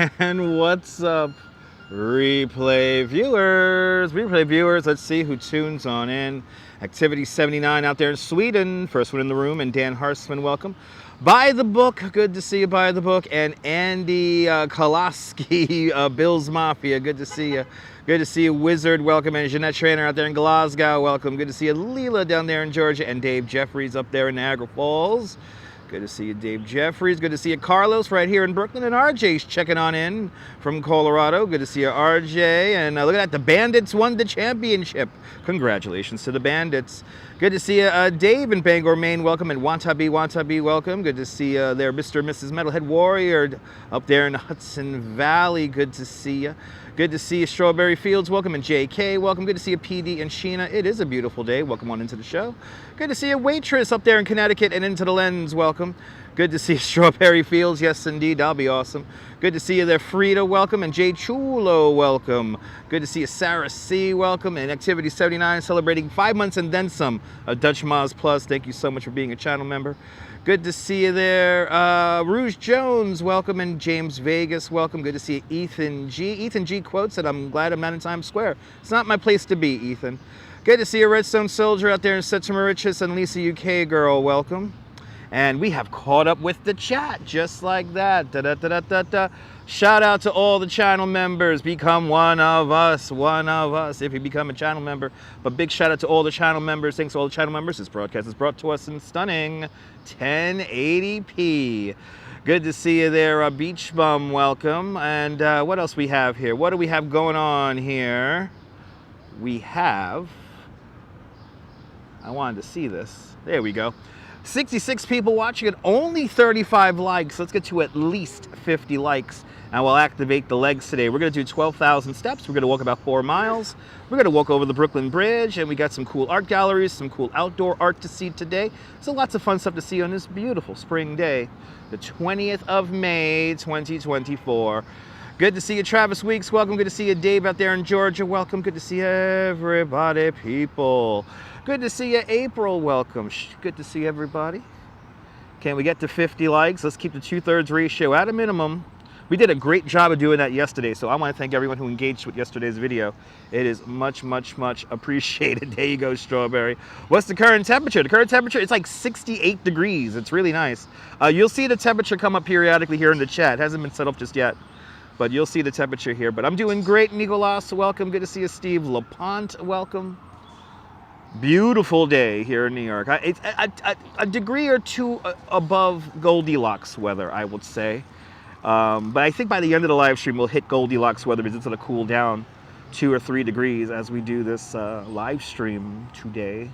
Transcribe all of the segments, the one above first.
And what's up, replay viewers? Let's see who tunes on in. Activity 79 out there in Sweden. First one in the room, and Dan Harsman, welcome. By the book, good to see you, by the book. And Andy Kolaski, Bill's Mafia, good to see you. Good to see you, Wizard, welcome. And Jeanette Trainer out there in Glasgow, welcome. Good to see you, Leela down there in Georgia. And Dave Jeffries up there in Niagara Falls. Good to see you, Dave Jeffries. Good to see you, Carlos, right here in Brooklyn. And RJ's checking on in from Colorado. Good to see you, RJ. And look at that, the Bandits won the championship. Congratulations to the Bandits. Good to see you, Dave in Bangor, Maine. Welcome. And Wantabi, welcome. Good to see you there, Mr. and Mrs. Metalhead Warrior up there in Hudson Valley. Good to see you. Good to see you, Strawberry Fields. Welcome. And JK, welcome. Good to see you, PD and Sheena. It is a beautiful day. Welcome on into the show. Good to see you, Waitress up there in Connecticut and Into the Lens. Welcome. Good to see you, Strawberry Fields. Yes, indeed. That'll be awesome. Good to see you there, Frida. Welcome. And Jay Chulo. Welcome. Good to see you, Sarah C. Welcome. And Activity 79 celebrating 5 months and then some. Dutch Maz Plus. Thank you so much for being a channel member. Good to see you there. Rouge Jones, welcome. And James Vegas, welcome. Good to see you, Ethan G. Ethan G quotes that I'm glad I'm not in Times Square. It's not my place to be, Ethan. Good to see you, Redstone Soldier out there in Seta Mauritius, and Lisa UK Girl, welcome. And we have caught up with the chat just like that. Da, da, da, da, da, da. Shout out to all the channel members. Become one of us if you become a channel member. But big shout out to all the channel members. Thanks to all the channel members. This broadcast is brought to us in stunning 1080p. Good to see you there, Beach Bum, welcome. And what else we have here? What do we have going on here? We have, I wanted to see this. There we go. 66 people watching and only 35 likes. Let's get to at least 50 likes. And we'll activate the legs today. We're going to do 12,000 steps. We're going to walk about 4 miles. We're going to walk over the Brooklyn Bridge. And we got some cool art galleries, some cool outdoor art to see today. So lots of fun stuff to see on this beautiful spring day, the 20th of May, 2024. Good to see you, Travis Weeks. Welcome. Good to see you, Dave, out there in Georgia. Welcome. Good to see everybody, people. Good to see you, April. Welcome. Good to see everybody. Can we get to 50 likes? Let's keep the 2/3 ratio at a minimum. We did a great job of doing that yesterday, so I want to thank everyone who engaged with yesterday's video. It is much, much, much appreciated. There you go, Strawberry. What's the current temperature? The current temperature is like 68 degrees. It's really nice. You'll see the temperature come up periodically here in the chat. It hasn't been set up just yet, but you'll see the temperature here. But I'm doing great, Nicolas. Welcome. Good to see you, Steve LaPont. Welcome. Beautiful day here in New York. It's a degree or two above Goldilocks weather, I would say. But I think by the end of the live stream, we'll hit Goldilocks weather because it's going to cool down 2 or 3 degrees as we do this live stream today.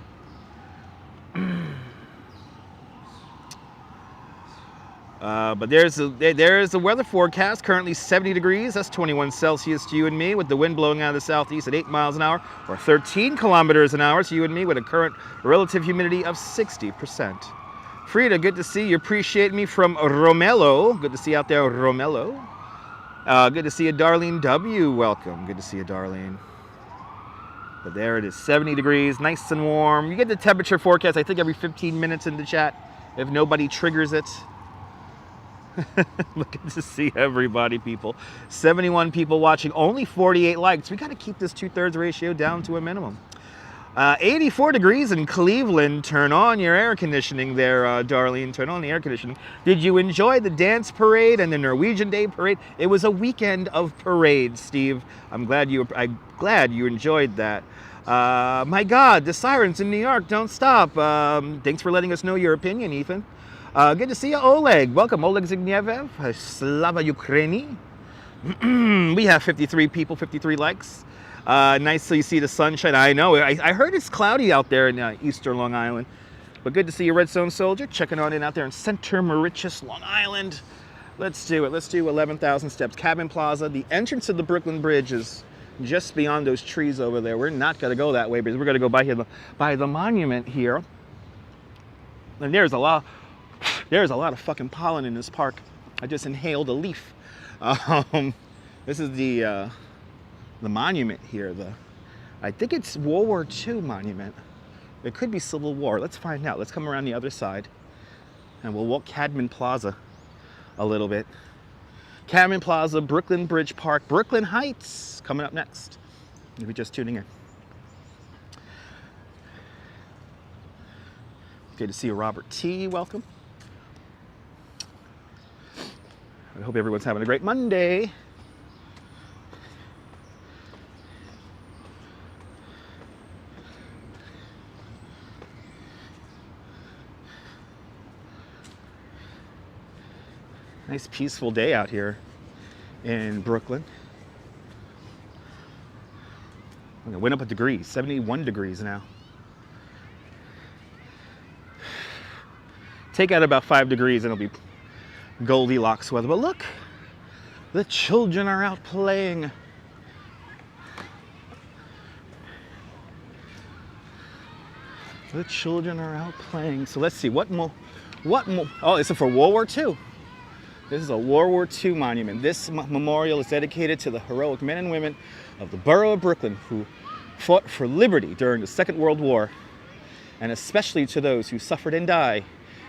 But there's the weather forecast. Currently 70 degrees. That's 21 Celsius to you and me, with the wind blowing out of the southeast at 8 miles an hour, or 13 kilometers an hour to you and me, with a current relative humidity of 60%. Frida, good to see you. Appreciate me from Romello. Good to see you out there, Romello. Good to see you, Darlene W. Welcome. Good to see you, Darlene. But there it is, 70 degrees, nice and warm. You get the temperature forecast, I think, every 15 minutes in the chat, if nobody triggers it. Good to see everybody, people. 71 people watching, only 48 likes. We got to keep this 2/3 ratio down to a minimum. 84 degrees in Cleveland. Turn on your air conditioning there, Darlene. Turn on the air conditioning. Did you enjoy the dance parade and the Norwegian Day parade? It was a weekend of parades, Steve. I'm glad you enjoyed that. My God, the sirens in New York don't stop. Thanks for letting us know your opinion, Ethan. Good to see you, Oleg. Welcome, Oleg Zygniew. Slava Ukraini. We have 53 people, 53 likes. Nice to see the sunshine. I know. I heard it's cloudy out there in Eastern Long Island. But good to see you, Redstone Soldier, checking on in out there in Center Mauritius, Long Island. Let's do it. Let's do 11,000 steps. Cadman Plaza. The entrance to the Brooklyn Bridge is just beyond those trees over there. We're not going to go that way because we're going to go by the monument here. And there's a lot of fucking pollen in this park. I just inhaled a leaf. This is the monument here. I think it's World War II monument. It could be Civil War. Let's find out. Let's come around the other side and we'll walk Cadman Plaza a little bit. Cadman Plaza, Brooklyn Bridge Park, Brooklyn Heights coming up next. If you're just tuning in. Good to see you, Robert T. Welcome. I hope everyone's having a great Monday. Nice peaceful day out here in Brooklyn. It went up a degree, 71 degrees now. Take out about 5 degrees and it'll be Goldilocks weather. But look, the children are out playing. The children are out playing. So let's see, what more? Oh, this is for World War II. This is a World War II monument. This memorial is dedicated to the heroic men and women of the borough of Brooklyn who fought for liberty during the Second World War, and especially to those who suffered and died.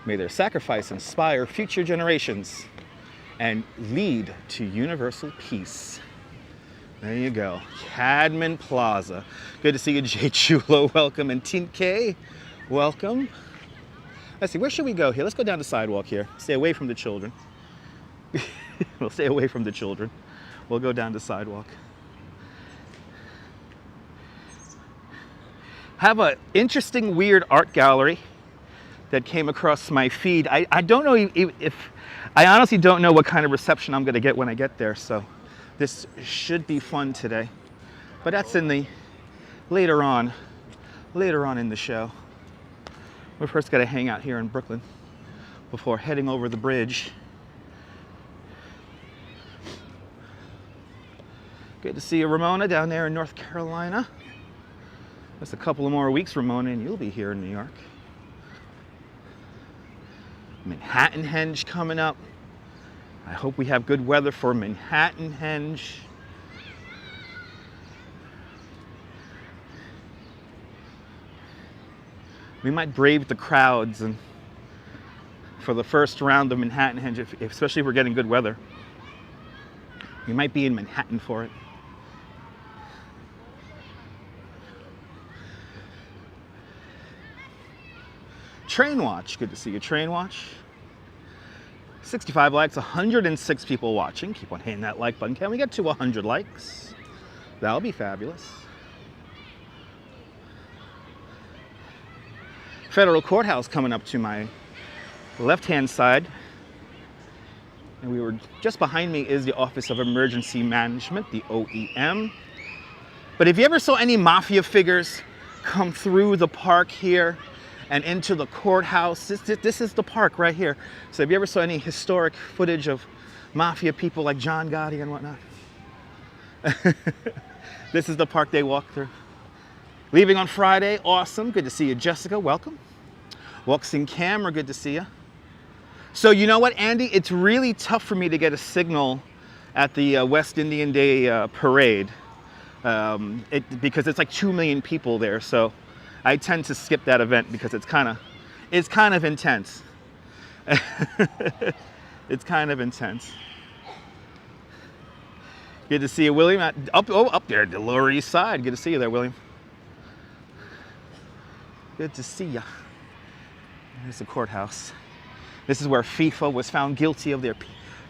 May their sacrifice inspire future generations and lead to universal peace. There you go. Cadman Plaza. Good to see you, Jay Chulo. Welcome. And Tint K, welcome. Let's see, where should we go here? Let's go down the sidewalk here. Stay away from the children. We'll stay away from the children. We'll go down the sidewalk. Have an interesting, weird art gallery that came across my feed. I don't know if I honestly don't know what kind of reception I'm going to get when I get there, so this should be fun today. But that's in the later on in the show. We first got to hang out here in Brooklyn before heading over the bridge. Good to see you, Ramona, down there in North Carolina. Just a couple of more weeks, Ramona, and you'll be here in New York. Manhattan Henge coming up. I hope we have good weather for Manhattan Henge. We might brave the crowds and for the first round of Manhattan Henge, especially if we're getting good weather. We might be in Manhattan for it. Train Watch, good to see you, Train Watch. 65 likes, 106 people watching. Keep on hitting that like button. Can we get to 100 likes? That'll be fabulous. Federal Courthouse coming up to my left-hand side. And we were just behind me is the Office of Emergency Management, the OEM. But if you ever saw any mafia figures come through the park here and into the courthouse, this is the park right here. So if you ever saw any historic footage of mafia people like John Gotti and whatnot, this is the park they walk through. Leaving on Friday, awesome. Good to see you, Jessica. Welcome. Walks in camera, good to see you. So you know what, Andy? It's really tough for me to get a signal at the West Indian Day parade because it's like 2 million people there. So I tend to skip that event because it's kind of intense. It's kind of intense. Good to see you, William. Up there, the Lower East Side. Good to see you there, William. Good to see you. There's the courthouse. This is where FIFA was found guilty of their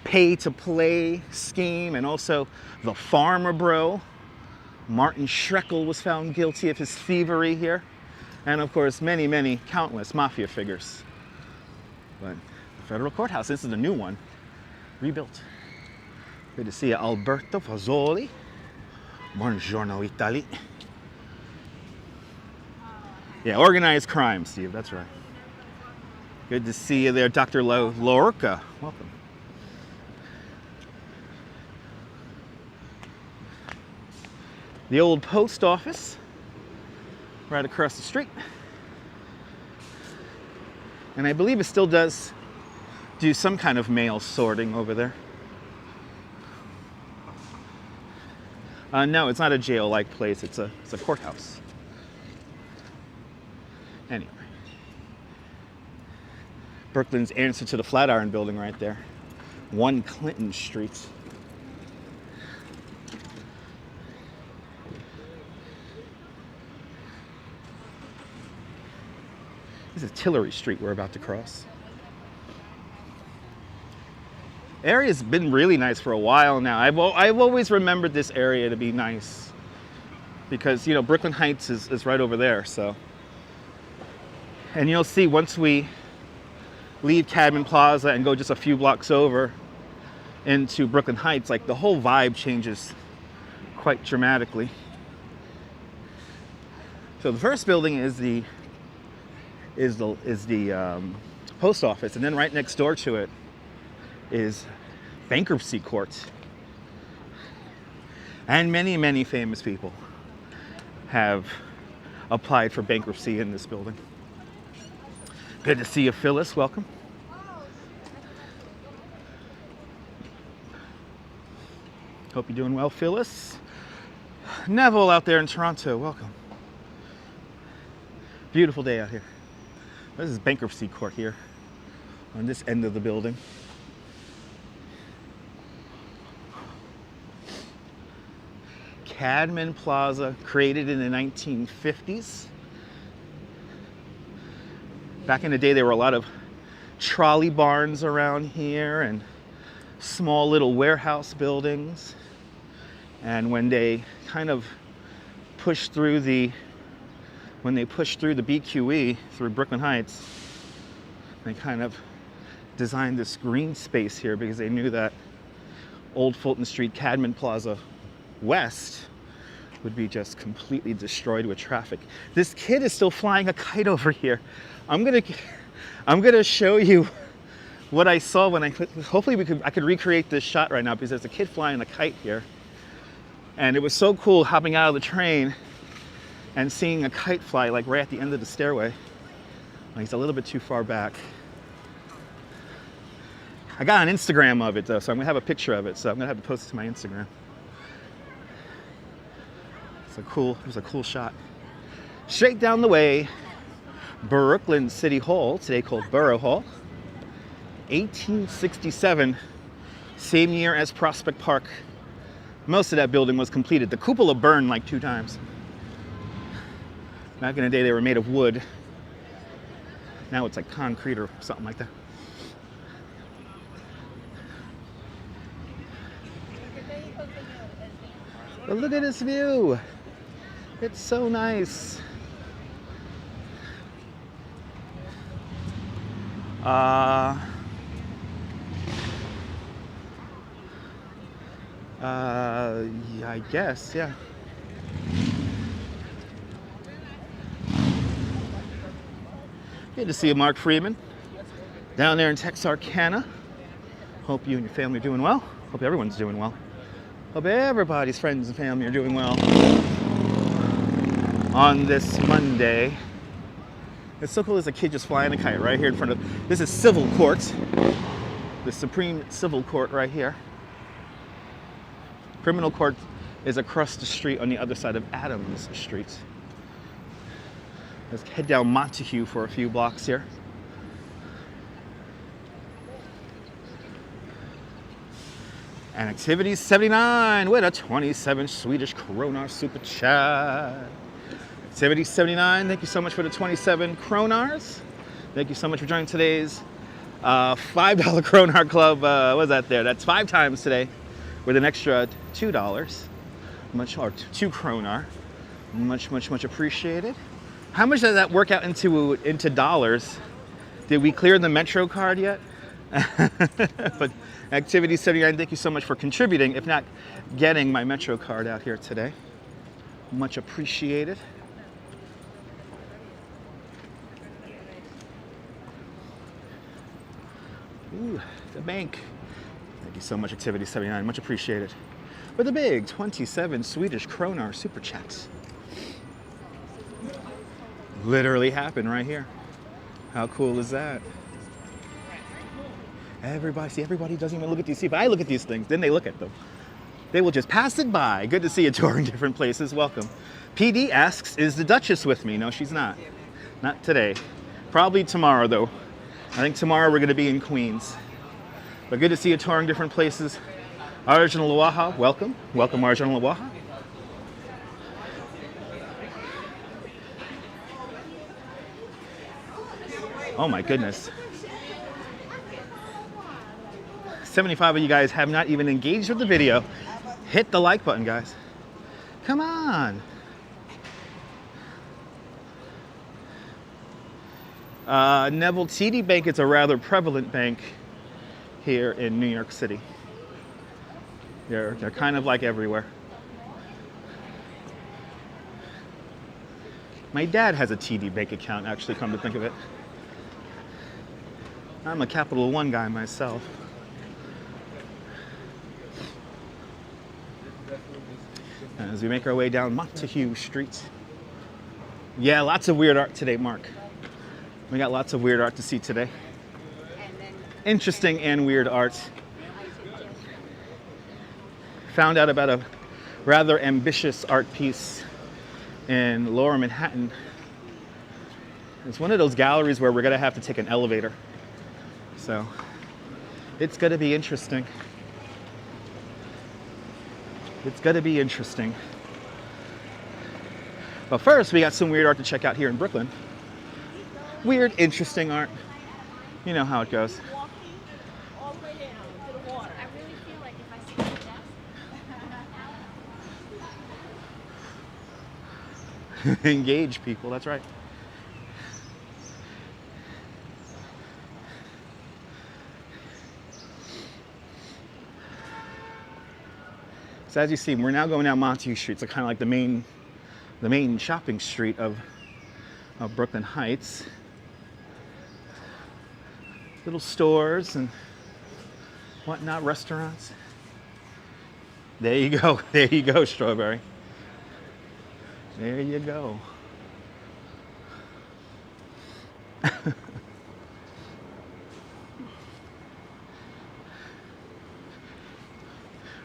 pay-to-play scheme, and also the Farmer Bro. Martin Schreckel was found guilty of his thievery here. And of course, many, many, countless mafia figures. But the Federal Courthouse, this is the new one, rebuilt. Good to see you, Alberto Fazzoli. Buongiorno, Italy. Yeah, organized crime, Steve, that's right. Good to see you there, Dr. Lorca. Welcome. The old post office, right across the street. And I believe it still does do some kind of mail sorting over there. No, it's not a jail-like place, it's a courthouse. Anyway. Brooklyn's answer to the Flatiron Building right there. 1 Clinton Street. This is Tillery Street we're about to cross. Area's been really nice for a while now. I've always remembered this area to be nice because, you know, Brooklyn Heights is right over there, so. And you'll see once we leave Cadman Plaza and go just a few blocks over into Brooklyn Heights, like the whole vibe changes quite dramatically. So the first building is the post office, and then right next door to it is bankruptcy court. And many, many famous people have applied for bankruptcy in this building. Good to see you, Phyllis. Welcome. Hope you're doing well, Phyllis. Neville out there in Toronto, welcome. Beautiful day out here. This is bankruptcy court here on this end of the building. Cadman Plaza, created in the 1950s. Back in the day, there were a lot of trolley barns around here and small little warehouse buildings. And when they kind of pushed through the BQE through Brooklyn Heights, they kind of designed this green space here because they knew that Old Fulton Street, Cadman Plaza West would be just completely destroyed with traffic. This kid is still flying a kite over here. I'm gonna show you what I saw when hopefully I could recreate this shot right now because there's a kid flying a kite here. And it was so cool hopping out of the train and seeing a kite fly like right at the end of the stairway. He's a little bit too far back. I got an Instagram of it though, so I'm gonna have a picture of it, so I'm gonna have to post it to my Instagram. It was a cool shot. Straight down the way, Brooklyn City Hall, today called Borough Hall. 1867, same year as Prospect Park. Most of that building was completed. The cupola burned like 2 times. Back in the day, they were made of wood. Now it's like concrete or something like that. But look at this view. It's so nice. Yeah, I guess, yeah. Good to see you, Mark Freeman, down there in Texarkana. Hope you and your family are doing well. Hope everyone's doing well. Hope everybody's friends and family are doing well on this Monday. It's so cool, there's a kid just flying a kite right here in front of, this is Civil Court, the Supreme Civil Court right here. Criminal Court is across the street on the other side of Adams Street. Let's head down Montague for a few blocks here. And Activity 79 with a 27 Swedish kronar super chat. Activity 79, thank you so much for the 27 kronars. Thank you so much for joining today's $5 kronar club. What is that there? That's 5 times today with an extra $2, or 2 kronar. Much, much, much appreciated. How much does that work out into dollars? Did we clear the Metro card yet? But Activity 79, thank you so much for contributing, if not getting my Metro card out here today. Much appreciated. Ooh, the bank. Thank you so much, Activity 79, much appreciated. With a big 27 Swedish kronar super chat. Literally happened right here. How cool is that? Everybody doesn't even look at these. See, if I look at these things, then they look at them. They will just pass it by. Good to see you touring different places. Welcome. PD asks, is the Duchess with me? No, she's not. Not today. Probably tomorrow, though. I think tomorrow we're going to be in Queens. But good to see you touring different places. Arjun Luaha, welcome. Welcome, Arjun Luaha. Oh my goodness. 75 of you guys have not even engaged with the video. Hit the like button, guys. Come on. Neville TD Bank is a rather prevalent bank here in New York City. They're kind of like everywhere. My dad has a TD Bank account, actually, come to think of it. I'm a Capital One guy myself. As we make our way down Montague Street. Yeah, lots of weird art today, Mark. We got lots of weird art to see today. Interesting and weird art. Found out about a rather ambitious art piece in Lower Manhattan. It's one of those galleries where we're gonna have to take an elevator. So it's gonna be interesting. It's gonna be interesting. But first, we got some weird art to check out here in Brooklyn. Weird, interesting art. You know how it goes. All the way down to the water. I really feel like if I see the desk. Engage people, that's right. So as you see, we're now going down Montague Street. So kind of like the main shopping street of Brooklyn Heights. Little stores and whatnot, restaurants. There you go. There you go, Strawberry. There you go.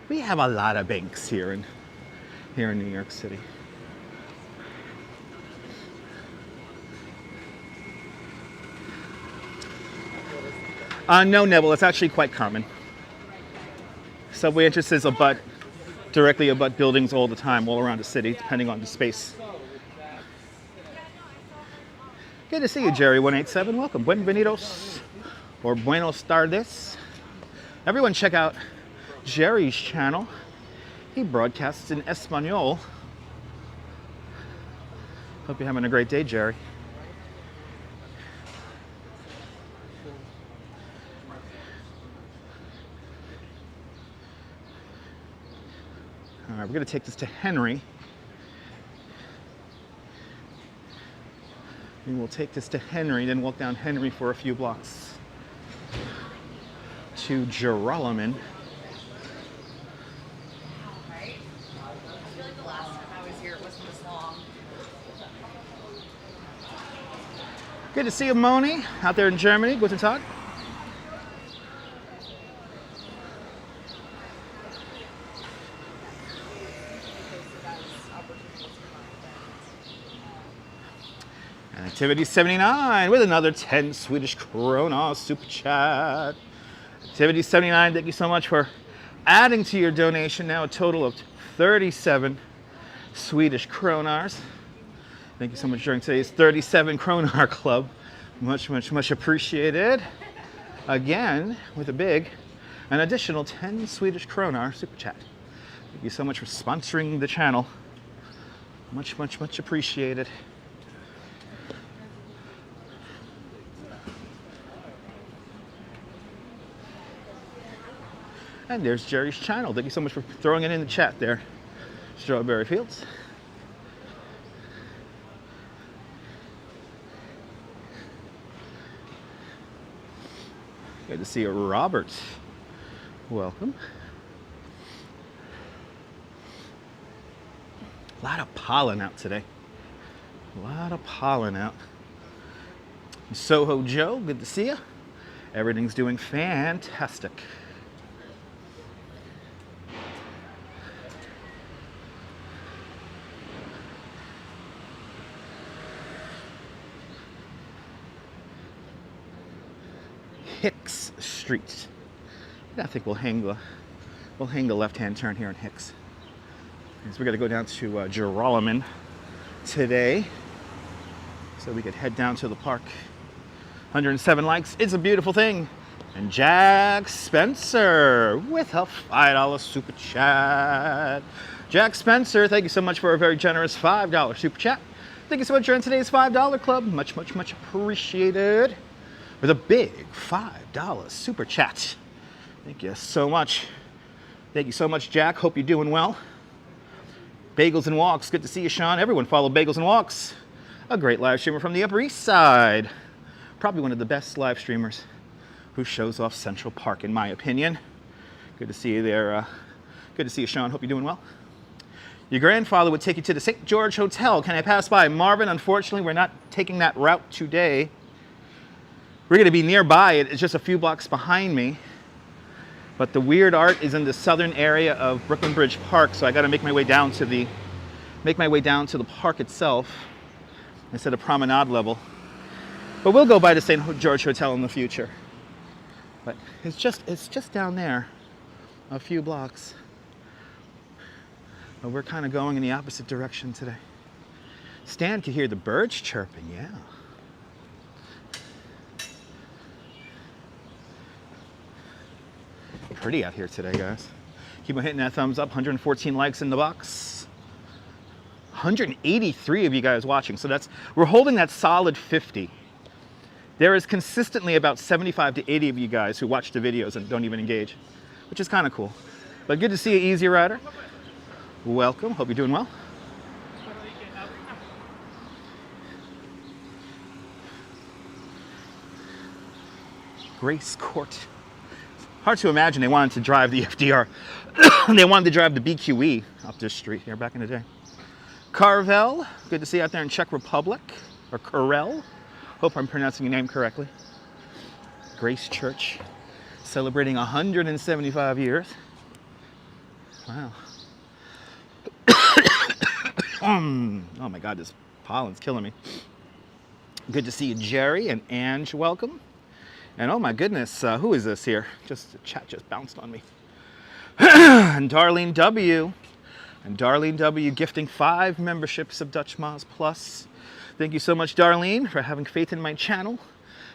We have a lot of banks here in New York City. No, Neville, it's actually quite common. Subway entrances directly abut buildings all the time, all around the city, depending on the space. Good to see you, Jerry187. Welcome. Buenvenidos or Buenos tardes. Everyone check out Jerry's channel. He broadcasts in Espanol. Hope you're having a great day, Jerry. All right, we're going to take this to Henry. We will take this to Henry, then walk down Henry for a few blocks to Gerolman. Right? I feel like the last time I was here, it wasn't this long. Good to see you, Moni, out there in Germany. Guten Tag. Activity 79 with another 10 Swedish krona super chat. Activity 79, thank you so much for adding to your donation. Now a total of 37 Swedish kronars. Thank you so much during today's 37 kronar club. Much, much, much appreciated. Again, with an additional 10 Swedish kronar super chat. Thank you so much for sponsoring the channel. Much, much, much appreciated. And there's Jerry's channel. Thank you so much for throwing it in the chat there, Strawberry Fields. Good to see you, Robert. Welcome. A lot of pollen out today. A lot of pollen out. Soho Joe, good to see you. Everything's doing fantastic. Hicks Street. I think we'll hang the left-hand turn here in Hicks. So we're gonna go down to Gerolman today, so we could head down to the park 107 likes. It's a beautiful thing. And Jack Spencer with a $5 super chat. Jack Spencer, thank you so much for a very generous $5 super chat. Thank you so much for in today's $5 club. Much, much, much appreciated. With a big $5 super chat. Thank you so much. Thank you so much, Jack. Hope you're doing well. Bagels and Walks. Good to see you, Sean. Everyone follow Bagels and Walks. A great live streamer from the Upper East Side. Probably one of the best live streamers who shows off Central Park, in my opinion. Good to see you there. Good to see you, Sean. Hope you're doing well. Your grandfather would take you to the St. George Hotel. Can I pass by? Marvin, unfortunately, we're not taking that route today. We're going to be nearby. It's just a few blocks behind me. But the weird art is in the southern area of Brooklyn Bridge Park, so I got to make my way down to the park itself instead of promenade level. But we'll go by the St. George Hotel in the future. But it's just down there, a few blocks. But we're kind of going in the opposite direction today. Stan could hear the birds chirping, yeah. Pretty out here today, guys. Keep on hitting that thumbs up. 114 likes in the box. 183 of you guys watching. So we're holding that solid 50. There is consistently about 75 to 80 of you guys who watch the videos and don't even engage, which is kind of cool. But good to see you, Easy Rider. Welcome. Hope you're doing well. Grace Court. Hard to imagine they wanted to drive the FDR. They wanted to drive the BQE up this street here back in the day. Carvel, good to see you out there in Czech Republic, or Karel. Hope I'm pronouncing your name correctly. Grace Church, celebrating 175 years. Wow. Oh my God, this pollen's killing me. Good to see you, Jerry and Ange. Welcome. And oh my goodness, who is this here? The chat just bounced on me. And Darlene W. And Darlene W. gifting 5 memberships of Dutch Moz Plus. Thank you so much, Darlene, for having faith in my channel.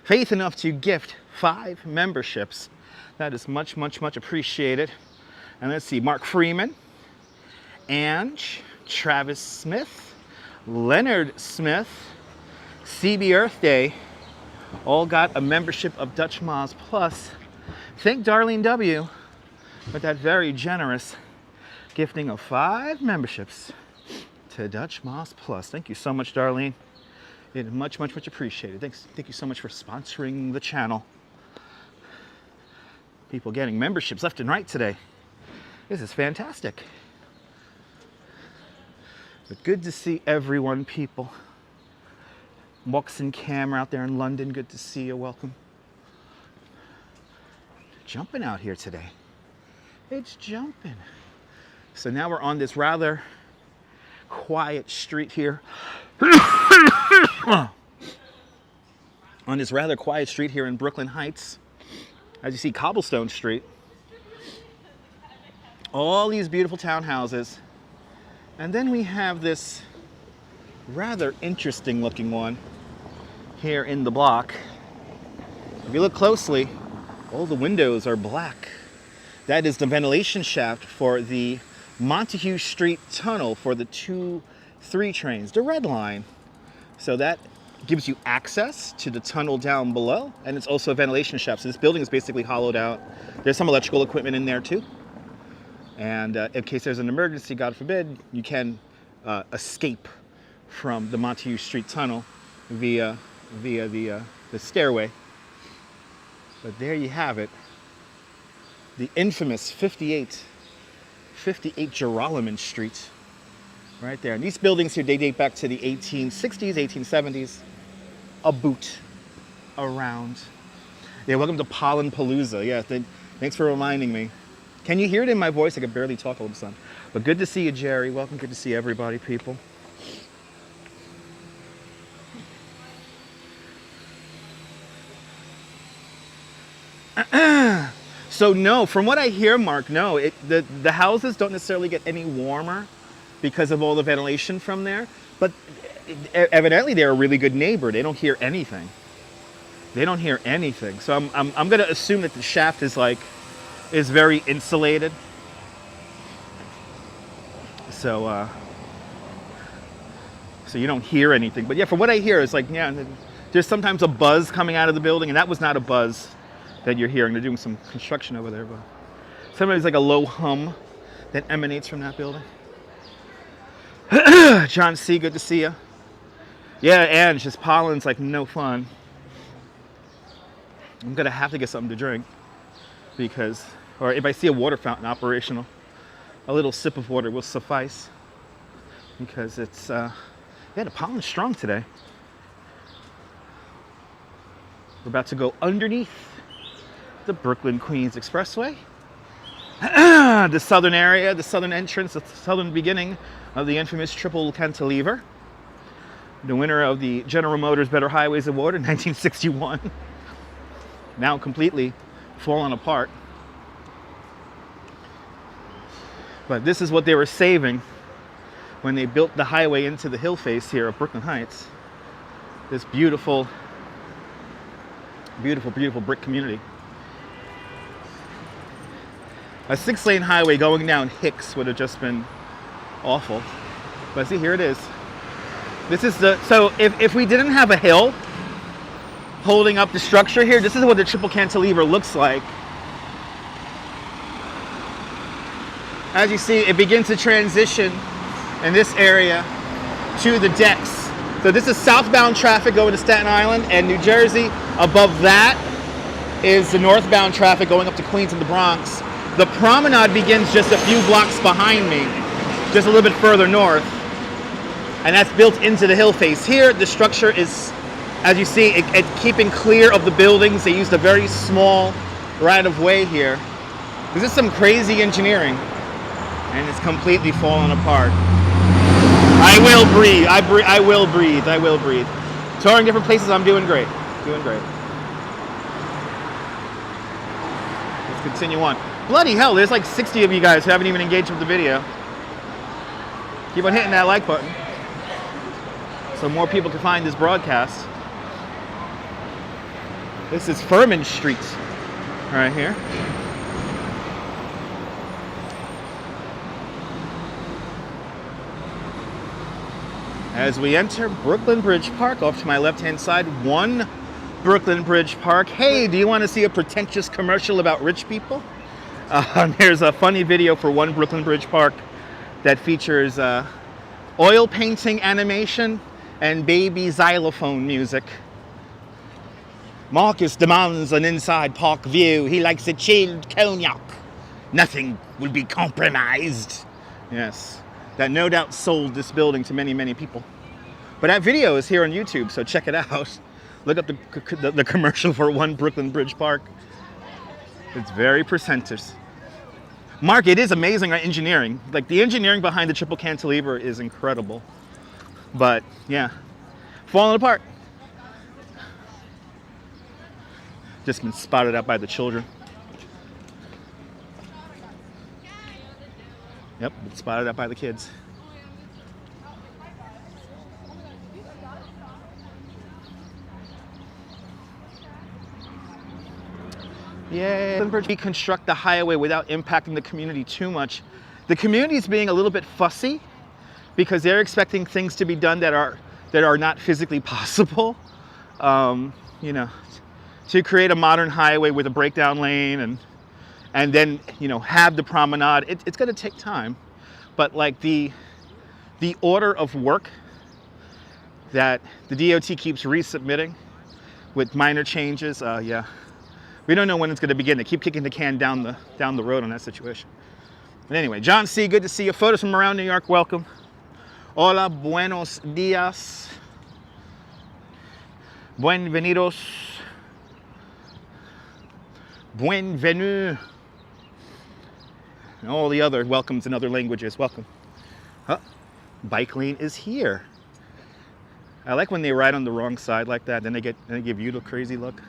Faith enough to gift 5 memberships. That is much, much, much appreciated. And let's see, Mark Freeman, Ange, Travis Smith, Leonard Smith, CB Earth Day, all got a membership of Dutch Moz Plus. Thank Darlene W. with that very generous gifting of 5 memberships to Dutch Moz Plus. Thank you so much, Darlene. It is much, much, much appreciated. Thank you so much for sponsoring the channel. People getting memberships left and right today. This is fantastic. But good to see everyone, people. Moxon Camera out there in London, good to see you, welcome. Jumping out here today. It's jumping. So now we're on this rather quiet street here. On this rather quiet street here in Brooklyn Heights. As you see, Cobblestone Street. All these beautiful townhouses. And then we have this rather interesting looking one here in the block. If you look closely, all the windows are black. That is the ventilation shaft for the Montague Street tunnel for the 2-3 trains, the red line. So that gives you access to the tunnel down below, and it's also a ventilation shaft. So this building is basically hollowed out. There's some electrical equipment in there too. And in case there's an emergency, God forbid, you can escape from the Montague Street tunnel via the stairway. But there you have it. The infamous 58 Geroliman Street. Right there. And these buildings here, they date back to the 1860s, 1870s. A boot around. Yeah, welcome to Pollen Palooza. Yeah, thanks for reminding me. Can you hear it in my voice? I can barely talk all of a sudden. But good to see you, Jerry. Welcome. Good to see everybody, people. So no, from what I hear, Mark, no, the houses don't necessarily get any warmer because of all the ventilation from there. But evidently they're a really good neighbor. They don't hear anything. They don't hear anything. So I'm gonna assume that the shaft is very insulated. So so you don't hear anything. But yeah, from what I hear, it's like, yeah, there's sometimes a buzz coming out of the building, and that was not a buzz that you're hearing. They're doing some construction over there, but sometimes like a low hum that emanates from that building. John C., good to see you. Yeah, and just pollen's like no fun. I'm gonna have to get something to drink because, or if I see a water fountain operational, a little sip of water will suffice because it's, yeah, the pollen's strong today. We're about to go underneath the Brooklyn-Queens Expressway. The southern area, the southern entrance, the southern beginning of the infamous triple cantilever. The winner of the General Motors Better Highways Award in 1961. Now completely fallen apart. But this is what they were saving when they built the highway into the hill face here of Brooklyn Heights. This beautiful, beautiful, beautiful brick community. A 6-lane highway going down Hicks would have just been awful. But see, here it is. This is the, so if we didn't have a hill holding up the structure here, this is what the triple cantilever looks like. As you see, it begins to transition in this area to the decks. So this is southbound traffic going to Staten Island and New Jersey. Above that is the northbound traffic going up to Queens and the Bronx. The promenade begins just a few blocks behind me, just a little bit further north. And that's built into the hill face. Here, the structure is, as you see, it keeping clear of the buildings. They used a very small right-of-way here. This is some crazy engineering, and it's completely fallen apart. I will breathe. I will breathe. I will breathe. Touring different places, I'm doing great. Doing great. Let's continue on. Bloody hell, there's like 60 of you guys who haven't even engaged with the video. Keep on hitting that like button so more people can find this broadcast. This is Furman Street right here. As we enter Brooklyn Bridge Park, off to my left-hand side, 1 Brooklyn Bridge Park. Hey, do you want to see a pretentious commercial about rich people? There's a funny video for 1 Brooklyn Bridge Park that features oil painting animation and baby xylophone music. Marcus demands an inside park view. He likes a chilled cognac. Nothing will be compromised. Yes, that no doubt sold this building to many, many people. But that video is here on YouTube, so check it out. Look up the commercial for 1 Brooklyn Bridge Park. It's very pretentious. Mark, it is amazing engineering. Like, the engineering behind the triple cantilever is incredible. But yeah, falling apart. Just been spotted out by the children. Yep, been spotted out by the kids. Yay. Reconstruct the highway without impacting the community too much. The community is being a little bit fussy because they're expecting things to be done that are not physically possible. You know, to create a modern highway with a breakdown lane and then, you know, have the promenade. It's going to take time, but like the order of work that the DOT keeps resubmitting with minor changes, yeah. We don't know when it's going to begin. They keep kicking the can down the road on that situation. But anyway, John C., good to see you. Photos from around New York, welcome. Hola, buenos dias. Bienvenidos. Bienvenue. And all the other welcomes in other languages, welcome. Huh? Bike lane is here. I like when they ride on the wrong side like that, then they give you the crazy look.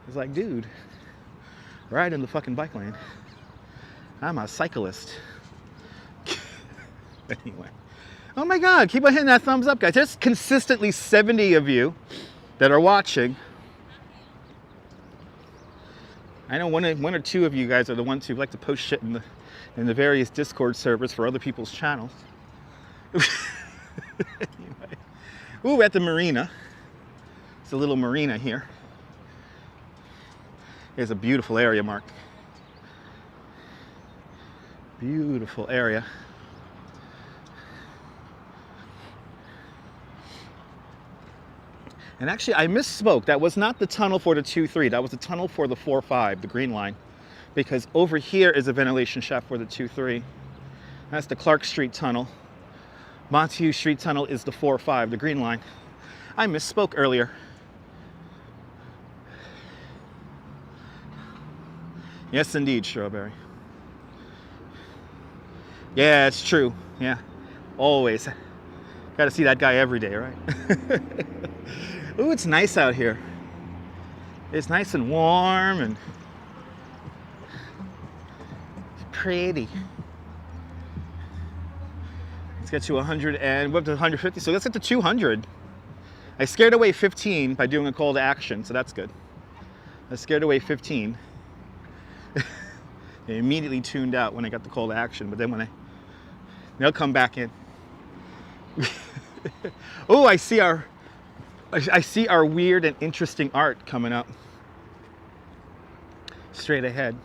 It's like, dude, ride in the fucking bike lane. I'm a cyclist. Anyway. Oh my God, keep on hitting that thumbs up, guys. There's consistently 70 of you that are watching. I know one or two of you guys are the ones who like to post shit in the various Discord servers for other people's channels. Anyway. Ooh, we're at the marina. It's a little marina here. It's a beautiful area, Mark. Beautiful area. And actually, I misspoke. That was not the tunnel for the 2-3. That was the tunnel for the 4-5, the green line. Because over here is a ventilation shaft for the 2-3. That's the Clark Street tunnel. Montague Street tunnel is the 4-5, the green line. I misspoke earlier. Yes, indeed, Strawberry. Yeah, it's true. Yeah, always. Got to see that guy every day, right? Ooh, it's nice out here. It's nice and warm and pretty. Let's get to 100 and we're up to 150. So let's get to 200. I scared away 15 by doing a call to action, so that's good. I scared away 15. They immediately tuned out when I got the call to action, but then they'll come back in. Oh, I see our weird and interesting art coming up. Straight ahead.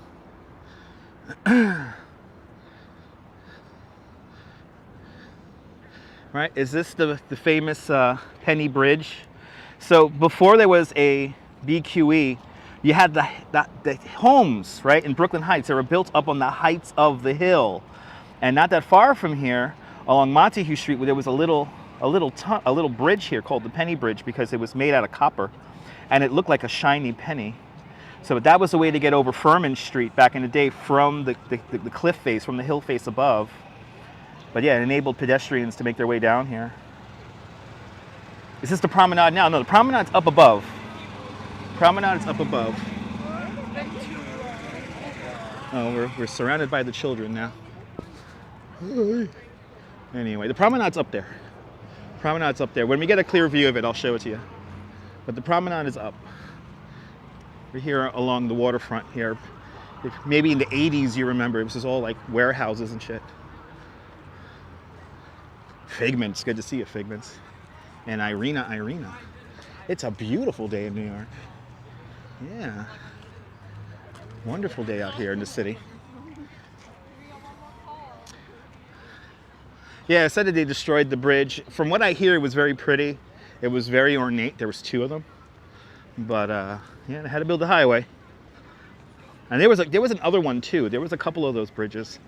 Right, is this the famous Penny Bridge? So before there was a BQE, you had the homes, right, in Brooklyn Heights. They were built up on the heights of the hill. And not that far from here, along Montague Street, where there was a little bridge here called the Penny Bridge because it was made out of copper. And it looked like a shiny penny. So that was a way to get over Furman Street back in the day from the cliff face, from the hill face above. But yeah, it enabled pedestrians to make their way down here. Is this the promenade now? No, the promenade's up above. Promenade is up above. Oh, we're surrounded by the children now. Anyway, the promenade's up there. Promenade's up there. When we get a clear view of it, I'll show it to you. But the promenade is up. We're here along the waterfront here. Maybe in the 80s, you remember, this was all like warehouses and shit. Figments, good to see you, Figments. And Irina. It's a beautiful day in New York. Yeah. Wonderful day out here in the city. Yeah, I said that they destroyed the bridge. From what I hear, it was very pretty. It was very ornate. There was 2 of them. But yeah, they had to build the highway. And there was another one too. There was a couple of those bridges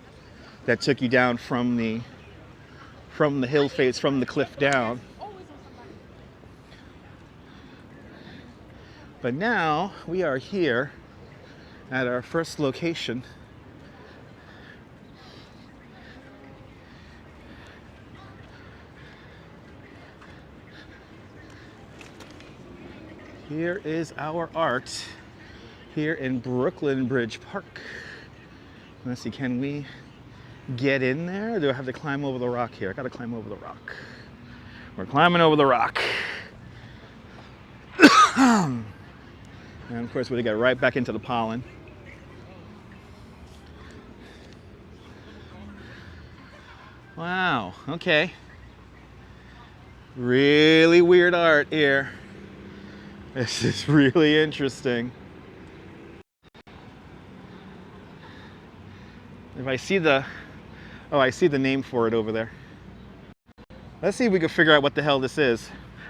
that took you down from the hill face, from the cliff down. But now we are here at our first location. Here is our art here in Brooklyn Bridge Park. Let's see, can we get in there? Or do I have to climb over the rock here? I gotta climb over the rock. We're climbing over the rock. And of course, we get right back into the pollen. Wow, okay. Really weird art here. This is really interesting. If I see I see the name for it over there. Let's see if we can figure out what the hell this is.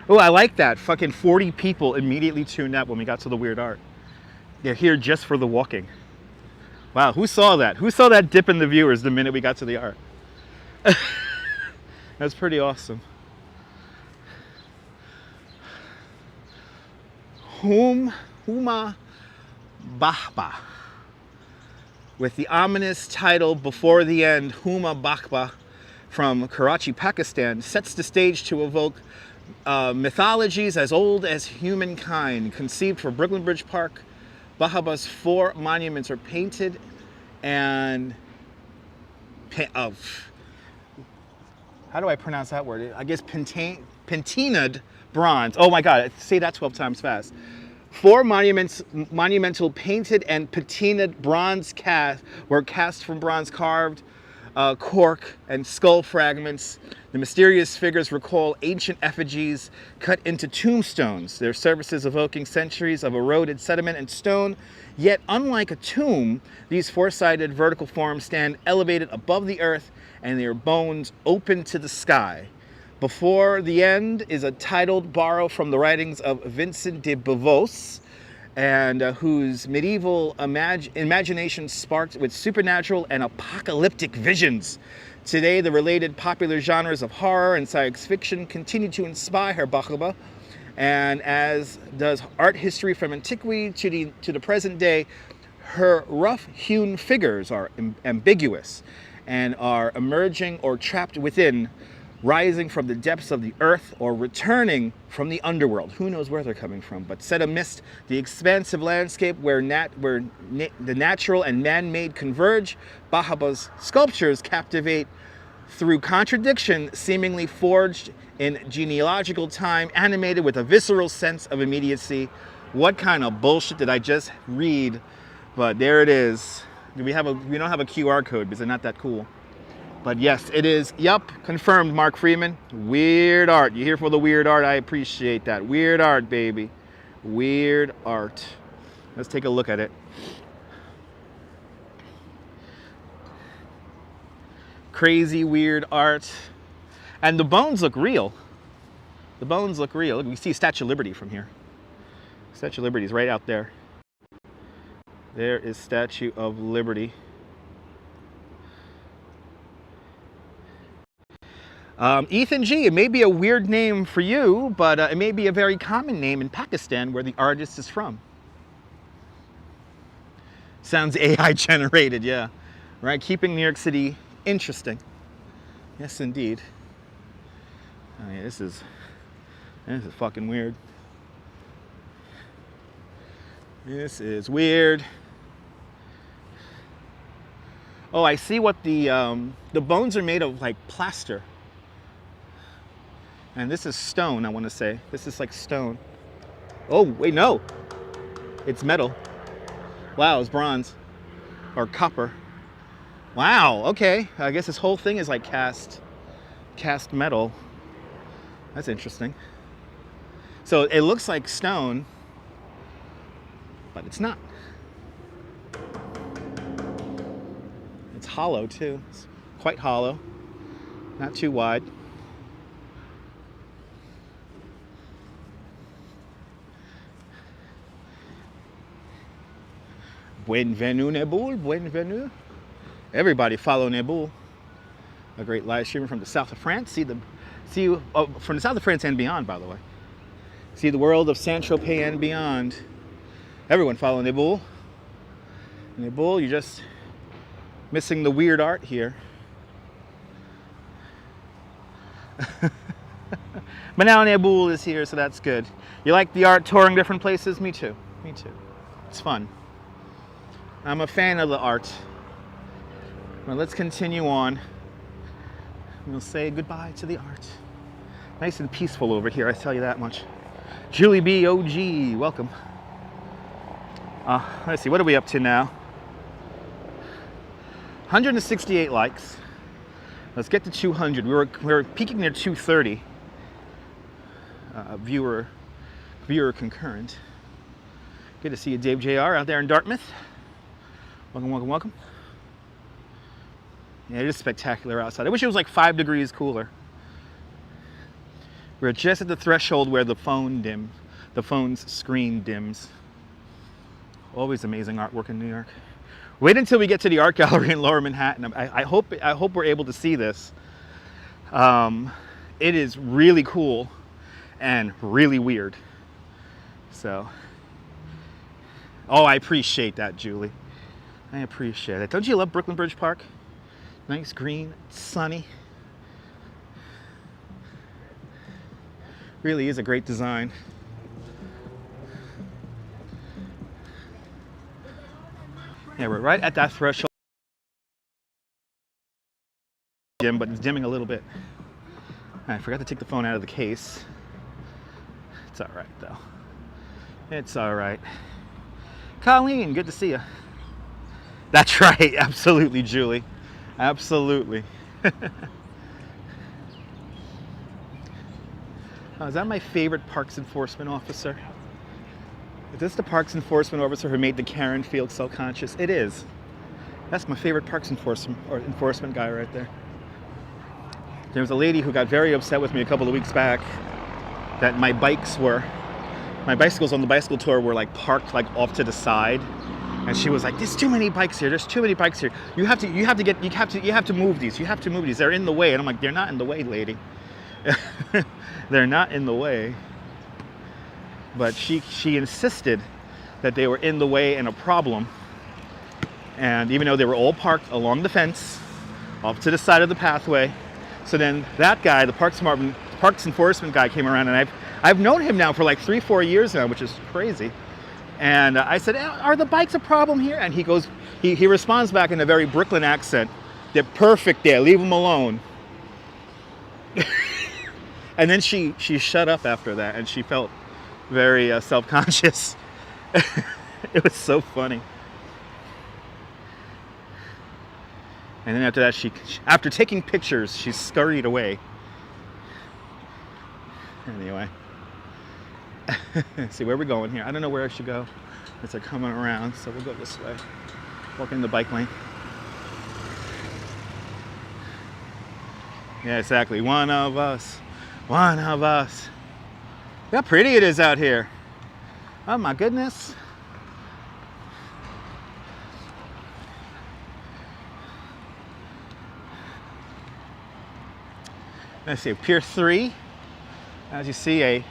Oh, I like that. Fucking 40 people immediately tuned out when we got to the weird art. They're here just for the walking. Wow, who saw that? Who saw that dip in the viewers the minute we got to the art? That's pretty awesome. Huma Bahba. With the ominous title Before the End, Huma Bahba from Karachi, Pakistan, sets the stage to evoke mythologies as old as humankind. Conceived for Brooklyn Bridge Park, Bahba's 4 monuments are painted and how do I pronounce that word? I guess patinaed bronze. Oh my God, say that 12 times fast. 4 monumental painted and patinaed bronze were cast from bronze carved cork and skull fragments. The mysterious figures recall ancient effigies cut into tombstones, their surfaces evoking centuries of eroded sediment and stone. Yet, unlike a tomb, these four-sided vertical forms stand elevated above the earth and their bones open to the sky. Before the end is a titled borrow from the writings of Vincent de Beauvais, and whose medieval imagination sparked with supernatural and apocalyptic visions. Today, the related popular genres of horror and science fiction continue to inspire Bachaba, and as does art history from antiquity to the present day. Her rough-hewn figures are ambiguous and are emerging or trapped within, rising from the depths of the earth or returning from the underworld. Who knows where they're coming from, but set amidst the expansive landscape where the natural and man-made converge, Bahaba's sculptures captivate through contradiction, seemingly forged in genealogical time, animated with a visceral sense of immediacy. What kind of bullshit did I just read? But there it is. We don't have a QR code because they're not that cool. But yes, it is. Yup, confirmed, Mark Freeman. Weird art. You're here for the weird art. I appreciate that. Weird art, baby. Weird art. Let's take a look at it. Crazy weird art. And the bones look real. The bones look real. Look, we see Statue of Liberty from here. Statue of Liberty is right out there. There is Statue of Liberty. Ethan G, it may be a weird name for you, but it may be a very common name in Pakistan where the artist is from. Sounds AI generated, yeah. Right, keeping New York City interesting. Yes, indeed. Oh, yeah, this is fucking weird. This is weird. Oh, I see what the bones are made of, like plaster. And this is stone, I want to say. This is like stone. Oh, wait, no. It's metal. Wow, it's bronze. Or copper. Wow, okay. I guess this whole thing is like cast metal. That's interesting. So it looks like stone, but it's not. It's hollow too. It's quite hollow. Not too wide. Bienvenue, Nebul. Bienvenue. Everybody follow Nebul. A great live streamer from the south of France. From the south of France and beyond, by the way. See the world of Saint-Tropez and beyond. Everyone follow Nebul. Nebul, you're just missing the weird art here. But now Nebul is here, so that's good. You like the art touring different places? Me too. Me too. It's fun. I'm a fan of the art. Well, let's continue on. We'll say goodbye to the art. Nice and peaceful over here, I tell you that much. Julie B. OG, welcome. Let's see, what are we up to now? 168 likes. Let's get to 200. We were peaking near 230. Viewer concurrent. Good to see you, Dave JR, out there in Dartmouth. Welcome, welcome, welcome. Yeah, it is spectacular outside. I wish it was like 5 degrees cooler. We're just at the threshold where the phone's screen dims. Always amazing artwork in New York. Wait until we get to the art gallery in Lower Manhattan. I hope we're able to see this. It is really cool and really weird. So, oh, I appreciate that, Julie. I appreciate it. Don't you love Brooklyn Bridge Park? Nice, green, sunny. Really is a great design. Yeah, we're right at that threshold. Dim, but it's dimming a little bit. I forgot to take the phone out of the case. It's all right, though. It's all right. Colleen, good to see you. That's right, absolutely, Julie. Absolutely. Oh, is that my favorite Parks Enforcement officer? Is this the Parks Enforcement officer who made the Karen feel self-conscious? It is. That's my favorite Parks Enforcement guy right there. There was a lady who got very upset with me a couple of weeks back that my bicycles on the bicycle tour were like parked like off to the side. And she was like, "There's too many bikes here. There's too many bikes here. You have to move these. You have to move these. They're in the way." And I'm like, "They're not in the way, lady. They're not in the way." But she insisted that they were in the way and a problem. And even though they were all parked along the fence, off to the side of the pathway, so then that guy, the Parks Enforcement guy, came around, and I've known him now for like 3-4 years now, which is crazy. And I said, "Are the bikes a problem here?" And he responds back in a very Brooklyn accent, "They're perfect there, leave them alone." And then she shut up after that, and she felt very self-conscious. It was so funny. And then after that, after taking pictures, she scurried away. Anyway. See, where we're going here. I don't know where I should go. It's like coming around, so we'll go this way. Walking the bike lane. Yeah, exactly. One of us. One of us. Look how pretty it is out here. Oh my goodness. Let's see, Pier 3. As you see, a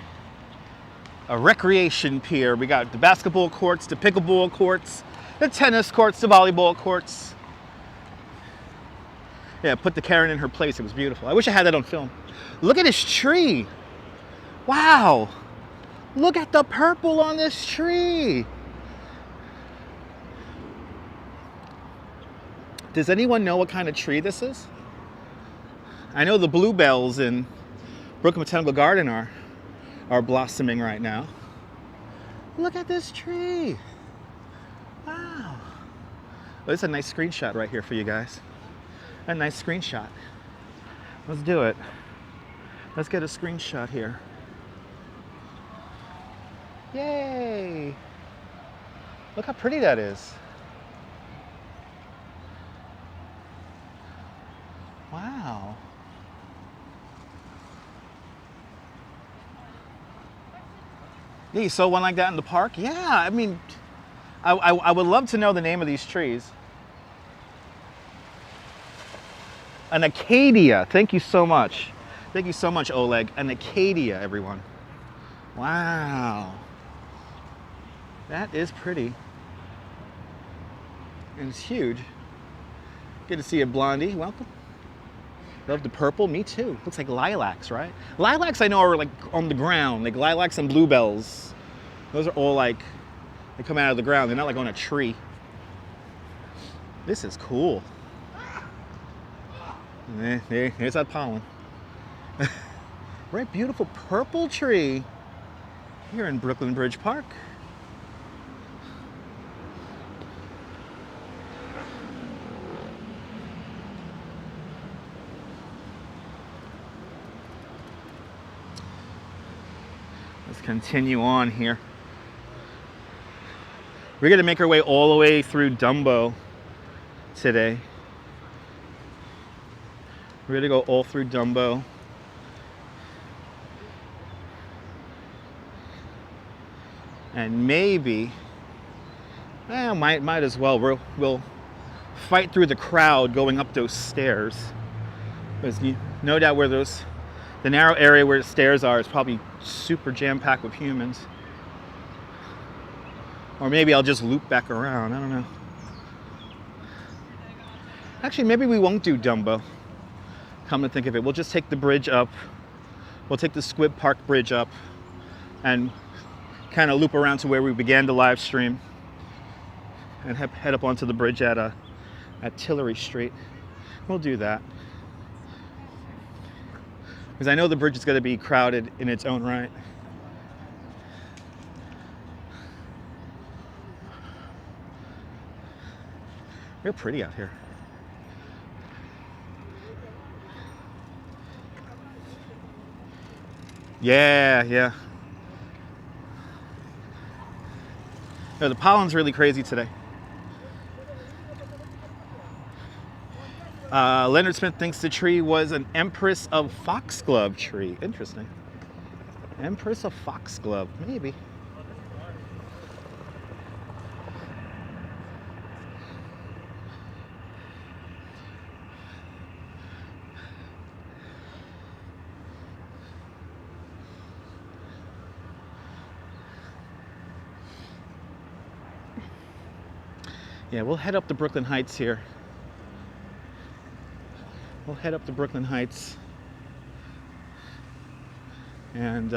recreation pier. We got the basketball courts, the pickleball courts, the tennis courts, the volleyball courts. Yeah, put the Karen in her place. It was beautiful. I wish I had that on film. Look at this tree. Wow. Look at the purple on this tree. Does anyone know what kind of tree this is? I know the bluebells in Brooklyn Botanical Garden are blossoming right now. Look at this tree. Wow. Well, this is a nice screenshot right here for you guys. A nice screenshot. Let's do it. Let's get a screenshot here. Yay! Look how pretty that is. Wow. Yeah, you saw one like that in the park? Yeah, I mean, I would love to know the name of these trees. An acacia. Thank you so much. Thank you so much, Oleg. An acacia, everyone. Wow. That is pretty. And it's huge. Good to see you, Blondie. Welcome. Love the purple. Me too. Looks like lilacs, right? Lilacs I know are like on the ground, like lilacs and bluebells. Those are all like, they come out of the ground. They're not like on a tree. This is cool. There's that pollen. Right, beautiful purple tree here in Brooklyn Bridge Park. Let's continue on here. We're gonna make our way all the way through Dumbo today. We're gonna go all through Dumbo. And maybe, might as well, we'll fight through the crowd going up those stairs. Because no doubt where the narrow area where the stairs are is probably super jam-packed with humans. Or maybe I'll just loop back around, I don't know. Actually, maybe we won't do Dumbo. Come to think of it, we'll just take the bridge up. We'll take the Squibb Park Bridge up and kind of loop around to where we began the live stream and head up onto the bridge at Tillery Street. We'll do that. Because I know the bridge is going to be crowded in its own right. Real pretty out here. Yeah, yeah. No, the pollen's really crazy today. Leonard Smith thinks the tree was an Empress of Foxglove tree. Interesting. Empress of Foxglove, maybe. Yeah, we'll head up the Brooklyn Heights here. We'll head up to Brooklyn Heights and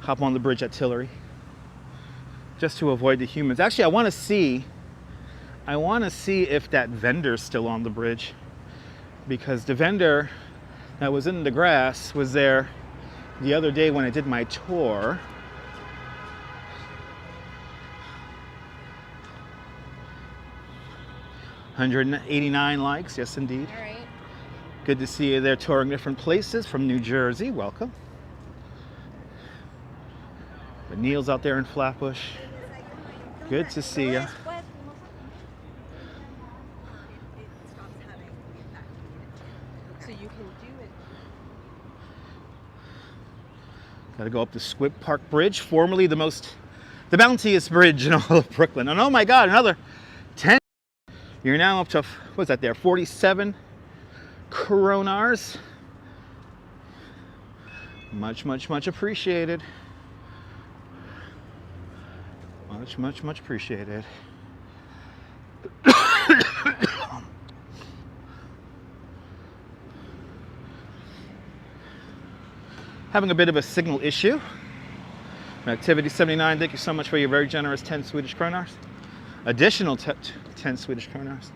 hop on the bridge at Tillery just to avoid the humans. Actually, I want to see if that vendor's still on the bridge, because the vendor that was in the grass was there the other day when I did my tour. $189 likes, yes indeed. All right. Good to see you there touring different places from New Jersey. Welcome. But Neil's out there in Flatbush. Good to see you. So you can do it. Gotta go up the Squibb Park Bridge, formerly the bountiest bridge in all of Brooklyn. And oh my God, another 10. You're now up to, what's that there, 47 coronars. Much, much, much appreciated. Much, much, much appreciated. Having a bit of a signal issue. Activity 79, thank you so much for your very generous 10 Swedish kronars. Additional 10 Swedish kronars.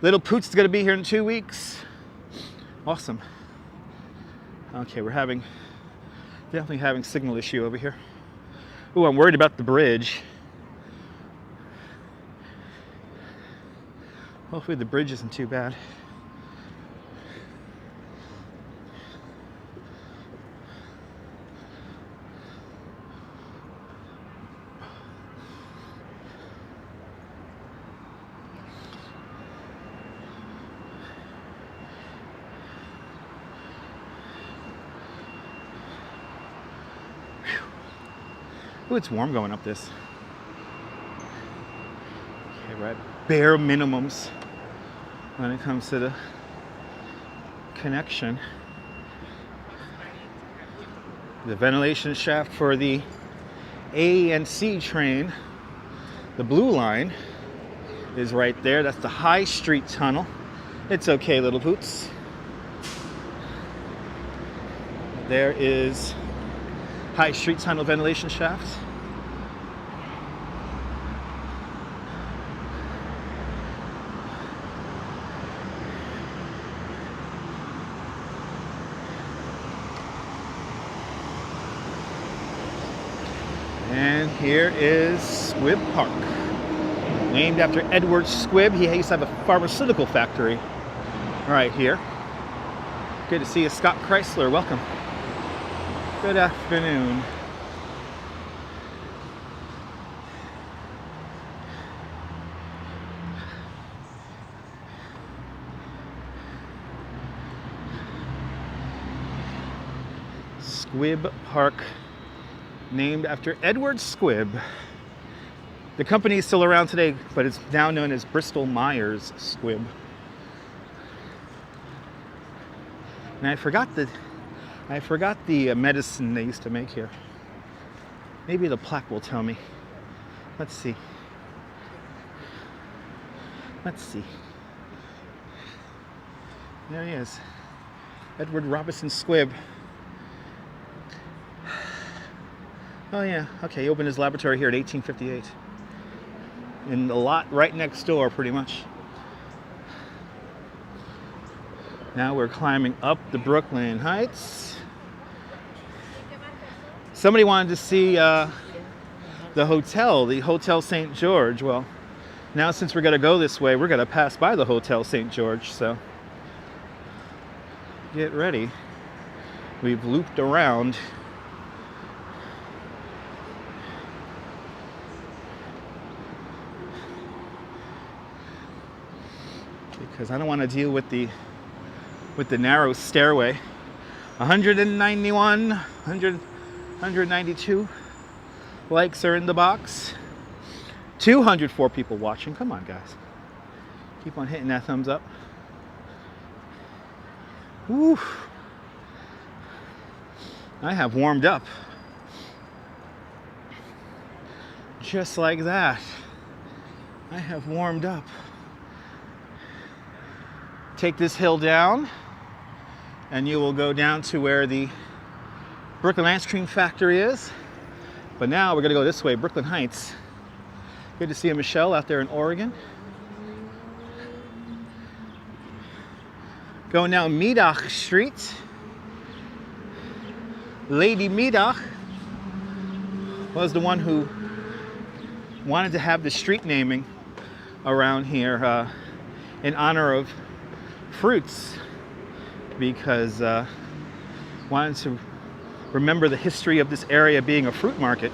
Little Poots is going to be here in 2 weeks. Awesome. Okay, we're definitely having signal issue over here. Ooh, I'm worried about the bridge. Hopefully the bridge isn't too bad. Ooh, it's warm going up this. Okay, we're at bare minimums when it comes to the connection. The ventilation shaft for the A and C train, the blue line, is right there. That's the High Street tunnel. It's okay, little Poots. There is High Street tunnel ventilation shaft. And here is Squibb Park, named after Edward Squibb. He used to have a pharmaceutical factory right here. Good to see you, Scott Chrysler. Welcome. Good afternoon. Squibb Park, named after Edward Squibb. The company is still around today, but it's now known as Bristol Myers Squibb. And I forgot the medicine they used to make here. Maybe the plaque will tell me. Let's see. Let's see. There he is. Edward Robinson Squibb. Oh yeah, okay, he opened his laboratory here in 1858. In the lot right next door, pretty much. Now we're climbing up the Brooklyn Heights. Somebody wanted to see the Hotel St. George. Well, now since we're gonna go this way, we're gonna pass by the Hotel St. George, so get ready. We've looped around. Because I don't want to deal with the narrow stairway. 191, 192 likes are in the box. 204 people watching. Come on, guys. Keep on hitting that thumbs up. Woo. I have warmed up. Just like that. I have warmed up. Take this hill down, and you will go down to where the Brooklyn Ice Cream Factory is. But now we're gonna go this way, Brooklyn Heights. Good to see you, Michelle, out there in Oregon. Going down Medoc Street. Lady Medoc was the one who wanted to have the street naming around here in honor of fruits, because wanted to remember the history of this area being a fruit market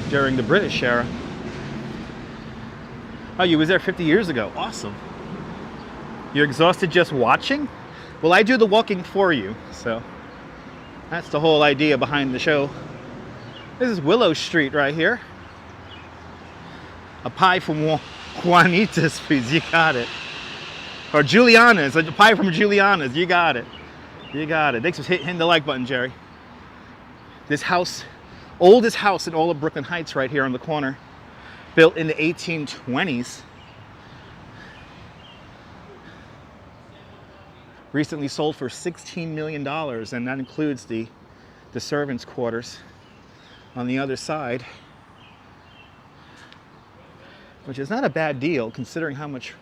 during the British era. Oh, you was there 50 years ago. Awesome. You're exhausted just watching? Well, I do the walking for you, so that's the whole idea behind the show. This is Willow Street right here. A pie from Juanita's, please. You got it. Or Juliana's, a pie from Juliana's. You got it. You got it. Thanks for hitting the like button, Jerry. This house, oldest house in all of Brooklyn Heights right here on the corner, built in the 1820s. Recently sold for $16 million, and that includes the servants' quarters on the other side, which is not a bad deal considering how much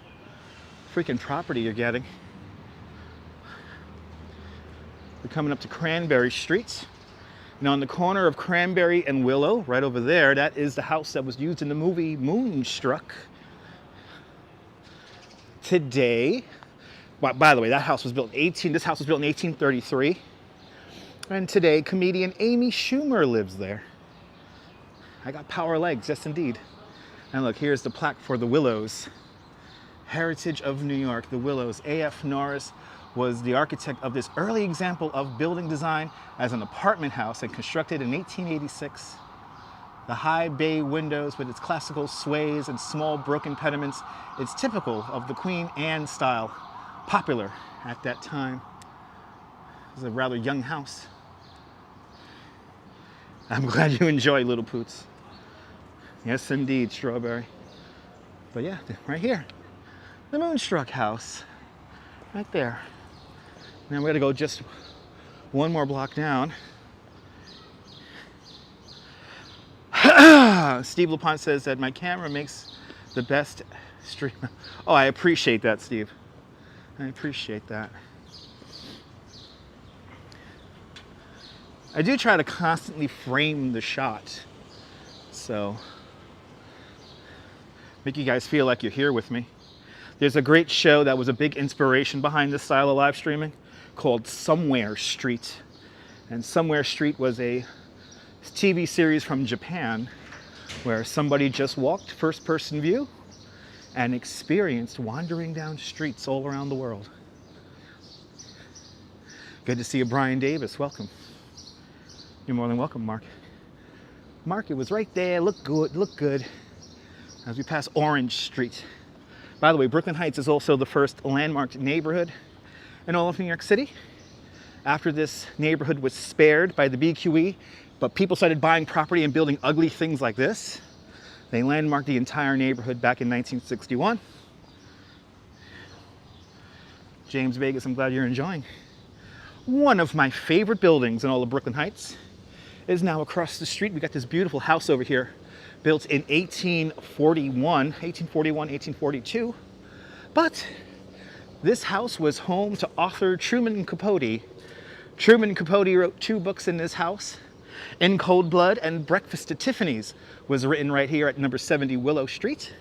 freaking property you're getting. We're coming up to Cranberry Street. Now on the corner of Cranberry and Willow, right over there, that is the house that was used in the movie Moonstruck. Today, well, by the way, that house was built in this house was built in 1833. And today, comedian Amy Schumer lives there. I got power legs, yes indeed. And look, here's the plaque for the Willows. Heritage of New York, the Willows. A.F. Norris was the architect of this early example of building design as an apartment house and constructed in 1886. The high bay windows with its classical sways and small broken pediments, it's typical of the Queen Anne style, popular at that time. It was a rather young house. I'm glad you enjoy Little Poots. Yes, indeed, Strawberry. But yeah, right here, the Moonstruck house, right there. Now we're gonna go just one more block down. Steve LaPont says that my camera makes the best stream. Oh, I appreciate that, Steve. I appreciate that. I do try to constantly frame the shot, so make you guys feel like you're here with me. There's a great show that was a big inspiration behind this style of live streaming called Somewhere Street. And Somewhere Street was a TV series from Japan where somebody just walked first person view and experienced wandering down streets all around the world. Good to see you, Brian Davis. Welcome. You're more than welcome, Mark. Mark, it was right there. Look good, look good. As we pass Orange Street. By the way, Brooklyn Heights is also the first landmarked neighborhood in all of New York City. After this neighborhood was spared by the BQE, but people started buying property and building ugly things like this, they landmarked the entire neighborhood back in 1961. James Vegas, I'm glad you're enjoying. One of my favorite buildings in all of Brooklyn Heights is now across the street. We got this beautiful house over here, built in 1842. But this house was home to author Truman Capote. Truman Capote wrote 2 books in this house, In Cold Blood and Breakfast at Tiffany's was written right here at number 70 Willow Street.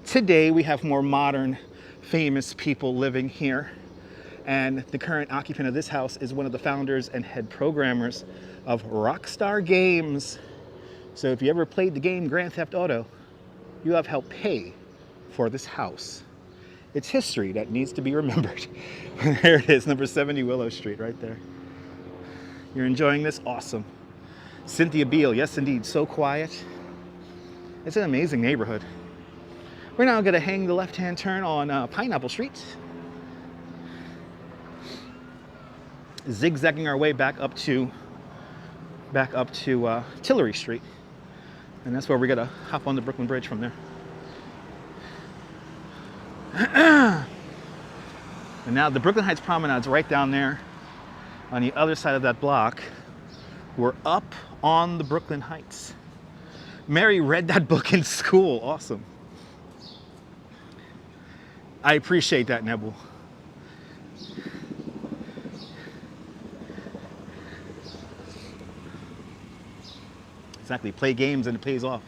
Today we have more modern, famous people living here. And the current occupant of this house is one of the founders and head programmers of Rockstar Games. So if you ever played the game Grand Theft Auto, you have helped pay for this house. It's history that needs to be remembered. There it is, number 70 Willow Street, right there. You're enjoying this? Awesome. Cynthia Beale, yes indeed, so quiet. It's an amazing neighborhood. We're now gonna hang the left-hand turn on Pineapple Street. Zigzagging our way back up to Tillery Street. And that's where we're gonna hop on the Brooklyn Bridge from there. And now the Brooklyn Heights Promenade's right down there on the other side of that block. We're up on the Brooklyn Heights. Mary read that book in school. Awesome. I appreciate that, Nebul. Exactly, play games and it pays off.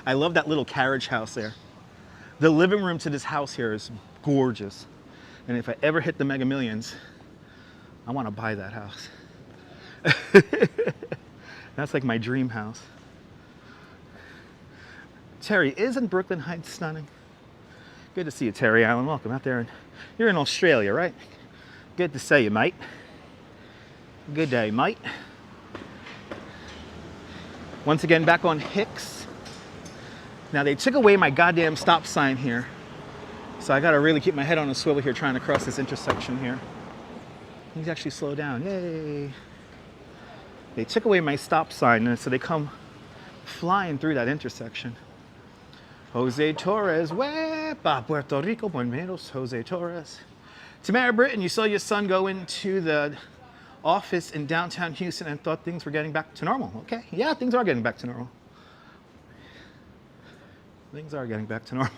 I love that little carriage house there. The living room to this house here is gorgeous. And if I ever hit the Mega Millions, I want to buy that house. That's like my dream house. Terry, isn't Brooklyn Heights stunning? Good to see you, Terry Allen. Welcome out there. You're in Australia, right? Good to see you, mate. Good day, mate. Once again, back on Hicks. Now they took away my goddamn stop sign here. So I gotta really keep my head on a swivel here trying to cross this intersection here. Things actually slow down, yay. They took away my stop sign and so they come flying through that intersection. Jose Torres, Wepa, Puerto Rico, Buenos, Jose Torres. Tamara Britton, you saw your son go into the office in downtown Houston and thought things were getting back to normal. Okay, yeah, things are getting back to normal. Things are getting back to normal.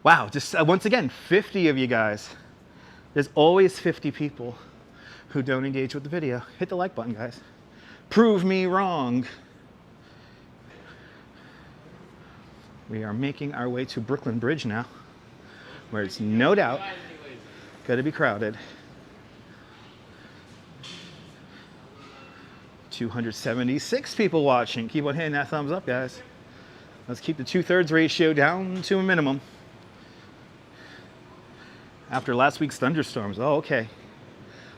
Wow, just once again, 50 of you guys. There's always 50 people who don't engage with the video. Hit the like button, guys. Prove me wrong. We are making our way to Brooklyn Bridge now, where it's no doubt going to be crowded. 276 people watching. Keep on hitting that thumbs up, guys. Let's keep the 2/3 ratio down to a minimum. After last week's thunderstorms. Oh, okay.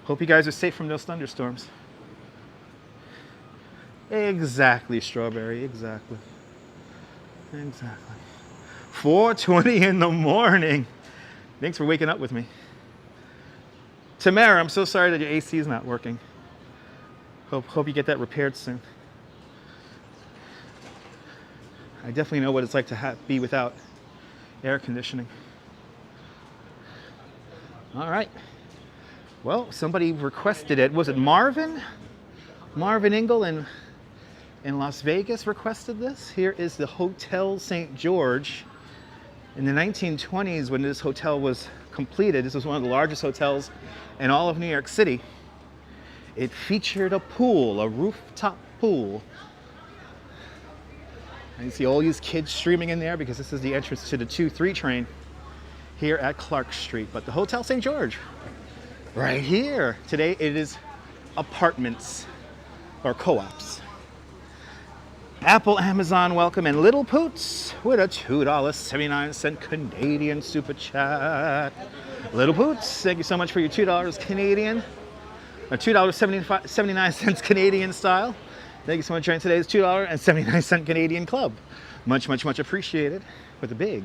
Hope you guys are safe from those thunderstorms. Exactly, Strawberry. Exactly. Exactly. 4:20 in the morning. Thanks for waking up with me. Tamara, I'm so sorry that your AC is not working. Hope you get that repaired soon. I definitely know what it's like to be without air conditioning. All right. Well, somebody requested it. Was it Marvin? Marvin Engel in Las Vegas requested this. Here is the Hotel St. George. In the 1920s, when this hotel was completed, this was one of the largest hotels in all of New York City. It featured a pool, a rooftop pool. And you see all these kids streaming in there because this is the entrance to the 2-3 train here at Clark Street. But the Hotel St. George, right here. Today it is apartments or co-ops. Apple, Amazon, welcome, and Little Poots with a $2.79 Canadian super chat. Little Poots, thank you so much for your $2 Canadian, or $2.79 Canadian style. Thank you so much for joining today's $2.79 Canadian club. Much, much, much appreciated with a big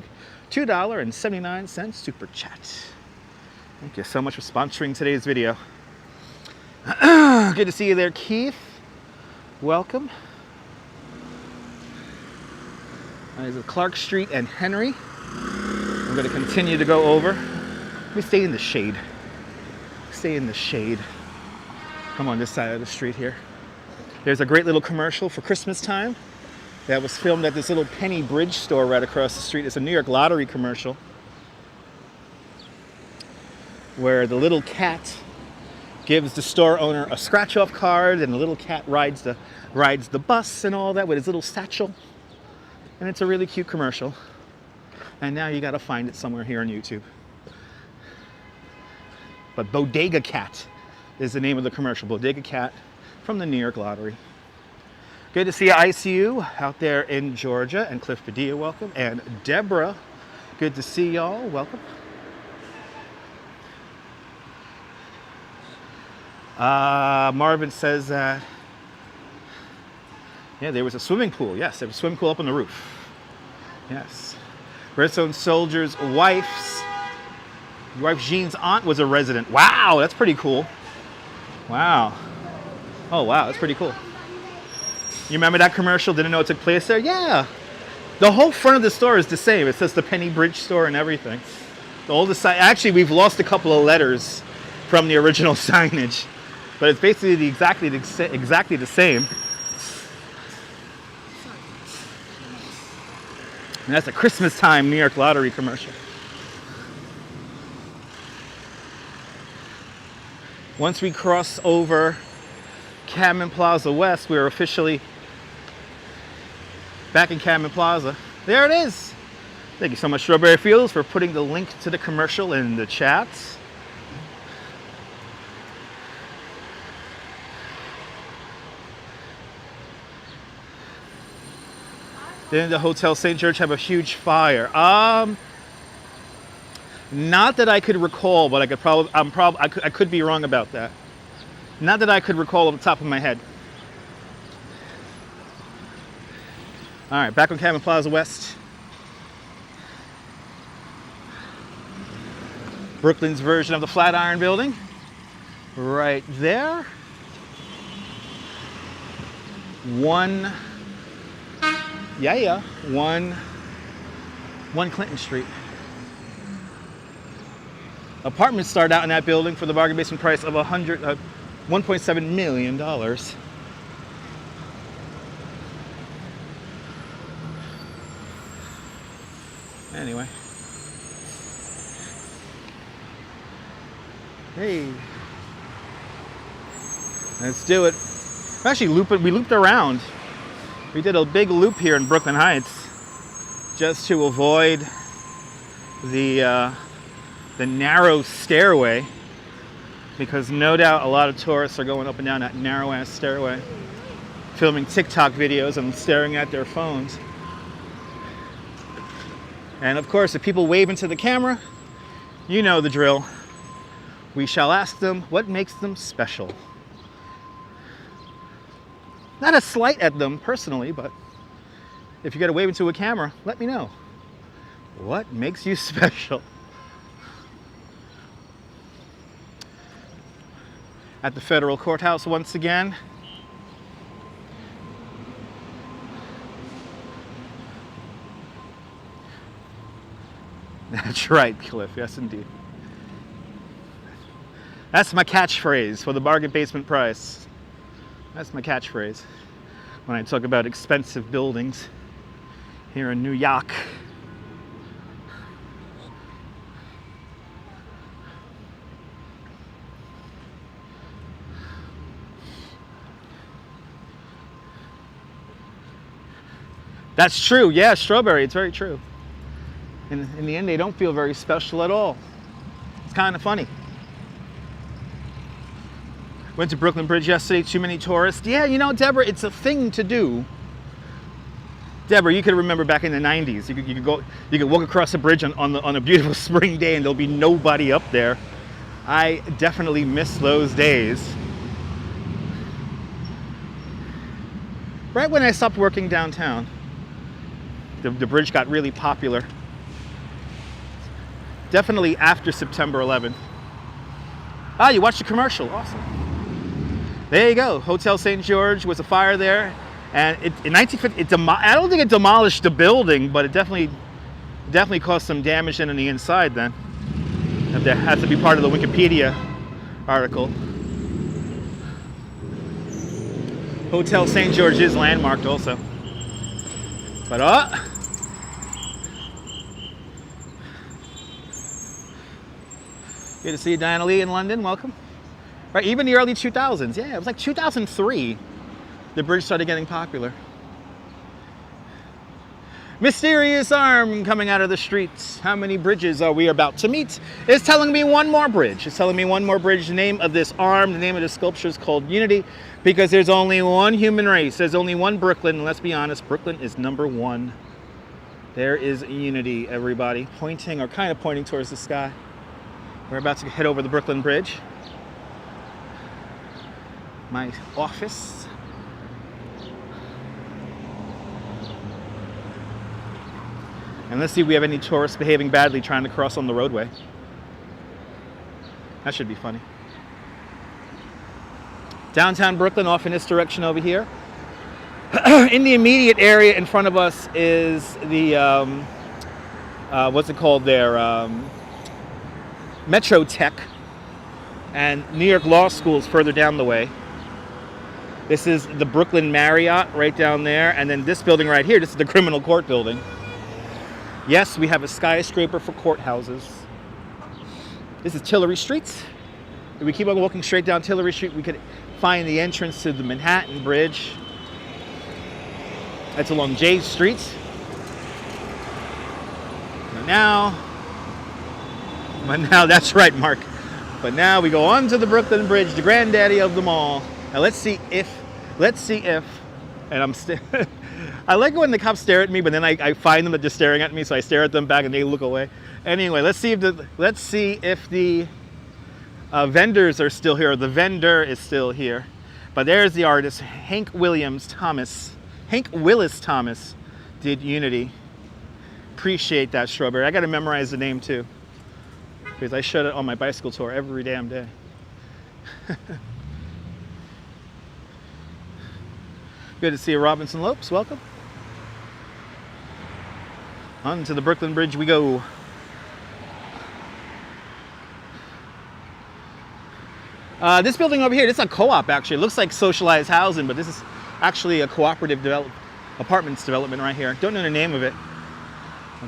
$2.79 super chat. Thank you so much for sponsoring today's video. Good to see you there, Keith. Welcome. There's Clark Street and Henry. I'm going to continue to go over. Let me stay in the shade. Stay in the shade. I'm on this side of the street here. There's a great little commercial for Christmas time that was filmed at this little Penny Bridge store right across the street. It's a New York Lottery commercial where the little cat gives the store owner a scratch-off card, and the little cat rides the bus and all that with his little satchel. And it's a really cute commercial. And now you gotta find it somewhere here on YouTube. But Bodega Cat is the name of the commercial. Bodega Cat from the New York Lottery. Good to see ICU out there in Georgia. And Cliff Padilla, welcome. And Deborah, good to see y'all. Welcome. Marvin says that, yeah, there was a swimming pool. Yes, there was a swimming pool up on the roof. Yes. Redstone Soldier's wife Jean's aunt was a resident. Wow, that's pretty cool. Wow. Oh, wow, that's pretty cool. You remember that commercial? Didn't know it took place there? Yeah. The whole front of the store is the same. It says the Penny Bridge store and everything. The oldest sign. Actually, we've lost a couple of letters from the original signage, but it's basically exactly the same. And that's a Christmas time New York Lottery commercial. Once we cross over Cadman Plaza West, we're officially back in Cadman Plaza. There it is. Thank you so much, Strawberry Fields, for putting the link to the commercial in the chats. Didn't the Hotel St. George have a huge fire? Not that I could recall, but I could be wrong about that. Not that I could recall off the top of my head. All right, back on Cadman Plaza West. Brooklyn's version of the Flatiron Building. Right there. One Clinton Street. Apartments start out in that building for the bargain basement price of $1.7 million. Anyway. Hey. Let's do it. Actually, we looped around. We did a big loop here in Brooklyn Heights just to avoid the narrow stairway, because no doubt a lot of tourists are going up and down that narrow ass stairway, filming TikTok videos and staring at their phones. And of course, if people wave into the camera, you know the drill. We shall ask them what makes them special. Not a slight at them personally, but if you got to wave into a camera, let me know. What makes you special? At the federal courthouse once again. That's right, Cliff. Yes, indeed. That's my catchphrase for the bargain basement price. That's my catchphrase when I talk about expensive buildings here in New York. That's true. Yeah, Strawberry. It's very true. In the end, they don't feel very special at all. It's kind of funny. Went to Brooklyn Bridge yesterday. Too many tourists. Yeah, you know, Deborah, it's a thing to do. Deborah, you could remember back in the 90s. You could walk across the bridge on a beautiful spring day and there'll be nobody up there. I definitely miss those days. Right when I stopped working downtown, the bridge got really popular. Definitely after September 11th. Ah, you watched the commercial. Awesome. There you go. Hotel St. George was a fire there. And in 1950, I don't think it demolished the building, but it definitely caused some damage in the inside then. That has to be part of the Wikipedia article. Hotel St. George is landmarked also. But good to see you, Diana Lee in London. Welcome. Right, even the early 2000s. Yeah, it was like 2003 the bridge started getting popular. Mysterious arm coming out of the streets. How many bridges are we about to meet? It's telling me one more bridge. It's telling me one more bridge. The name of this arm, the name of the sculpture is called Unity, because there's only one human race. There's only one Brooklyn. And let's be honest, Brooklyn is number one. There is Unity, everybody. Pointing, or kind of pointing towards the sky. We're about to head over the Brooklyn Bridge. My office. And let's see if we have any tourists behaving badly trying to cross on the roadway. That should be funny. Downtown Brooklyn off in this direction over here. In the immediate area in front of us is the, what's it called there? Metro Tech. And New York Law School is further down the way. This is the Brooklyn Marriott right down there. And then this building right here, this is the criminal court building. Yes, we have a skyscraper for courthouses. This is Tillery Street. If we keep on walking straight down Tillery Street, we could find the entrance to the Manhattan Bridge. That's along J Street. But now, that's right, Mark. But now we go on to the Brooklyn Bridge, the granddaddy of them all. Now let's see if, and I'm still, I like it when the cops stare at me, but then I find them that they're staring at me, so I stare at them back and they look away. Anyway, let's see if the vendors are still here, or the vendor is still here. But there's the artist, Hank Willis Thomas did Unity. Appreciate that, Strawberry. I got to memorize the name too, because I showed it on my bicycle tour every damn day. Good to see you, Robinson Lopes. Welcome. On to the Brooklyn Bridge we go. This building over here, this is a co-op actually. It looks like socialized housing, but this is actually a cooperative apartments development right here. Don't know the name of it.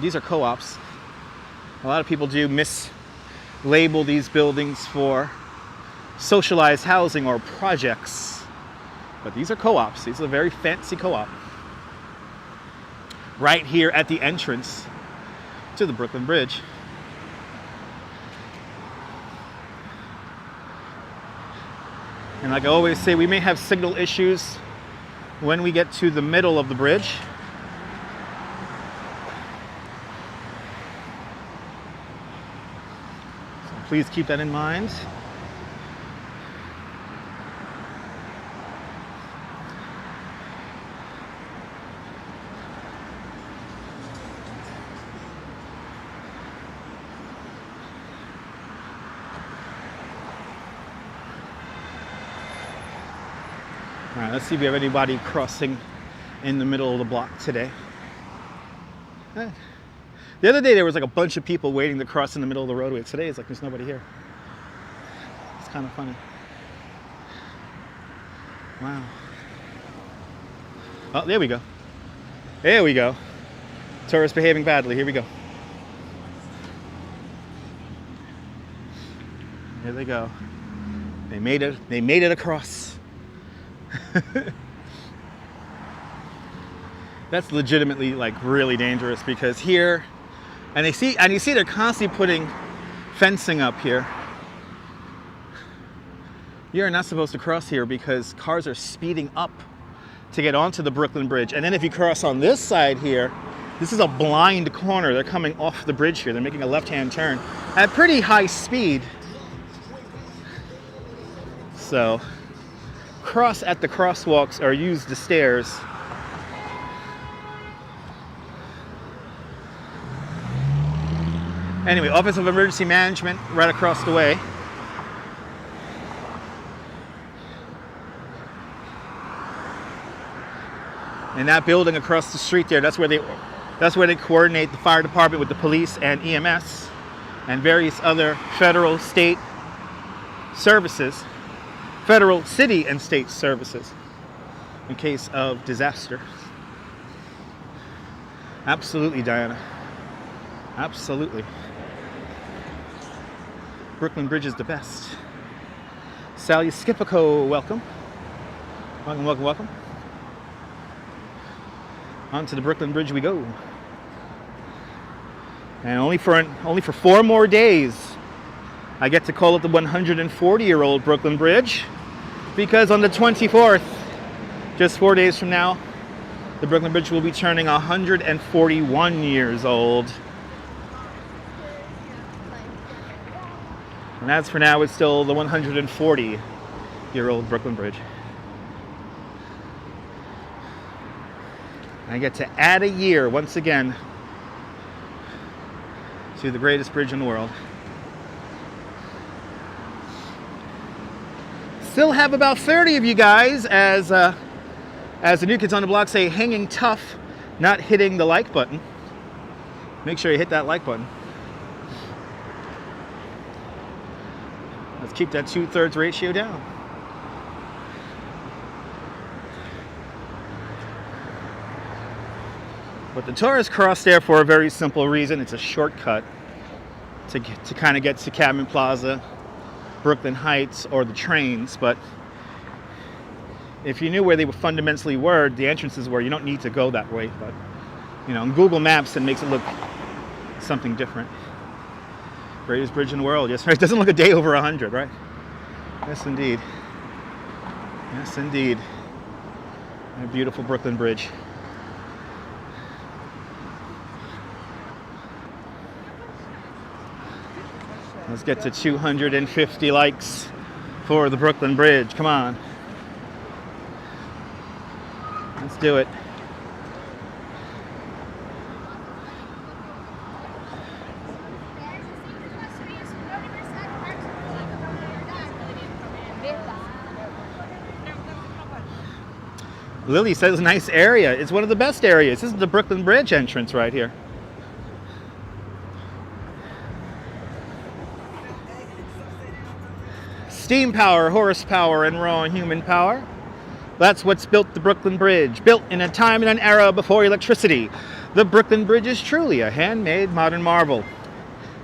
These are co-ops. A lot of people do mislabel these buildings for socialized housing or projects. But these are co-ops. These are a very fancy co-op. Right here at the entrance to the Brooklyn Bridge. And like I always say, we may have signal issues when we get to the middle of the bridge. So please keep that in mind. All right, let's see if we have anybody crossing in the middle of the block today. The other day there was like a bunch of people waiting to cross in the middle of the roadway. Today it's like there's nobody here. It's kind of funny. Wow. Oh, there we go. There we go. Tourists behaving badly. Here we go. Here they go. They made it across. That's legitimately like really dangerous, because here, and you see they're constantly putting fencing up here. You're not supposed to cross here because cars are speeding up to get onto the Brooklyn Bridge. And then if you cross on this side here, this is a blind corner. They're coming off the bridge here. They're making a left-hand turn at pretty high speed. So cross at the crosswalks or use the stairs. Anyway, Office of Emergency Management right across the way. And that building across the street there, that's where they coordinate the fire department with the police and EMS and various other federal, state services, federal, city, and state services in case of disaster. Absolutely, Diana. Absolutely. Brooklyn Bridge is the best. Sally Skipico, welcome. Welcome, welcome, welcome. Onto the Brooklyn Bridge we go. And only for 4 more days, I get to call it the 140-year-old Brooklyn Bridge, because on the 24th, just 4 days from now, the Brooklyn Bridge will be turning 141 years old. And as for now, it's still the 140-year-old Brooklyn Bridge. I get to add a year once again to the greatest bridge in the world. Still have about 30 of you guys, as the new kids on the block say, hanging tough, not hitting the like button. Make sure you hit that like button. Let's keep that 2/3 ratio down. But the tourists cross there for a very simple reason. It's a shortcut to kind of get to Cadman Plaza, Brooklyn Heights, or the trains. But if you knew where they fundamentally were, the entrances were, you don't need to go that way. But you know, on Google Maps, it makes it look something different. Greatest bridge in the world. Yes, right. It doesn't look a day over 100, right? Yes, indeed. Yes, indeed. A beautiful Brooklyn Bridge. Let's get to 250 likes for the Brooklyn Bridge. Come on. Let's do it. Lily says nice area. It's one of the best areas. This is the Brooklyn Bridge entrance right here. Steam power, horsepower, and raw human power. That's what's built the Brooklyn Bridge. Built in a time and an era before electricity. The Brooklyn Bridge is truly a handmade modern marvel.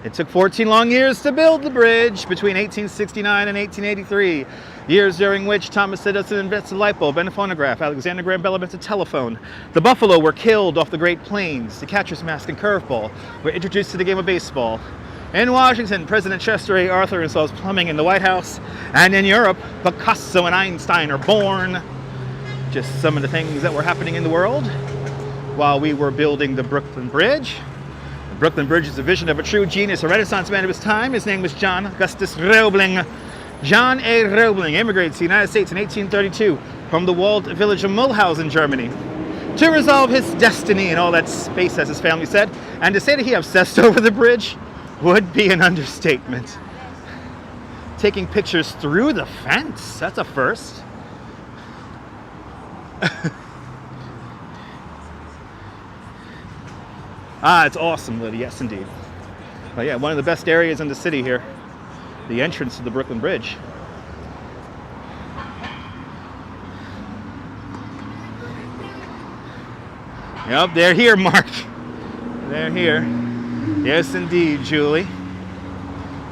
It took 14 long years to build the bridge between 1869 and 1883. Years during which Thomas Edison invented a light bulb and a phonograph. Alexander Graham Bell invented a telephone. The Buffalo were killed off the Great Plains. The catcher's mask and curveball were introduced to the game of baseball. In Washington, President Chester A. Arthur installs plumbing in the White House. And in Europe, Picasso and Einstein are born. Just some of the things that were happening in the world while we were building the Brooklyn Bridge. The Brooklyn Bridge is a vision of a true genius, a Renaissance man of his time. His name was John Augustus Roebling. John A. Roebling immigrated to the United States in 1832 from the walled village of Mulhausen, Germany, to resolve his destiny in all that space, as his family said. And to say that he obsessed over the bridge would be an understatement. Taking pictures through the fence, that's a first. It's awesome, Liddy. Yes, indeed. But yeah, one of the best areas in the city here. The entrance to the Brooklyn Bridge. Yep, they're here, Mark. They're here. Yes, indeed, Julie.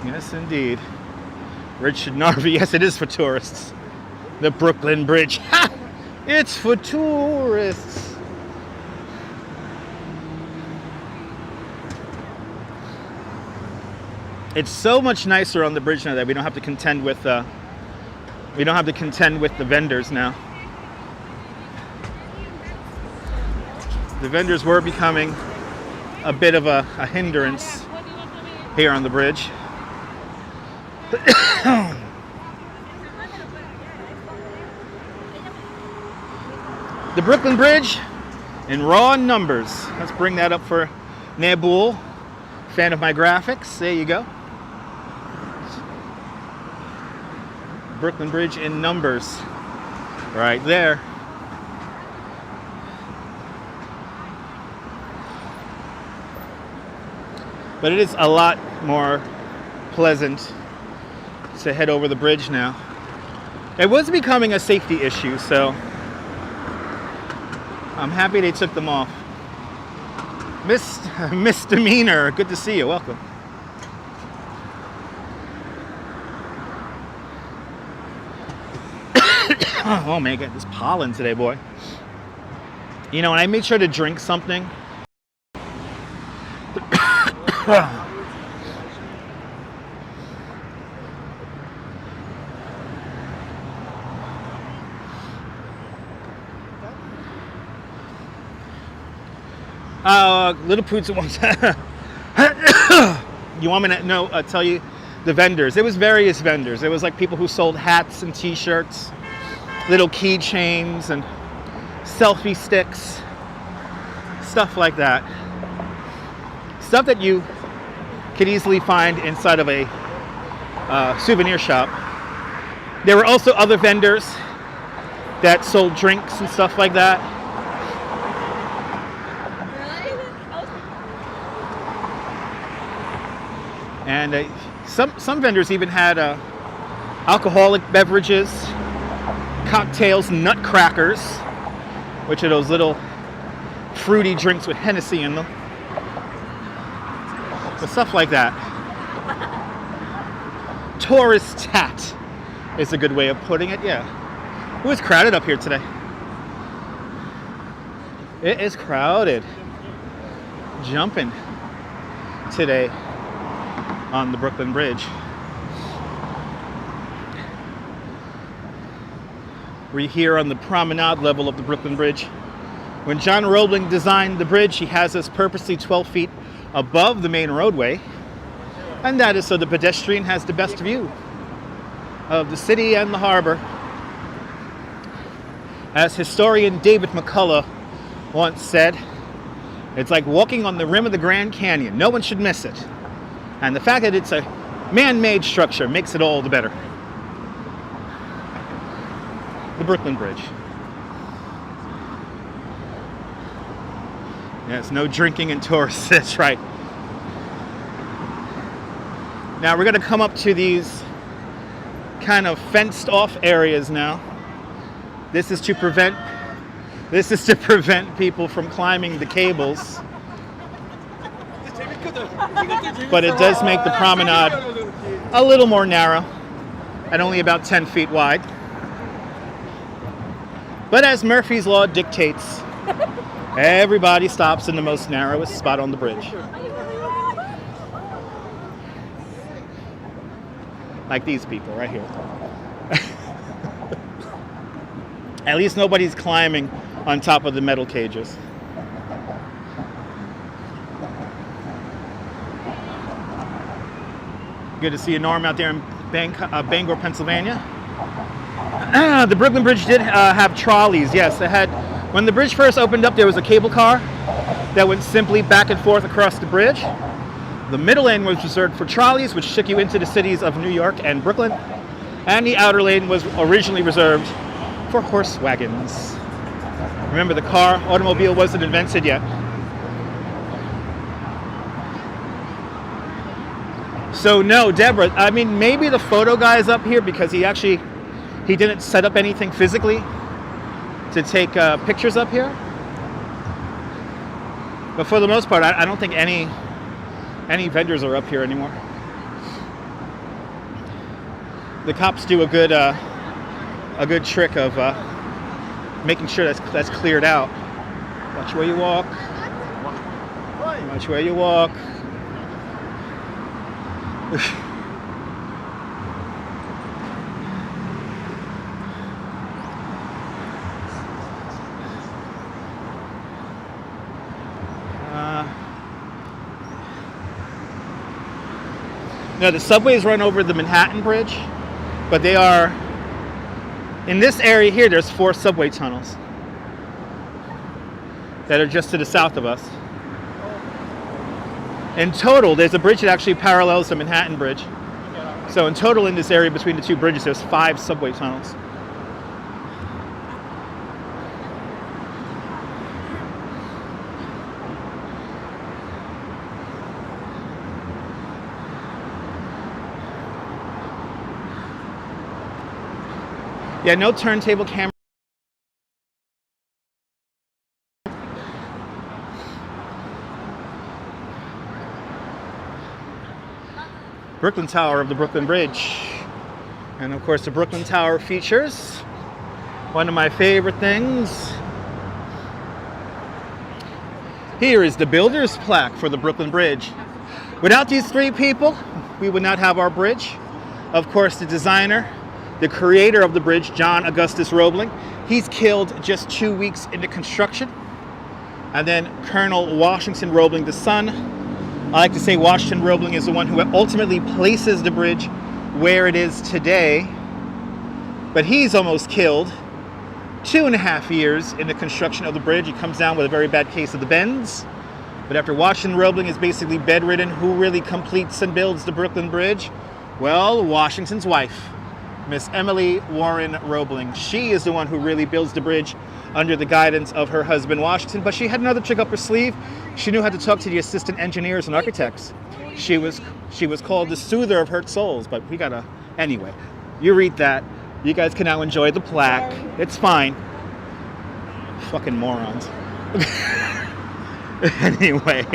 Yes, indeed. Richard Narvi. Yes, it is for tourists. The Brooklyn Bridge. Ha! It's for tourists. It's so much nicer on the bridge now that we don't have to contend with the vendors now. The vendors were becoming a bit of a hindrance here on the bridge. The Brooklyn Bridge in raw numbers. Let's bring that up for Nabul, fan of my graphics. There you go. Brooklyn Bridge in numbers. Right there. But it is a lot more pleasant to head over the bridge now. It was becoming a safety issue, so I'm happy they took them off. Misdemeanor, good to see you, welcome. Oh man, get this pollen today, boy. You know, and I made sure to drink something. Little Poots wants. You want me to know? Tell you the vendors. It was various vendors. It was like people who sold hats and T-shirts, little keychains and selfie sticks, stuff like that. Stuff that you could easily find inside of a souvenir shop. There were also other vendors that sold drinks and stuff like that. And some vendors even had alcoholic beverages, cocktails, nutcrackers, which are those little fruity drinks with Hennessy in them. So stuff like that. Tourist tat is a good way of putting it, yeah. It was crowded up here today. It is crowded. Jumping today on the Brooklyn Bridge. We're here on the promenade level of the Brooklyn Bridge. When John Roebling designed the bridge, he has us purposely 12 feet above the main roadway, and that is so the pedestrian has the best view of the city and the harbor. As historian David McCullough once said, it's like walking on the rim of the Grand Canyon. No one should miss it. And the fact that it's a man-made structure makes it all the better. The Brooklyn Bridge. Yes, no drinking in tourists, that's right. Now we're going to come up to these kind of fenced off areas now. This is to prevent people from climbing the cables. But it does make the promenade a little more narrow and only about 10 feet wide. But as Murphy's Law dictates, everybody stops in the most narrowest spot on the bridge. Like these people right here. At least nobody's climbing on top of the metal cages. Good to see you, Norm, out there in Bangor, Pennsylvania. The Brooklyn Bridge did have trolleys. Yes, it had. When the bridge first opened up, there was a cable car that went simply back and forth across the bridge. The middle lane was reserved for trolleys, which took you into the cities of New York and Brooklyn. And the outer lane was originally reserved for horse wagons. Remember, the automobile wasn't invented yet. So no, Deborah, I mean, maybe the photo guy is up here because he didn't set up anything physically to take pictures up here. But for the most part, I don't think any vendors are up here anymore. The cops do a good trick of making sure that's cleared out. Watch where you walk. Watch where you walk. Now the subways run over the Manhattan Bridge, but they are, in this area here, there's 4 subway tunnels that are just to the south of us. In total, there's a bridge that actually parallels the Manhattan Bridge. So in total in this area between the two bridges, there's 5 subway tunnels. Yeah, no turntable camera. Brooklyn Tower of the Brooklyn Bridge. And of course the Brooklyn Tower features One of my favorite things. Here is the builder's plaque for the Brooklyn Bridge. Without these three people, we would not have our bridge. Of course, the designer, the creator of the bridge, John Augustus Roebling, he's killed just 2 weeks into construction. And then Colonel Washington Roebling, the son. I like to say Washington Roebling is the one who ultimately places the bridge where it is today. But he's almost killed. 2.5 years in the construction of the bridge. He comes down with a very bad case of the bends. But after Washington Roebling is basically bedridden, who really completes and builds the Brooklyn Bridge? Well, Washington's wife, Miss Emily Warren Roebling. She is the one who really builds the bridge under the guidance of her husband, Washington. But she had another trick up her sleeve. She knew how to talk to the assistant engineers and architects. She was called the soother of hurt souls. But we gotta, anyway, you read that. You guys can now enjoy the plaque. It's fine. Fucking morons. Anyway,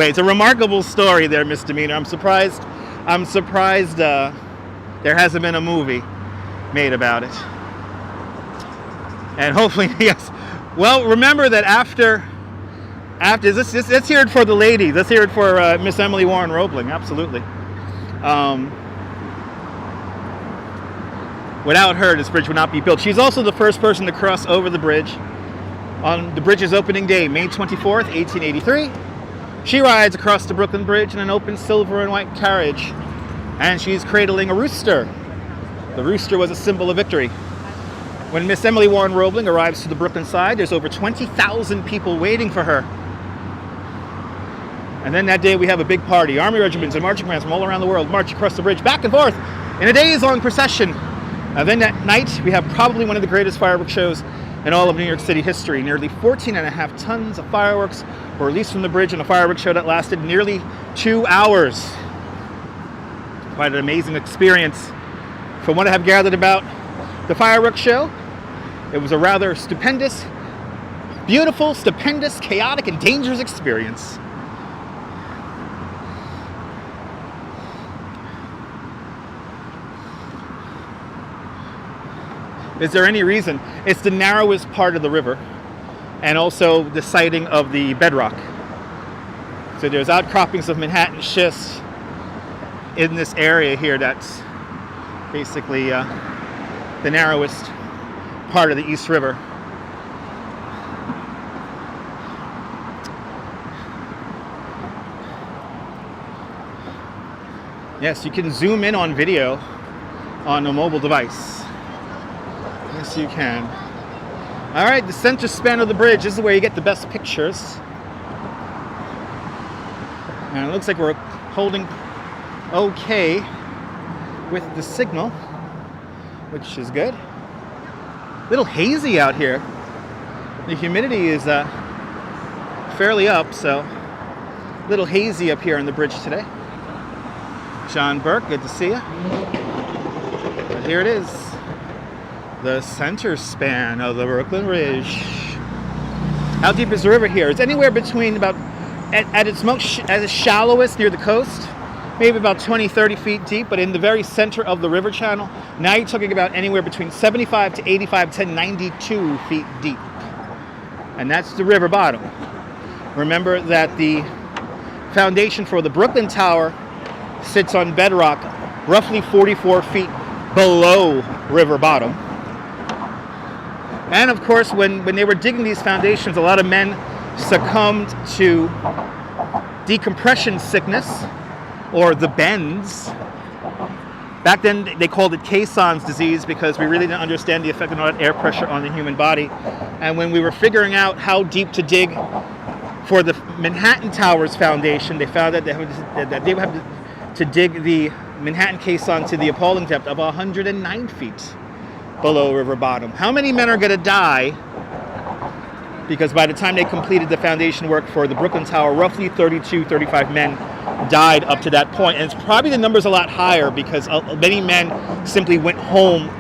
it's a remarkable story there, Misdemeanor. I'm surprised there hasn't been a movie made about it. And hopefully, yes. Well, remember that after let's hear it for the lady. Let's hear it for Miss Emily Warren Roebling. Absolutely. Without her, this bridge would not be built. She's also the first person to cross over the bridge on the bridge's opening day, May 24th, 1883. She rides across the Brooklyn Bridge in an open silver and white carriage, and she's cradling a rooster. The rooster was a symbol of victory. When Miss Emily Warren Roebling arrives to the Brooklyn side, there's over 20,000 people waiting for her. And then that day we have a big party. Army regiments and marching bands from all around the world march across the bridge, back and forth, in a days-long procession. And then that night, we have probably one of the greatest fireworks shows in all of New York City history. Nearly 14.5 tons of fireworks were released from the bridge in a fireworks show that lasted nearly 2 hours. Quite an amazing experience. From what I have gathered about the fireworks show, it was a rather stupendous, beautiful, stupendous, chaotic, and dangerous experience. Is there any reason? It's the narrowest part of the river, and also the siting of the bedrock. So there's outcroppings of Manhattan schist in this area here that's basically the narrowest part of the East River. Yes, you can zoom in on video on a mobile device. Yes, you can. All right, the center span of the bridge. This is where you get the best pictures. And it looks like we're holding okay with the signal, which is good. A little hazy out here. The humidity is fairly up, so a little hazy up here on the bridge today. John Burke, good to see you. But here it is. The center span of the Brooklyn Bridge. How deep is the river here? It's anywhere between about, at its most, at its shallowest near the coast, maybe about 20-30 feet deep, but in the very center of the river channel, now you're talking about anywhere between 75 to 85 to 92 feet deep. And that's the river bottom. Remember that the foundation for the Brooklyn Tower sits on bedrock roughly 44 feet below river bottom. And of course, when they were digging these foundations, a lot of men succumbed to decompression sickness, or the bends. Back then, they called it caisson's disease because we really didn't understand the effect of all that air pressure on the human body. And when we were figuring out how deep to dig for the Manhattan Tower's foundation, they found that they would have to dig the Manhattan caisson to the appalling depth of 109 feet below river bottom. How many men are going to die? Because by the time they completed the foundation work for the Brooklyn Tower, roughly 35 men died up to that point. And it's probably the number's a lot higher because many men simply went home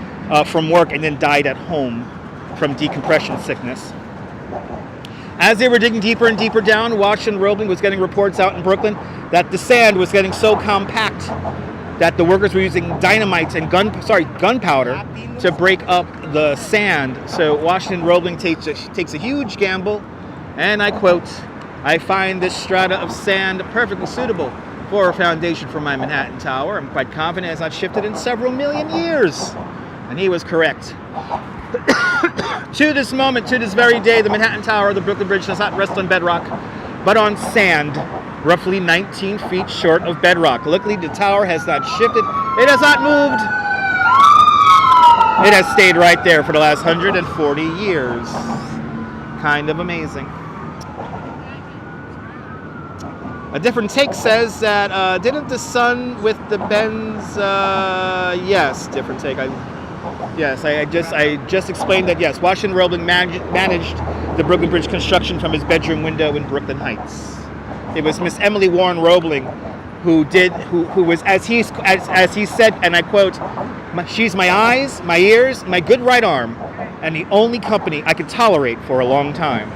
from work and then died at home from decompression sickness. As they were digging deeper and deeper down, Washington Roebling was getting reports out in Brooklyn that the sand was getting so compact that the workers were using dynamite and gunpowder to break up the sand. So Washington Roebling takes a huge gamble, and I quote, "I find this strata of sand perfectly suitable for a foundation for my Manhattan Tower. I'm quite confident it has not shifted in several million years." And he was correct. To this moment, to this very day, the Manhattan Tower of the Brooklyn Bridge does not rest on bedrock, but on sand, roughly 19 feet short of bedrock. Luckily, the tower has not shifted. It has not moved. It has stayed right there for the last 140 years. Kind of amazing. A different take says that, didn't the sun with the bends, yes, different take. I just explained that, yes, Washington Roebling managed the Brooklyn Bridge construction from his bedroom window in Brooklyn Heights. It was Miss Emily Warren Roebling who was, as he said, and I quote, "She's my eyes, my ears, my good right arm, and the only company I could tolerate for a long time."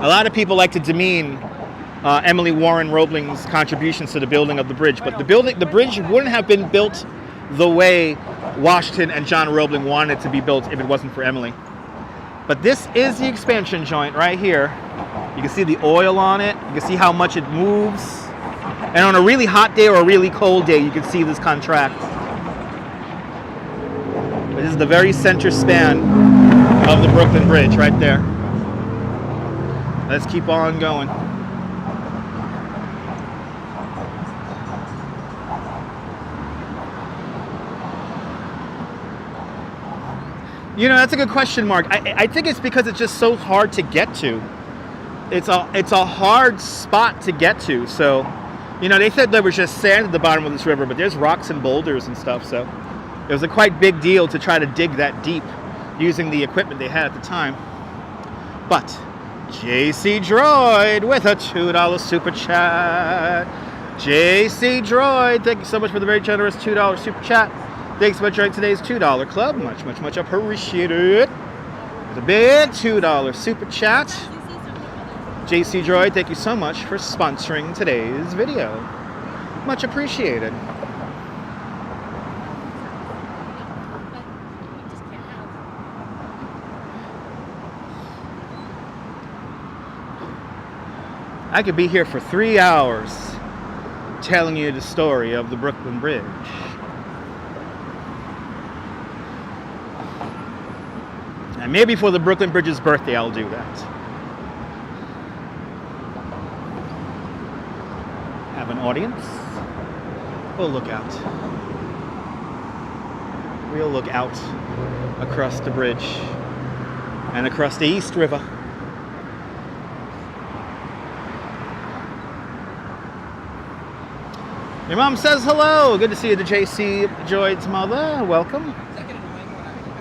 A lot of people like to demean Emily Warren Roebling's contributions to the building of the bridge, but the bridge wouldn't have been built the way Washington and John Roebling wanted it to be built if it wasn't for Emily. But this is the expansion joint right here. You can see the oil on it. You can see how much it moves. And on a really hot day or a really cold day, you can see this contract. This is the very center span of the Brooklyn Bridge right there. Let's keep on going. You know, that's a good question, Mark. I think it's because it's just so hard to get to. It's a hard spot to get to. So, you know, they said there was just sand at the bottom of this river, but there's rocks and boulders and stuff. So it was a quite big deal to try to dig that deep using the equipment they had at the time. But JC Droid with a $2 super chat. JC Droid, thank you so much for the very generous $2 super chat. Thanks so much for joining today's $2 club. Much, much, much appreciated. It's a big $2 super chat. JC Droid, thank you so much for sponsoring today's video. Much appreciated. I could be here for 3 hours telling you the story of the Brooklyn Bridge. And maybe for the Brooklyn Bridge's birthday, I'll do that. Have an audience. We'll look out. We'll look out across the bridge and across the East River. Your mom says hello. Good to see you, the JC Droid's mother. Welcome.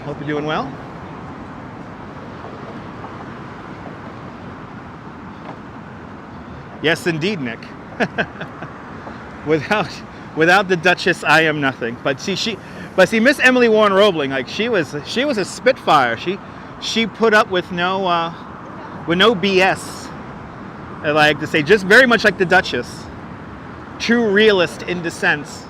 Hope you're doing well. Yes, indeed, Nick. Without the Duchess, I am nothing. But see, Miss Emily Warren Roebling, like she was a spitfire. She put up with no BS. I like to say, just very much like the Duchess. True realist in the sense.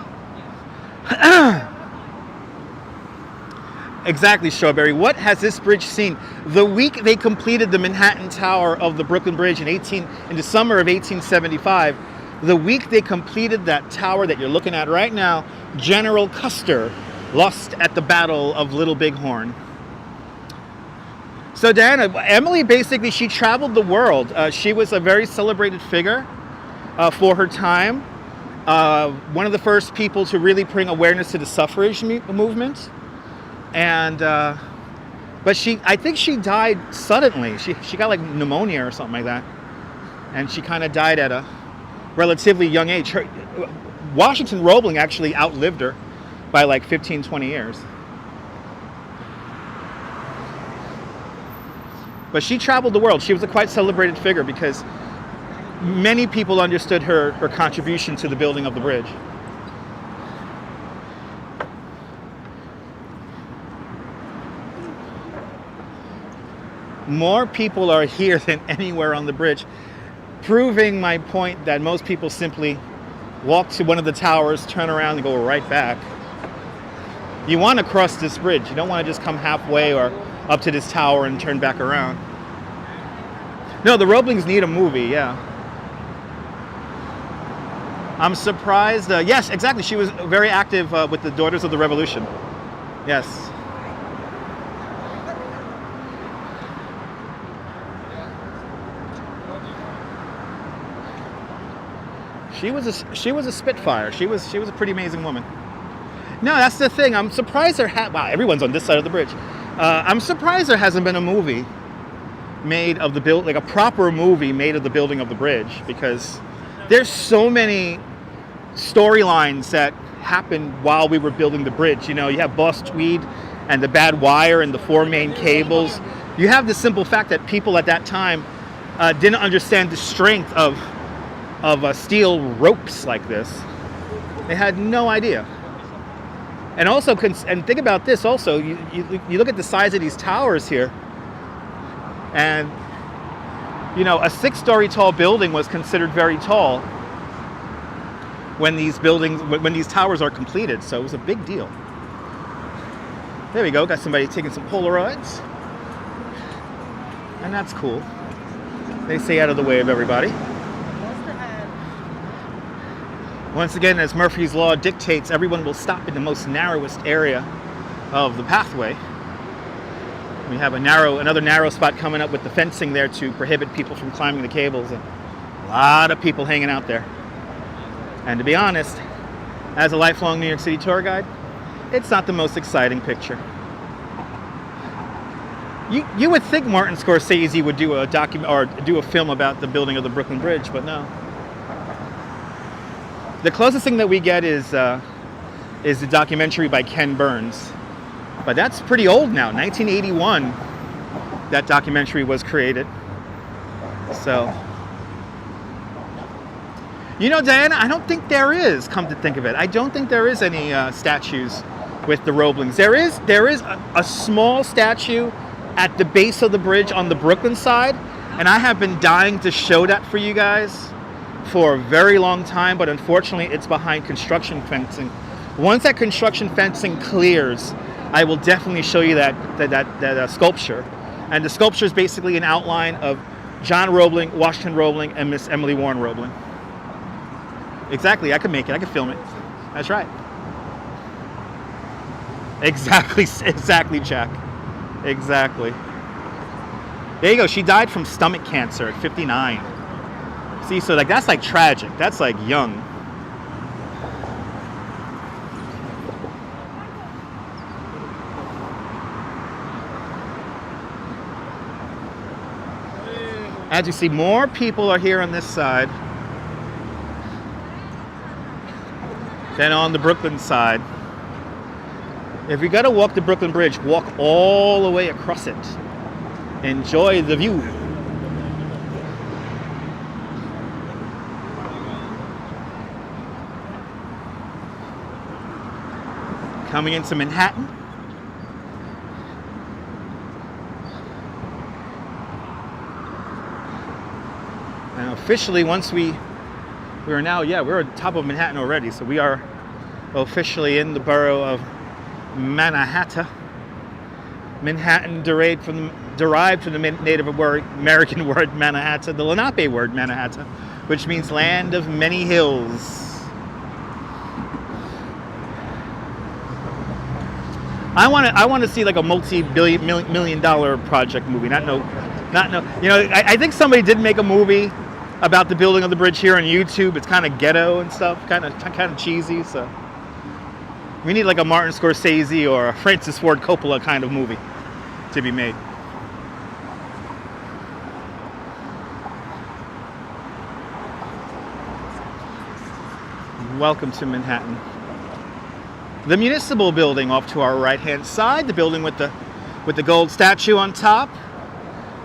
Exactly, Strawberry. What has this bridge seen? The week they completed the Manhattan Tower of the Brooklyn Bridge in the summer of 1875, the week they completed that tower that you're looking at right now, General Custer lost at the Battle of Little Bighorn. So Diana, Emily basically, she traveled the world. She was a very celebrated figure for her time. One of the first people to really bring awareness to the suffrage movement. And but I think she died suddenly. She got like pneumonia or something like that, and she kind of died at a relatively young age. Washington Roebling actually outlived her by like 15, 20 years. But she traveled the world. She was a quite celebrated figure because many people understood her contribution to the building of the bridge. More people are here than anywhere on the bridge. proving my point that most people simply walk to one of the towers, turn around, and go right back. You want to cross this bridge. You don't want to just come halfway or up to this tower and turn back around. No, the Roeblings need a movie, yeah. I'm surprised. Yes, exactly. She was very active with the Daughters of the Revolution. Yes. She was a spitfire. She was a pretty amazing woman. No, that's the thing. I'm surprised there wow, everyone's on this side of the bridge. I'm surprised there hasn't been a movie made of the like a proper movie made of the building of the bridge, because there's so many storylines that happened while we were building the bridge. You know, you have Boss Tweed and the bad wire and the 4 main cables. You have the simple fact that people at that time didn't understand the strength of steel ropes like this. They had no idea. And also, and think about this also, you look at the size of these towers here, and you know, a 6-story tall building was considered very tall when these towers are completed, so it was a big deal. There we go, got somebody taking some Polaroids, and that's cool. They stay out of the way of everybody. Once again, as Murphy's Law dictates, everyone will stop in the most narrowest area of the pathway. We have another narrow spot coming up with the fencing there to prohibit people from climbing the cables, and a lot of people hanging out there. And to be honest, as a lifelong New York City tour guide, it's not the most exciting picture. You would think Martin Scorsese would do a film about the building of the Brooklyn Bridge, but no. The closest thing that we get is the documentary by Ken Burns. But that's pretty old now, 1981, that documentary was created. So, you know, Diana, I don't think there is, come to think of it, I don't think there is any statues with the Roeblings. There is a small statue at the base of the bridge on the Brooklyn side, and I have been dying to show that for you guys for a very long time, but unfortunately it's behind construction fencing. Once that construction fencing clears, I will definitely show you that sculpture. And the sculpture is basically an outline of John Roebling, Washington Roebling, and Miss Emily Warren Roebling. Exactly, I could make it, I could film it. That's right. Exactly, Jack. Exactly. There you go, she died from stomach cancer at 59. See, so like that's like tragic. That's like young. As you see, more people are here on this side than on the Brooklyn side. If you gotta walk the Brooklyn Bridge, walk all the way across it. Enjoy the view. Coming into Manhattan. And officially, once we're on top of Manhattan already, so we are officially in the borough of Manhattan. Manhattan derived from the Native American word Manhattan, the Lenape word Manhattan, which means land of many hills. I want to see like a multi-million dollar project movie. You know, I think somebody did make a movie about the building of the bridge here on YouTube. It's kind of ghetto and stuff, kind of cheesy. So we need like a Martin Scorsese or a Francis Ford Coppola kind of movie to be made. Welcome to Manhattan. The municipal building off to our right-hand side, the building with the gold statue on top.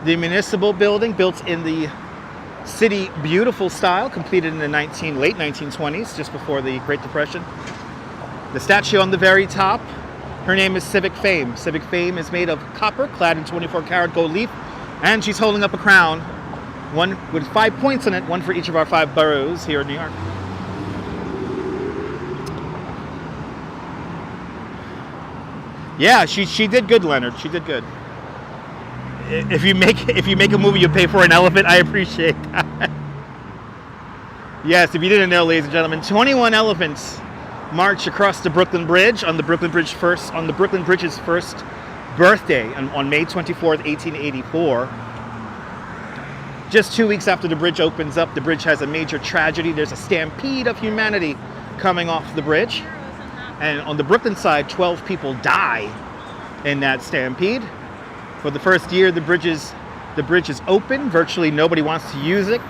The municipal building built in the city beautiful style, completed in the late 1920s, just before the Great Depression. The statue on the very top, her name is Civic Fame. Civic Fame is made of copper, clad in 24-karat gold leaf, and she's holding up a crown One with 5 points in it, one for each of our 5 boroughs here in New York. Yeah, she did good, Leonard. She did good. If you make a movie you pay for an elephant, I appreciate that. Yes, if you didn't know, ladies and gentlemen, 21 elephants march across the Brooklyn Bridge on the Brooklyn Bridge's first birthday on May 24th, 1884. Just 2 weeks after the bridge opens up, the bridge has a major tragedy. There's a stampede of humanity coming off the bridge. And on the Brooklyn side, 12 people die in that stampede. For the first year the bridge is open. Virtually nobody wants to use it,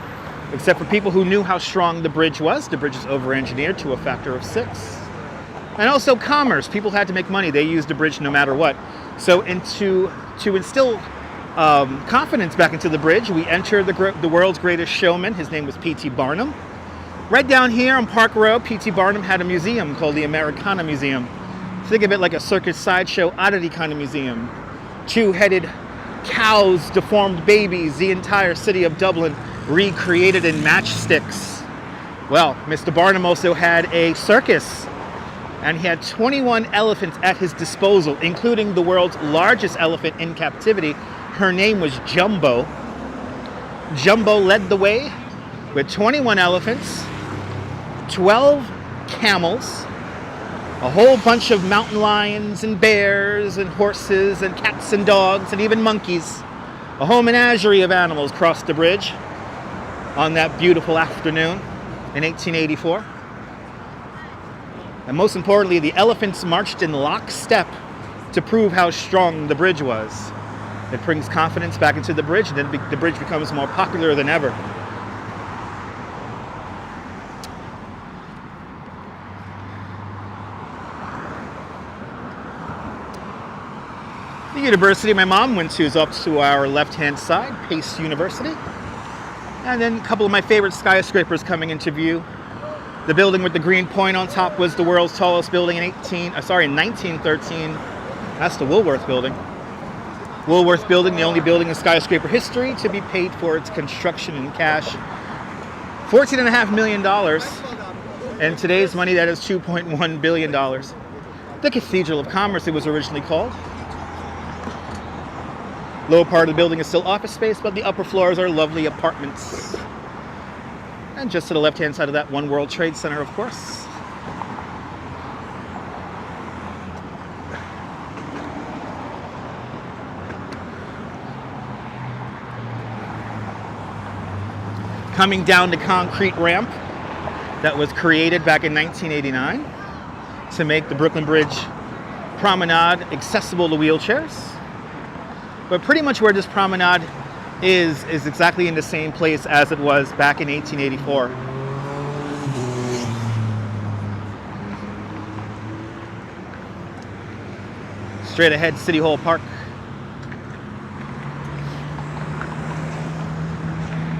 except for people who knew how strong the bridge was. The bridge is over-engineered to a factor of 6. And also commerce. People had to make money. They used the bridge no matter what. So to instill confidence back into the bridge, we enter the world's greatest showman. His name was P.T. Barnum. Right down here on Park Row, P.T. Barnum had a museum called the Americana Museum. Think of it like a circus sideshow oddity kind of museum. 2-headed cows, deformed babies, the entire city of Dublin recreated in matchsticks. Well, Mr. Barnum also had a circus, and he had 21 elephants at his disposal, including the world's largest elephant in captivity. Her name was Jumbo. Jumbo led the way with 21 elephants, 12 camels, a whole bunch of mountain lions and bears and horses and cats and dogs and even monkeys. A whole menagerie of animals crossed the bridge on that beautiful afternoon in 1884. And most importantly, the elephants marched in lockstep to prove how strong the bridge was. It brings confidence back into the bridge, and then the bridge becomes more popular than ever. The university my mom went to is up to our left-hand side, Pace University. And then a couple of my favorite skyscrapers coming into view. The building with the green point on top was the world's tallest building in 1913. That's the Woolworth Building. Woolworth Building, the only building in skyscraper history to be paid for its construction in cash. $14.5 million. And today's money, that is $2.1 billion. The Cathedral of Commerce, it was originally called. Lower part of the building is still office space, but the upper floors are lovely apartments. And just to the left-hand side of that, One World Trade Center, of course. Coming down the concrete ramp that was created back in 1989 to make the Brooklyn Bridge promenade accessible to wheelchairs. But pretty much where this promenade is exactly in the same place as it was back in 1884. Straight ahead, City Hall Park.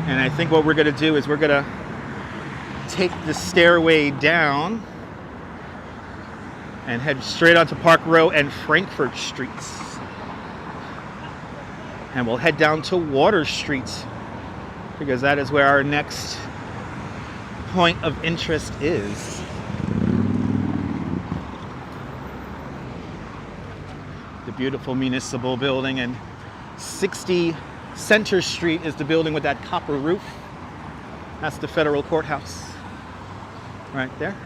And I think what we're going to do is we're going to take the stairway down and head straight onto Park Row and Frankfurt Streets. And we'll head down to Water Street because that is where our next point of interest is. The beautiful municipal building, and 60 Center Street is the building with that copper roof. That's the federal courthouse right there.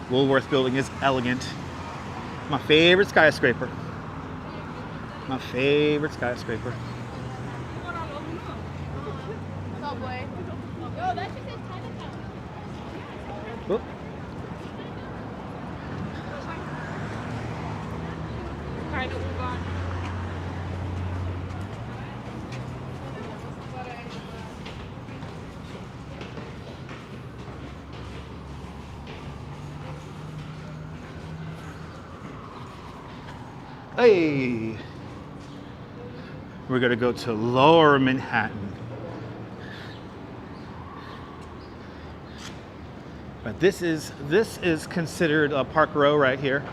Woolworth Building is elegant. My favorite skyscraper. My favorite skyscraper. Whoop. Hey, we're gonna go to Lower Manhattan. But this is considered a Park Row right here.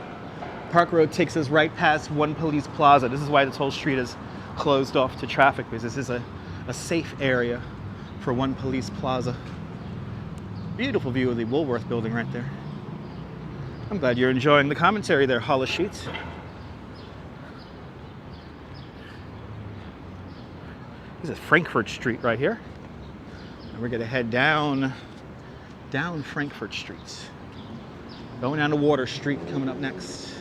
Park Row takes us right past One Police Plaza. This is why this whole street is closed off to traffic, because this is a safe area for One Police Plaza. Beautiful view of the Woolworth building right there. I'm glad you're enjoying the commentary there, Hollis Sheets. This is Frankfurt Street right here. And we're gonna head down Frankfurt Street. Going down to Water Street coming up next.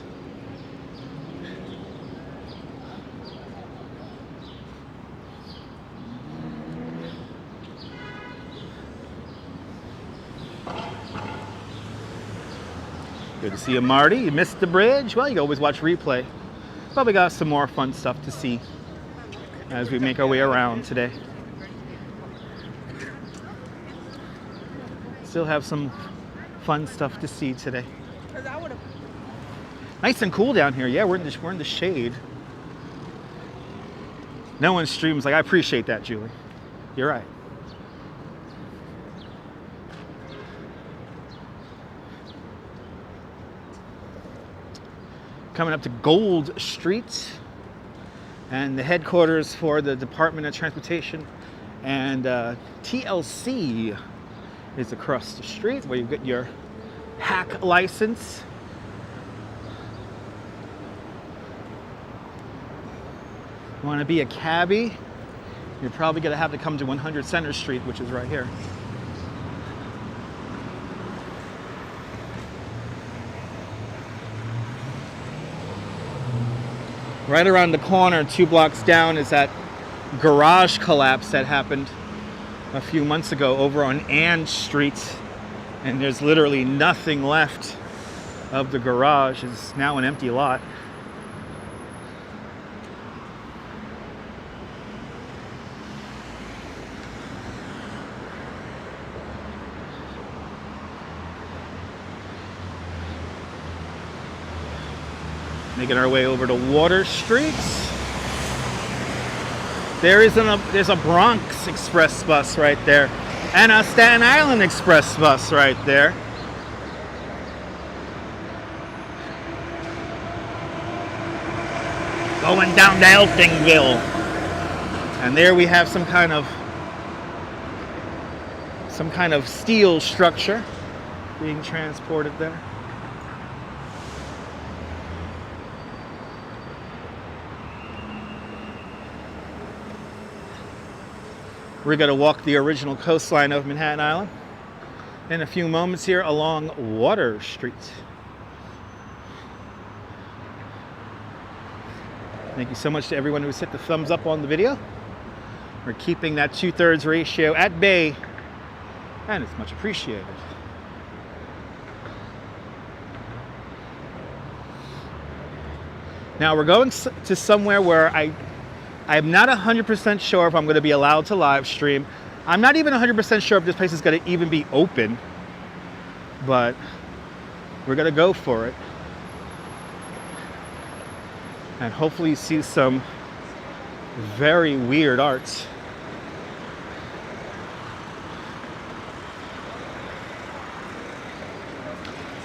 Good to see you, Marty. You missed the bridge? Well, you can always watch replay. But we got some more fun stuff to see as we make our way around today. Still have some fun stuff to see today. Nice and cool down here. Yeah, we're in the shade. No one streams like I appreciate that, Julie. You're right. Coming up to Gold Street, and the headquarters for the Department of Transportation, and TLC is across the street where you get your hack license. You want to be a cabbie? You're probably going to have to come to 100 Center Street, which is right here. Right around the corner, 2 blocks down, is that garage collapse that happened a few months ago over on Ann Street. And there's literally nothing left of the garage. It's now an empty lot. Making our way over to Water Street. There's a Bronx Express bus right there, and a Staten Island Express bus right there. Going down to Eltingville. And there we have some kind of steel structure being transported there. We're going to walk the original coastline of Manhattan Island in a few moments here along Water Street. Thank you so much to everyone who's hit the thumbs up on the video. We're keeping that 2/3 ratio at bay, and it's much appreciated. Now we're going to somewhere where I'm not 100% sure if I'm going to be allowed to live stream. I'm not even 100% sure if this place is going to even be open, but we're going to go for it. And hopefully see some very weird art.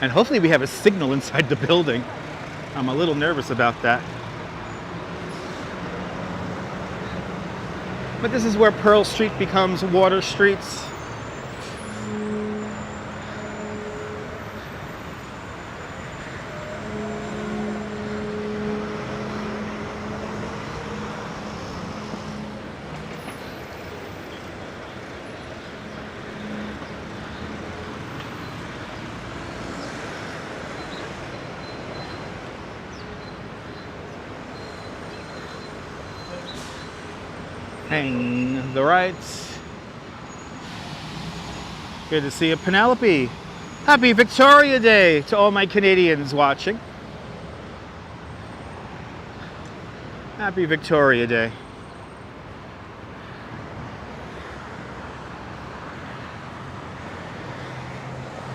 And hopefully we have a signal inside the building. I'm a little nervous about that. But this is where Pearl Street becomes Water Street. Hang the right. Good to see you, Penelope. Happy Victoria Day to all my Canadians watching. Happy Victoria Day.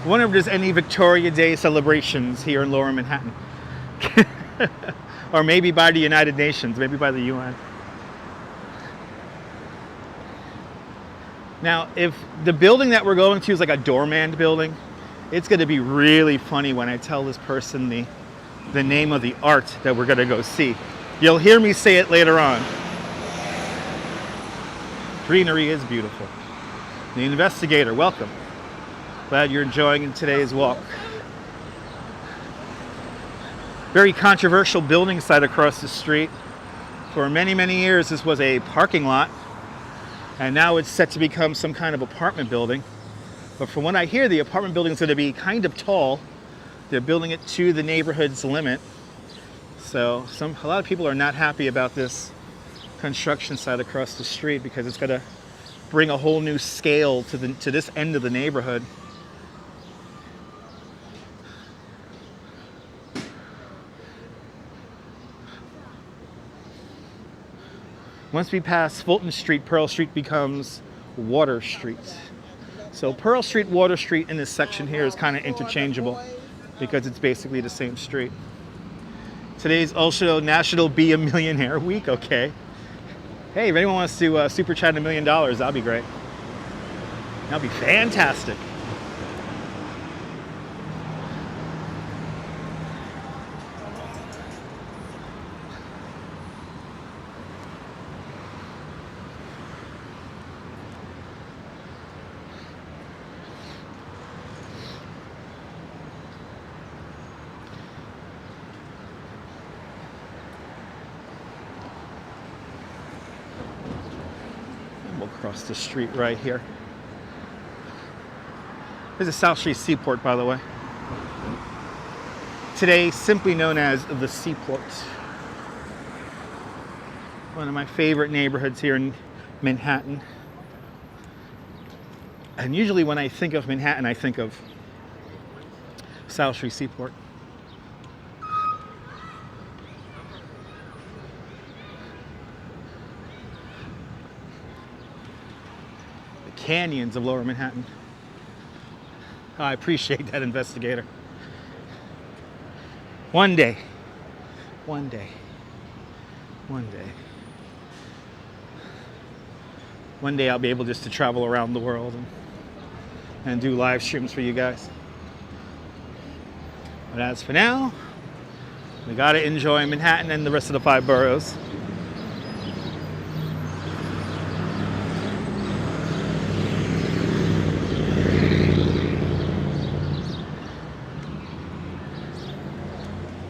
I wonder if there's any Victoria Day celebrations here in Lower Manhattan. Or maybe by the United Nations, maybe by the UN. Now, if the building that we're going to is like a doorman building, It's going to be really funny when I tell this person the name of the art that we're going to go see. You'll hear me say it later on. Greenery is beautiful. The investigator, welcome. Glad you're enjoying today's walk. Very controversial building site across the street. For many, many years, this was a parking lot, and now it's set to become some kind of apartment building. But from what I hear, the apartment building is going to be kind of tall. They're building it to the neighborhood's limit. So a lot of people are not happy about this construction site across the street because it's going to bring a whole new scale to this end of the neighborhood. Once we pass Fulton Street, Pearl Street becomes Water Street. So Pearl Street, Water Street in this section here is kind of interchangeable because it's basically the same street. Today's also National Be a Millionaire Week, okay. Hey, if anyone wants to super chat $1 million, that'll be great. That'll be fantastic. Across the street right here. This is South Street Seaport, by the way. Today, simply known as the Seaport. One of my favorite neighborhoods here in Manhattan. And usually when I think of Manhattan, I think of South Street Seaport. Canyons of Lower Manhattan. Oh, I appreciate that, investigator. One day, one day, one day. One day I'll be able just to travel around the world and do live streams for you guys. But as for now, we gotta enjoy Manhattan and the rest of the 5 boroughs.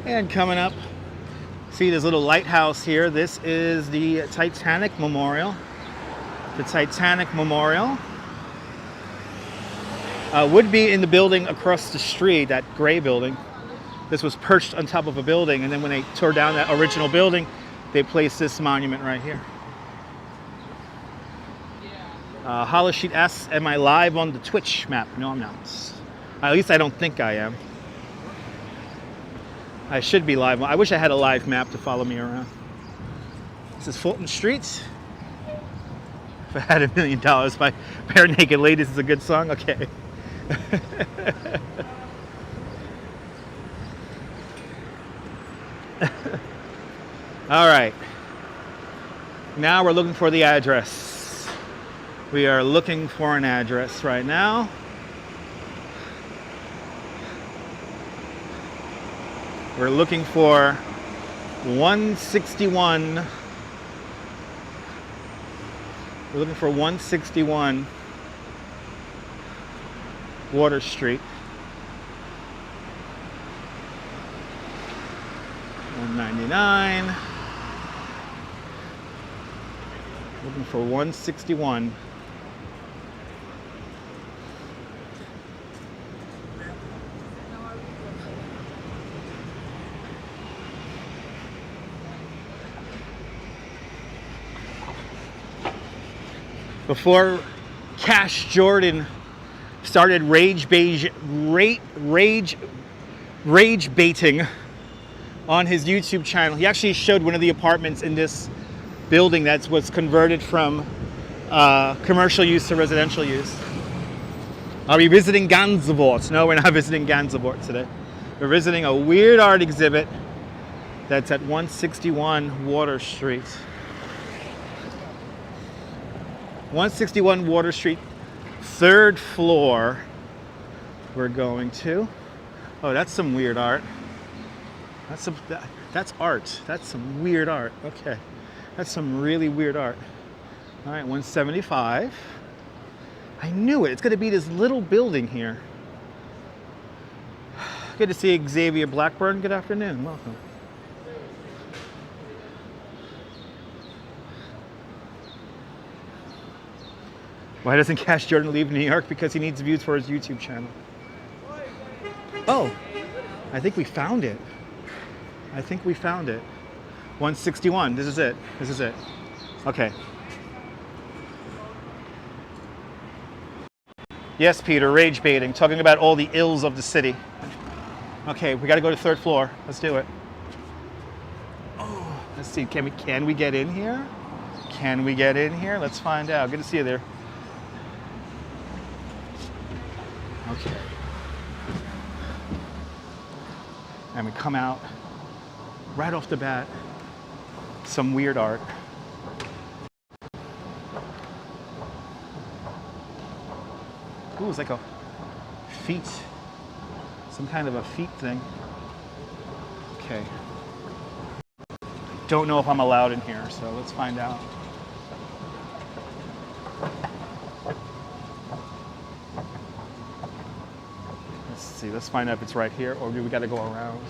And coming up, see this little lighthouse here. This is the Titanic Memorial. The Titanic Memorial would be in the building across the street, that gray building. This was perched on top of a building, and then when they tore down that original building, they placed this monument right here. Hollow Sheet asks, am I live on the Twitch map? No, I'm not. At least I don't think I am. I should be live. I wish I had a live map to follow me around. This is Fulton Street. If I had $1 million by Bare Naked Ladies is a good song? Okay. All right. Now we're looking for the address. We are looking for an address right now. We're looking for 161. We're looking for 161 Water Street. 199. Looking for 161. Before Cash Jordan started rage baiting on his YouTube channel, he actually showed one of the apartments in this building that was converted from commercial use to residential use. Are we visiting Gansevoort? No, we're not visiting Gansevoort today. We're visiting a weird art exhibit that's at 161 Water Street. 161 Water Street, 3rd floor. we're going to. Oh, that's some weird art. That's art. That's some weird art. Okay. That's some really weird art. All right, 175. I knew it. It's going to be this little building here. Good to see Xavier Blackburn. Good afternoon. Welcome. Why doesn't Cash Jordan leave New York? Because he needs views for his YouTube channel. Oh, I think we found it. I think we found it. 161. This is it. This is it. Okay. Yes, Peter, rage baiting, talking about all the ills of the city. Okay, we got to go to third floor. Let's do it. Oh, let's see. Can we get in here? Can we get in here? Let's find out. Good to see you there. Okay. And we come out right off the bat. Some weird art. Ooh, it's like a feet. Some kind of a feet thing. Okay. Don't know if I'm allowed in here, so let's find out. Let's see, let's find out if it's right here or do we gotta go around?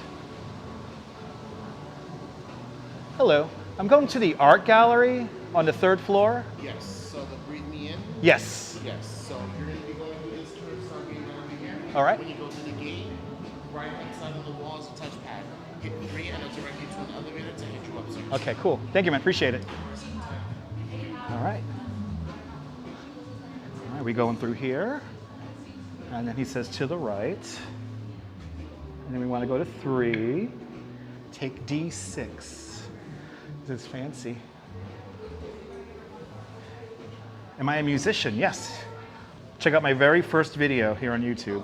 Hello, I'm going to the art gallery on the third floor. Yes, so the breathe me in? Yes. Yes, so you're going to be going through this tour, starting over here. All right. When you go to the gate, right inside of the wall is a touchpad. Hit 3 and it'll direct you to an elevator to hit you upstairs. Okay, cool. Thank you, man. Appreciate it. All right. All right, we going through here. And then he says to the right. And then we want to go to 3. Take D6. This is fancy. Am I a musician? Yes. Check out my very first video here on YouTube.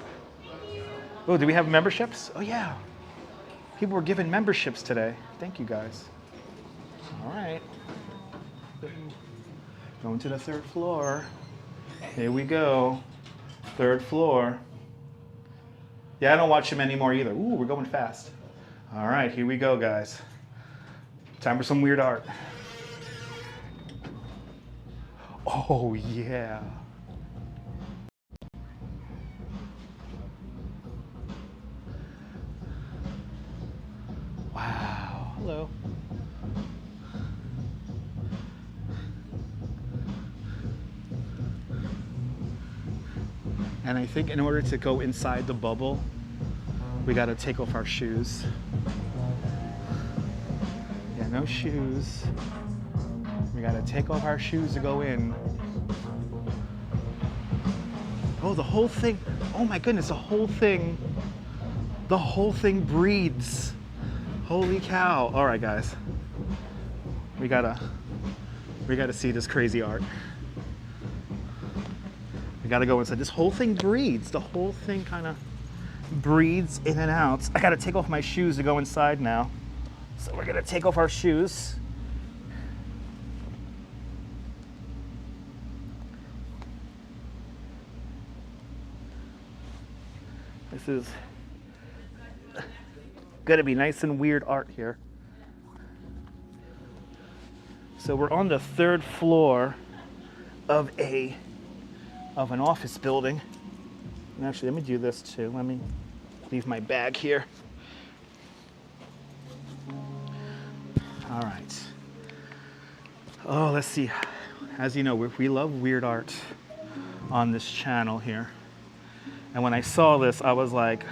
Oh, do we have memberships? Oh, yeah. People were given memberships today. Thank you, guys. All right. Going to the third floor. Here we go. Third floor. Yeah, I don't watch him anymore either. Ooh, we're going fast. All right, here we go, guys. Time for some weird art. Oh, yeah. Wow. Hello. And I think in order to go inside the bubble, we got to take off our shoes. Yeah, no shoes. We got to take off our shoes to go in. Oh, the whole thing. Oh my goodness, the whole thing breathes. Holy cow. All right, guys. We gotta see this crazy art. We gotta go inside. This whole thing breathes. The whole thing kind of breathes in and out. I gotta take off my shoes to go inside now. So we're gonna take off our shoes. This is gonna be nice and weird art here. So we're on the third floor of an office building. And actually, let me do this too. Let me leave my bag here. All right. Oh, let's see. As you know, we love weird art on this channel here. And when I saw this, I was like,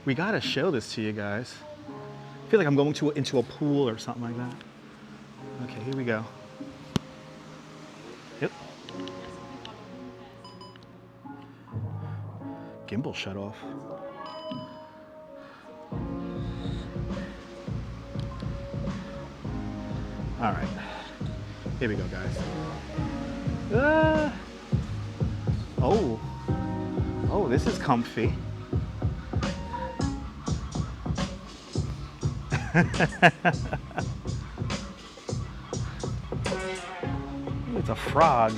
we gotta show this to you guys. I feel like I'm going into a pool or something like that. Okay, here we go. Yep. Gimble shut off. All right, here we go, guys. Oh, this is comfy. It's a frog.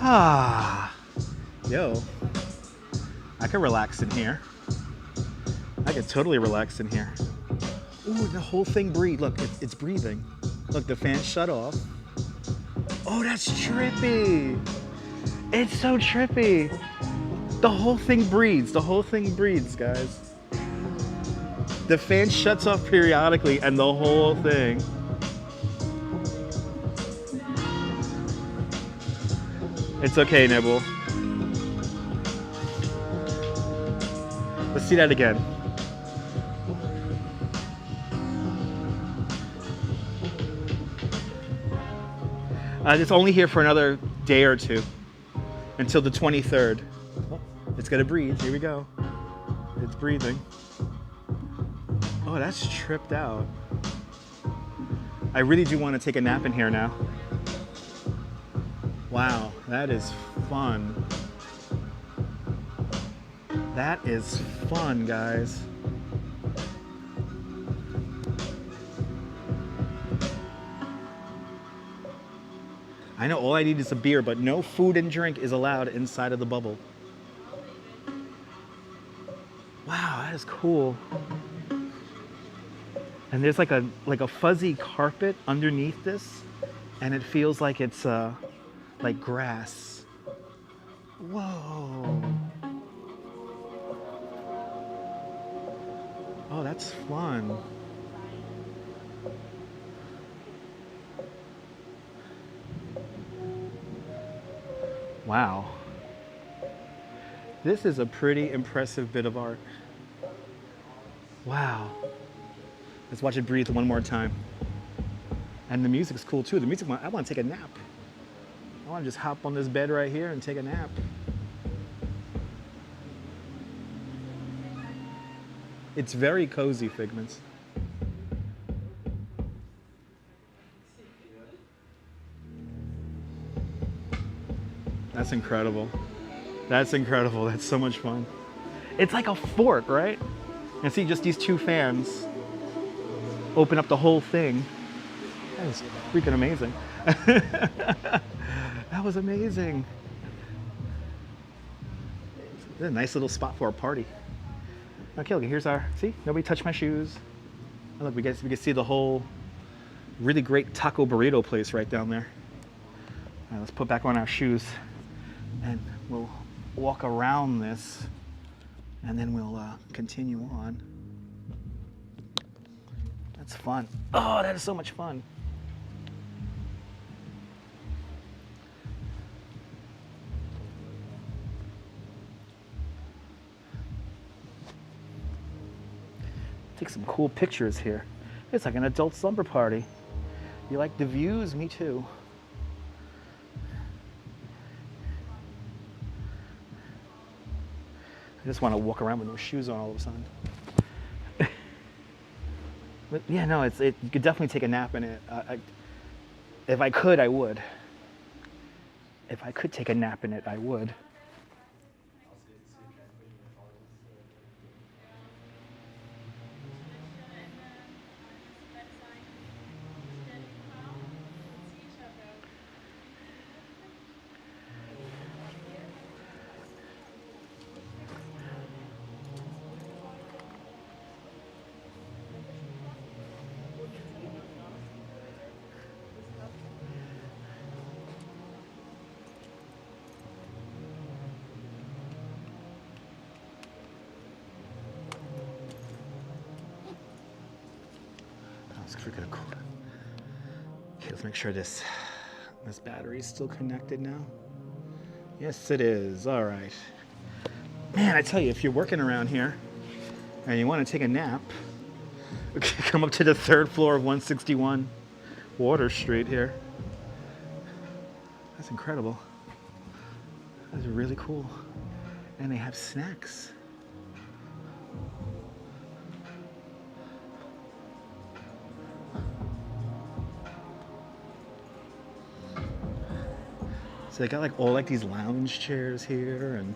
Ah, yo, I could relax in here. I could totally relax in here. Ooh, the whole thing breathes. Look, it's breathing. Look, the fan shut off. Oh, that's trippy. It's so trippy. The whole thing breathes. The whole thing breathes, guys. The fan shuts off periodically and the whole thing. It's okay, Nibble. Let's see that again. It's only here for another day or two, until the 23rd. Oh, it's gonna breathe, here we go. It's breathing. Oh, that's tripped out. I really do want to take a nap in here now. Wow, that is fun. That is fun, guys. I know all I need is a beer, but no food and drink is allowed inside of the bubble. Wow, that is cool. And there's like a fuzzy carpet underneath this, and it feels like it's like grass. Whoa. Oh, that's fun. Wow. This is a pretty impressive bit of art. Wow. Let's watch it breathe one more time. And the music's cool too. The music, I want to take a nap. I want to just hop on this bed right here and take a nap. It's very cozy, Figments. That's incredible. That's incredible. That's so much fun. It's like a fort, right? And see just these two fans open up the whole thing. That was freaking amazing. That was amazing. This is a nice little spot for a party. Okay, look, here's our, see, nobody touched my shoes. And look, we can see the whole really great taco burrito place right down there. All right, let's put back on our shoes and we'll walk around this and then we'll continue on. That's fun. Oh, that is so much fun. Take some cool pictures here. It's like an adult slumber party. You like the views? Me too. I just want to walk around with no shoes on all of a sudden. But yeah, no, you could definitely take a nap in it. If I could, I would. If I could take a nap in it, I would. Okay, let's make sure this battery is still connected now. Yes, it is. All right. Man, I tell you, if you're working around here and you want to take a nap, come up to the 3rd floor of 161 Water Street here. That's incredible. That's really cool. And they have snacks. So they got like all like these lounge chairs here and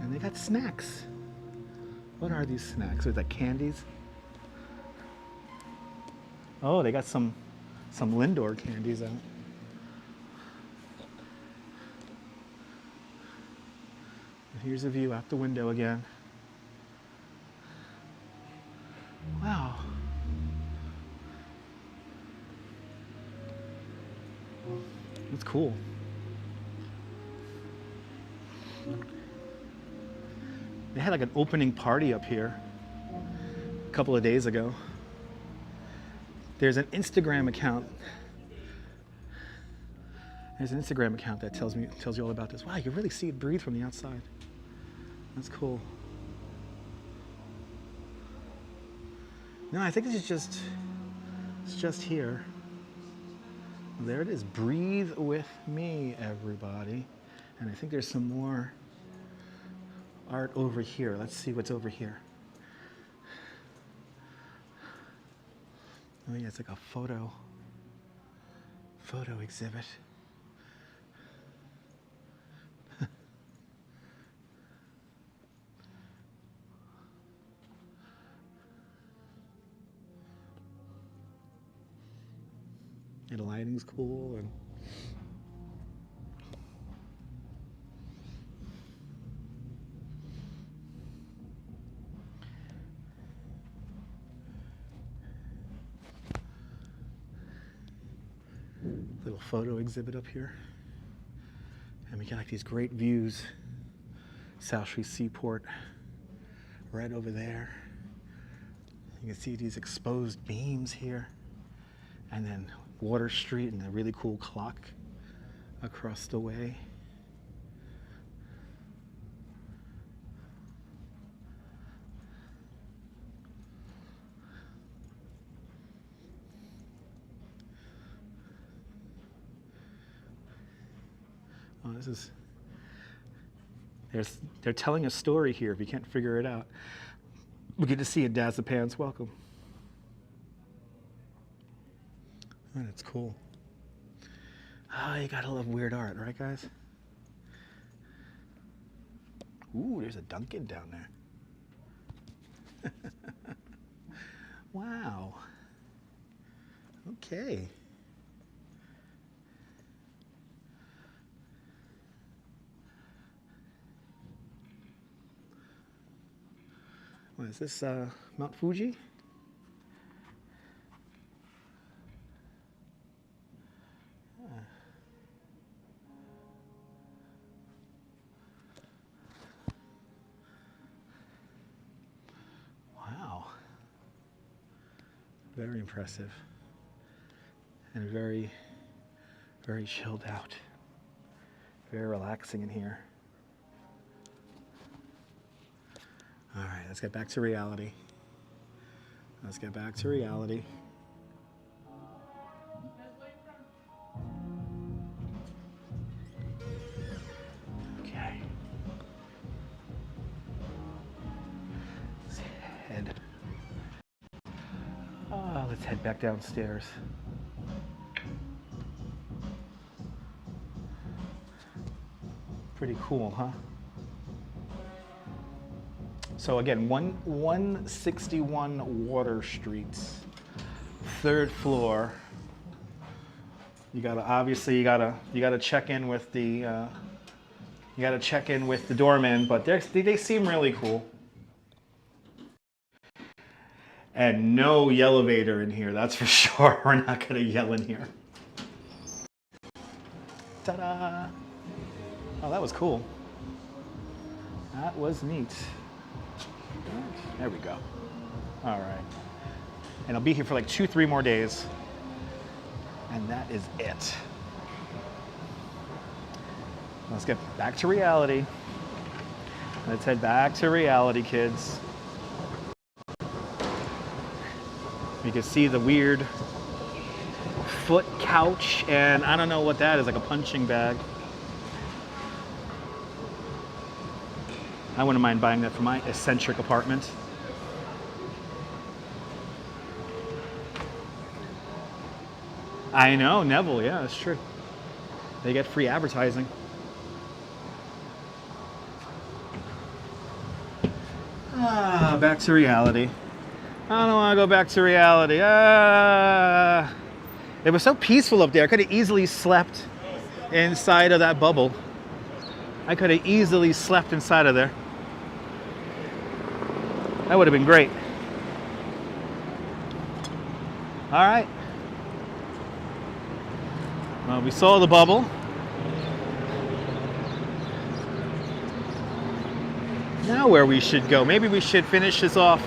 and they got snacks. What are these snacks? Are that candies? Oh, they got some Lindor candies out. And here's a view out the window again. Wow. That's cool. They had like an opening party up here a couple of days ago. There's an Instagram account. There's an Instagram account that tells you all about this. Wow, you can really see it breathe from the outside. That's cool. No, I think it's just here. There it is. Breathe with me, everybody. And I think there's some more art over here. Let's see what's over here. Oh yeah, it's like a photo exhibit. And the lighting's cool and little photo exhibit up here. And we got like these great views. South Street Seaport right over there. You can see these exposed beams here. And then Water Street and a really cool clock across the way. Oh, this is, they're telling a story here if you can't figure it out. We get to see it, Dazapans. Welcome. Oh, that's cool. Oh, you gotta love weird art, right, guys? Ooh, there's a Dunkin' down there. Wow. Okay. What is this, Mount Fuji? Wow. Very impressive. And very, very chilled out. Very relaxing in here. All right, let's get back to reality. Let's get back to reality. Okay. Let's head back downstairs. Pretty cool, huh? So again, 161 Water Street, 3rd floor. You gotta obviously check in with the doorman, but they seem really cool. And no yelevator in here, that's for sure. We're not gonna yell in here. Ta-da! Oh, that was cool. That was neat. There we go. All right. And I'll be here for like 2-3 more days. And that is it. Let's get back to reality. Let's head back to reality, kids. You can see the weird foot couch, and I don't know what that is, like a punching bag. I wouldn't mind buying that for my eccentric apartment. I know, Neville, yeah, that's true. They get free advertising. Back to reality. I don't want to go back to reality. It was so peaceful up there. I could have easily slept inside of that bubble. I could have easily slept inside of there. That would have been great. All right. Well, we saw the bubble. Now where we should go. Maybe we should finish this off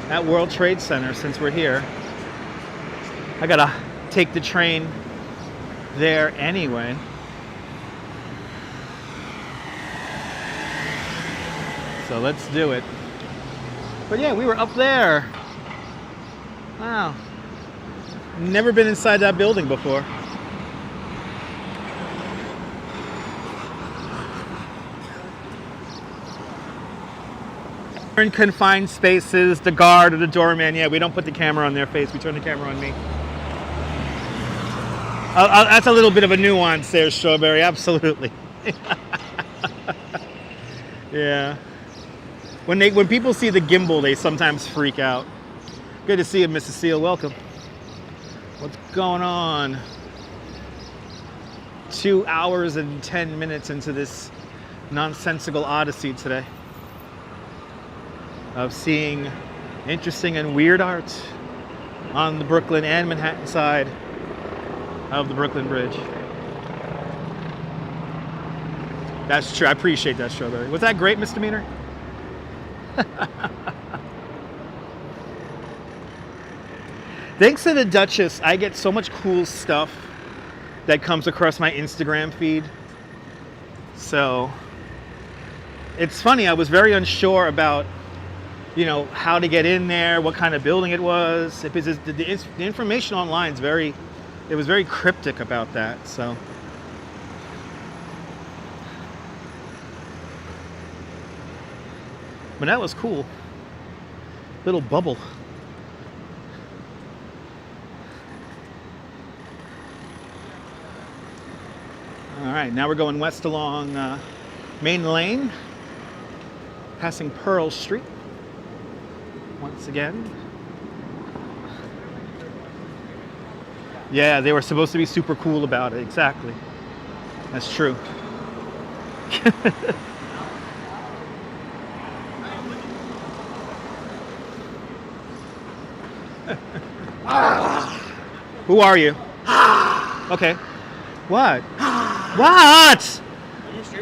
at World Trade Center since we're here. I gotta take the train there anyway. So let's do it. But yeah, we were up there. Wow. Never been inside that building before. In confined spaces, the guard or the doorman, yeah, we don't put the camera on their face, we turn the camera on me. That's a little bit of a nuance there, Strawberry, absolutely. Yeah. When people see the gimbal, they sometimes freak out. Good to see you, Mrs. Seal, welcome. What's going on? 2 hours and 10 minutes into this nonsensical odyssey today of seeing interesting and weird art on the Brooklyn and Manhattan side of the Brooklyn Bridge. That's true. I appreciate that, Strawberry. Was that great, misdemeanor? Thanks to the Duchess, I get so much cool stuff that comes across my Instagram feed. So it's funny, I was very unsure about, you know, how to get in there, what kind of building it was. Because the information online is it was very cryptic about that, so. But that was cool. Little bubble. All right, now we're going west along Main Lane, passing Pearl Street once again. Yeah, they were supposed to be super cool about it, exactly. That's true. Who are you? Okay. What? What?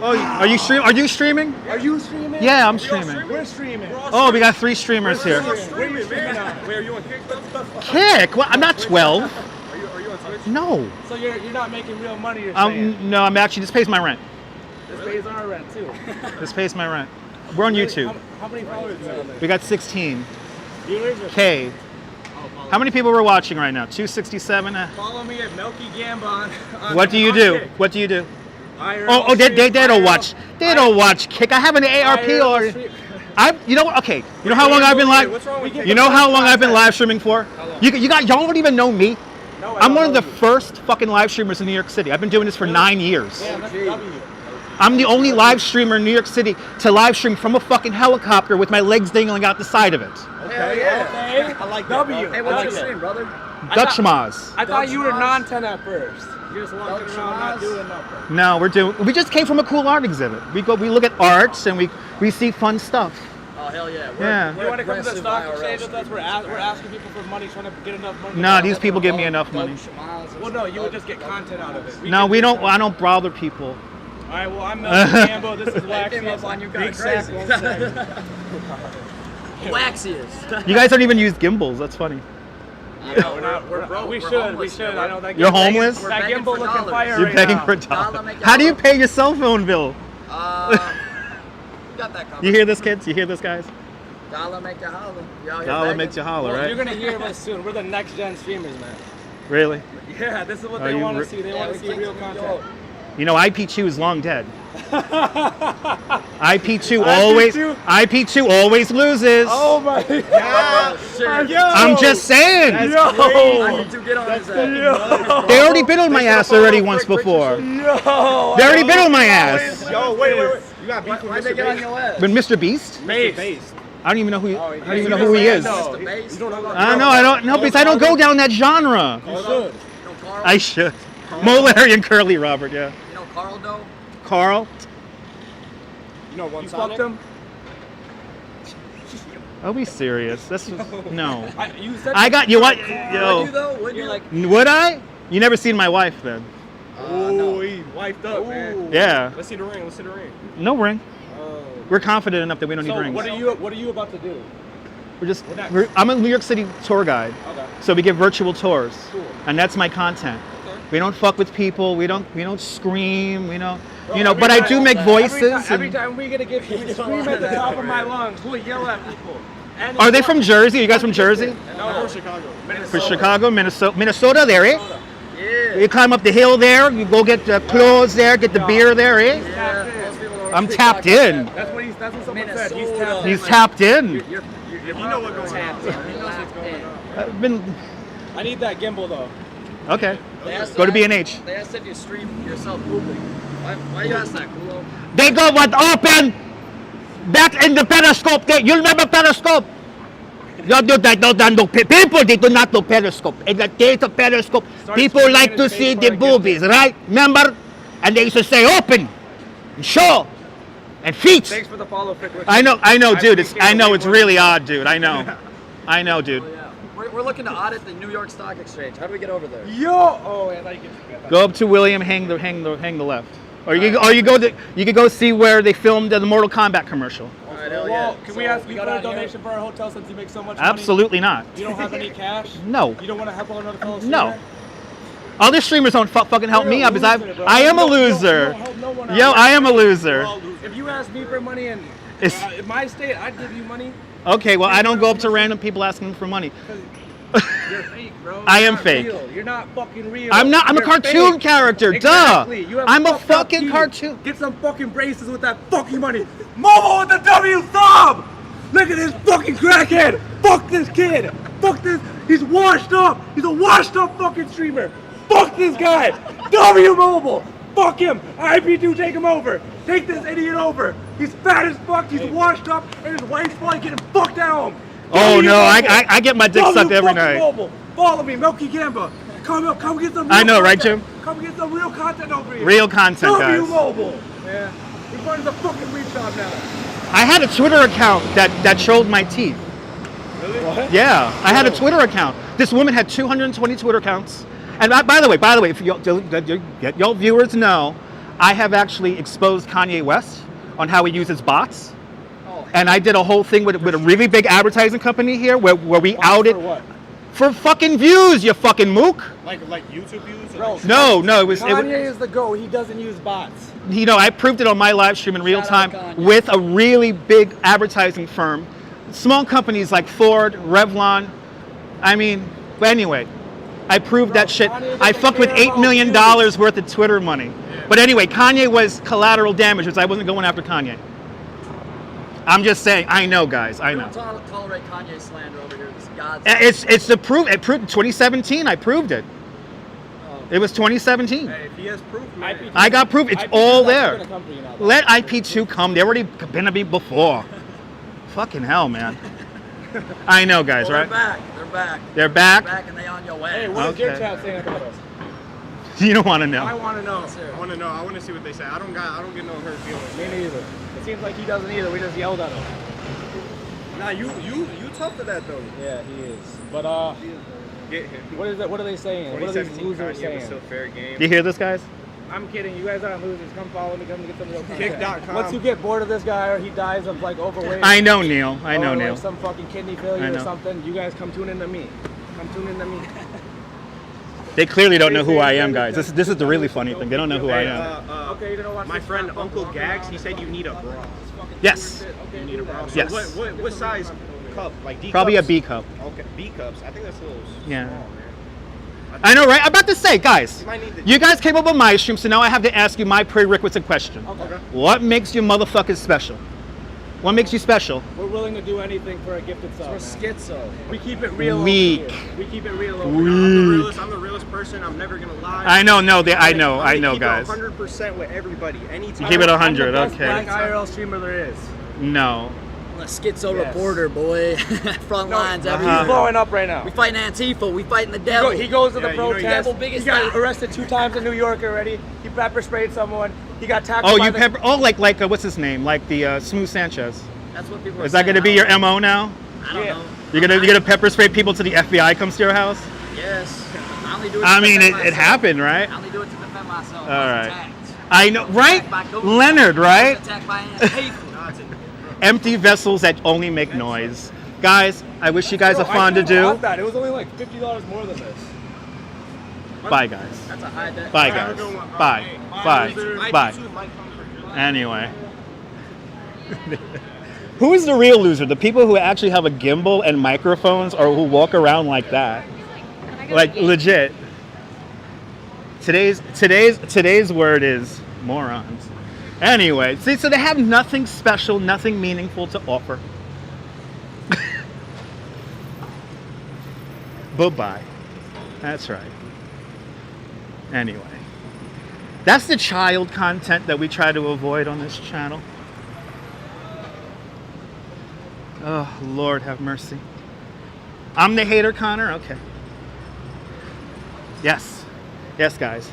Oh, are you streaming? Are you streaming? Yeah, I'm streaming. We're streaming. Oh, we got 3 streamers here. Where are you streaming on? Where are you on Kick? Kick? What? I'm not 12. Are you on Twitch? No. So you're not making real money, you're saying? No, I'm actually, this pays my rent. This pays our rent too. This pays my rent. We're on YouTube. How many followers do you have on there? We got 16. Viewers or K. How many people we're watching right now? 267? Follow me at Melky Gambon. What do you do? What do you do? Oh, They don't watch. They don't watch Kick. I have an ARP already. You know what? Okay. You know how long I've been live? You know how long I've been live streaming for? Y'all don't even know me. No, I'm one of the first fucking live streamers in New York City. I've been doing this for 9 years. Yeah, that's a W. I'm the only live streamer in New York City to live stream from a fucking helicopter with my legs dangling out the side of it. Okay, yeah. I like W. Hey, what's your stream, brother? Dutch Maz. I thought you were non-10 at first. You're just walking around not doing nothing. No, we just came from a cool art exhibit. We look at arts and we see fun stuff. Oh, hell yeah. Yeah. You want to come to the stock exchange with us? We're asking people for money, trying to get enough money. Nah, these people give me enough money. Well, no, you would just get content out of it. No, I don't bother people. All right, well, I'm Gimble. This is Waxius. Big sack, Waxius. You guys don't even use gimbals. That's funny. Yeah, we're broke. We should. I know that. You're homeless? That gimbal looking fire You're right begging now. for a dollar. How do you pay your cell phone bill? Got that covered. You hear this, kids? You hear this, guys? Dollar make you holler. Dollar makes you holler, right? You're gonna hear of us soon. We're the next gen streamers, man. Really? Yeah, this is what Are they you want to see. They want to see real content. You know, IP2 is long dead. IP2 always loses. Oh my god! I'm just saying. I need to get on his ass. They already been on my ass already once before. No! They already been on my ass. Yo, wait. You got beef with Why'd they get on Mr. your ass? But Mr. Beast? Based. I don't even know who. Oh, I don't even know who he is. No. The bass. You don't know I know. I don't know because I don't go down that genre. You should. You know Carl? I should. Mo, Larry, and Curly, Robert. Yeah. You know Carl though? Carl. You know one You Sonic? fucked him? I'll be serious. This is no. You said I got you. What? Would you Yo. though? Would You're you? like, Would I? You never seen my wife then? Ooh, he wiped up, man. Yeah. Let's see the ring. Let's see the ring. No ring. Oh. We're confident enough that we don't need so rings. what are you about to do? We're just. next? I'm a New York City tour guide, Okay. so we give virtual tours, Cool. and that's my content. Okay. We don't fuck with people. We don't scream. We don't. Bro, You know, every but I time- do make voices. Every and- time we get a gift, we scream at the top of my lungs. We'll yell at people. And Are they from Jersey? Are you guys from Jersey? No, From Chicago. For Chicago, Minnesota, there, eh? Yeah. You climb up the hill there. You go get the clothes there. Get the beer there, eh? Yeah. Most people don't I'm really tapped talk about in. that. That's what someone said. He's Minnesota. tapped in. He's tapped in. You know what's going on. He knows what's going on. I've been I need that gimbal though. okay. They asked Go to if- B&H. They asked if you stream yourself pooping. Why you ask that, Kulo? They go what open back in the periscope. You remember periscope? You do that. No. People they do not do periscope. In the days of periscope, Start people screaming like in to his see face the for a gift. boobies, right? Remember? And they used to say open, and show, and feet. Thanks for the follow, Frick. I know, dude. appreciate I know it. it's really odd, dude. I know, dude. Oh yeah. We're looking to audit the New York Stock Exchange. How do we get over there? Yo! Oh, I thought you could. Go up to William, hang the left, or you could go see where they filmed the Mortal Kombat commercial. All right, hell Well, yeah. can we So ask you got for a out here. donation for our hotel since you make so much Absolutely not. money? You don't have any cash? No. You don't want to help another fellow No. streamer? Other streamers don't fucking help You're me a out because loser, bro. I am a You don't loser. help no one out. Yo, I am a loser. If you ask me for money in my state, I'd give you money. Okay, well, I don't go up to random people asking for money. You're fake, bro. I You're am not fake. real. You're not fucking real. I'm not. I'm a You're cartoon fake. character. Exactly. You Duh. have I'm a fucked up fucking teeth. cartoon. Get some fucking braces with that fucking money. Momo with the W thumb. Look at this fucking crackhead. Fuck this kid. Fuck this. He's washed up. He's a washed up fucking streamer. Fuck this guy. W Mobile. Fuck him. IP2, take him over. Take this idiot over. He's fat as fuck. He's washed up, and his wife's probably getting fucked at home. Oh W no, Mobile. I get my dick W sucked every fucking night. Mobile. Follow me, Milky Gamba. Come get some real I know, right, content. Jim? Come get some real content over here. Real content, W guys. Mobile. Yeah. We're going to the fucking weed shop now. I had a Twitter account that trolled my teeth. What? Yeah, I had a Twitter account. This woman had 220 Twitter accounts. And by the way, if y'all viewers know, I have actually exposed Kanye West on how he uses bots. Oh, And I did a whole thing with a really big advertising company here where we Bots outed for what? for fucking views, you fucking mook. Like YouTube views? Or Bro, like- No, it was Kanye is the GOAT. He doesn't use bots. you know, I proved it on my live stream in real time Shout out Kanye. with a really big advertising firm. Small companies like Ford, Revlon. I mean, but anyway, I proved that shit. Kanye I doesn't fucked with care $8 about million views. worth of Twitter money. But anyway, Kanye was collateral damage, because I wasn't going after Kanye. I'm just saying, I know, guys, I we know. don't tolerate Kanye slander over here. This is God's. It's the proof. It proved 2017. I proved it. It was 2017. Hey, if he has proof, man. IP2 I got proof. It's IP2 all is actually there. gonna come for you now, though. Let IP2 come. They already been to me before. Fucking hell, man. I know, guys, Well, right? They're back. They're back. They're back. Back and they on your way. Hey, what is your Okay. chat saying about us? You don't want to I know. want to know. I want to know. I want to see what they say. I don't get no hurt feelings. Me neither. It seems like he doesn't either. We just yelled at him. Nah, you tough to that though. Yeah, he is. But Get him. what is it? What are they saying? What are these 2017 losers Kanye was saying? still fair game. You hear this, guys? I'm kidding. You guys aren't losers. Come follow me. Come get some real content. Kick.com. Once you get bored of this guy or he dies of like overweight, I know, Neil. I know, or Neil. like some fucking kidney failure I or know. something, you guys come tune into me. Come tune into me. They clearly don't know who I am, guys. This is the really funny thing. They don't know who I Hey, am. Okay, you don't watch My this friend crap. Uncle Gags, he said you need a bra. Yes. You need a bra. So Yes. What size cup? Like D Probably a cups? B cup. Okay, B cups. I think that's a little Yeah. small, man. I know, right? I'm about to say, guys. You might need to- You guys came up with my stream, so now I have to ask you my prerequisite question. Okay. What makes you motherfuckers special? What makes you special? We're willing to do anything for a gifted sub. We're man. schizo. We keep it real. Weak. Over here. We keep it real over I'm here. the realest. I'm the realest person. I'm never gonna lie. I know, no, I I'm know, gonna guys. Keep it 100% with everybody. Anytime. Keep it I'm 100, the best okay. black IRL streamer there is. No. I'm a schizo Yes. reporter, boy. Front lines every He's day. blowing up right now. We fighting Antifa. We fighting the devil. He goes to the Yeah, you know, protest. devil biggest He got guy. arrested 2 times in New York already. He pepper sprayed someone. He got tackled. Oh, by you the- pepper. Oh, like what's his name? Like the Smooth Sanchez. That's what people are Is that going to be saying. your MO now? I don't Yeah. know. You're gonna pepper spray people till the FBI comes to your house? Yes. I only do it I to mean, defend it myself. happened, right? I only do it to defend myself. All I was right. attacked. I know, right? Attacked by Coke. Leonard, I was right? attacked by Antifa. Empty vessels that only make noise. Guys, I wish you guys a fondue. That. It was only like $50 more than this. Bye, guys. That's a high debt. Bye, guys. Bye. Bye. Bye. Anyway. Who is the real loser? The people who actually have a gimbal and microphones, or who walk around like that? Like legit. Today's word is morons. Anyway, see, so they have nothing special, nothing meaningful to offer. Bye-bye. That's right. Anyway, that's the child content that we try to avoid on this channel. Oh, Lord have mercy. I'm the hater, Connor? Okay. Yes. Yes, guys.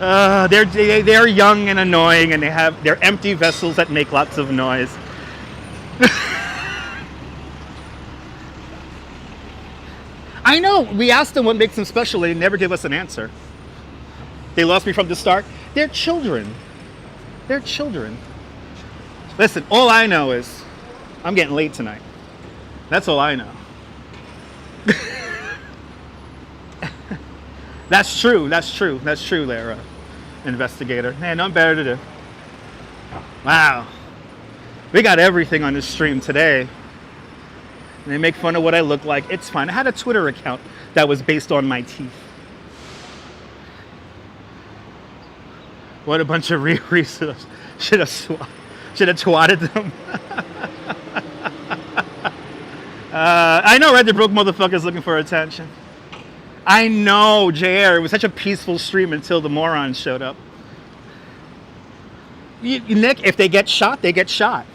They're young and annoying, and they're empty vessels that make lots of noise. I know, we asked them what makes them special, they never give us an answer. They lost me from the start. They're children. They're children. Listen, all I know is I'm getting late tonight. That's all I know. That's true, there, investigator. Man, nothing better to do. Wow. We got everything on this stream today. They make fun of what I look like. It's fine. I had a Twitter account that was based on my teeth. What a bunch of should have twatted them. I know, right? The broke motherfuckers looking for attention. I know, JR. It was such a peaceful stream until the morons showed up. Nick, if they get shot, they get shot.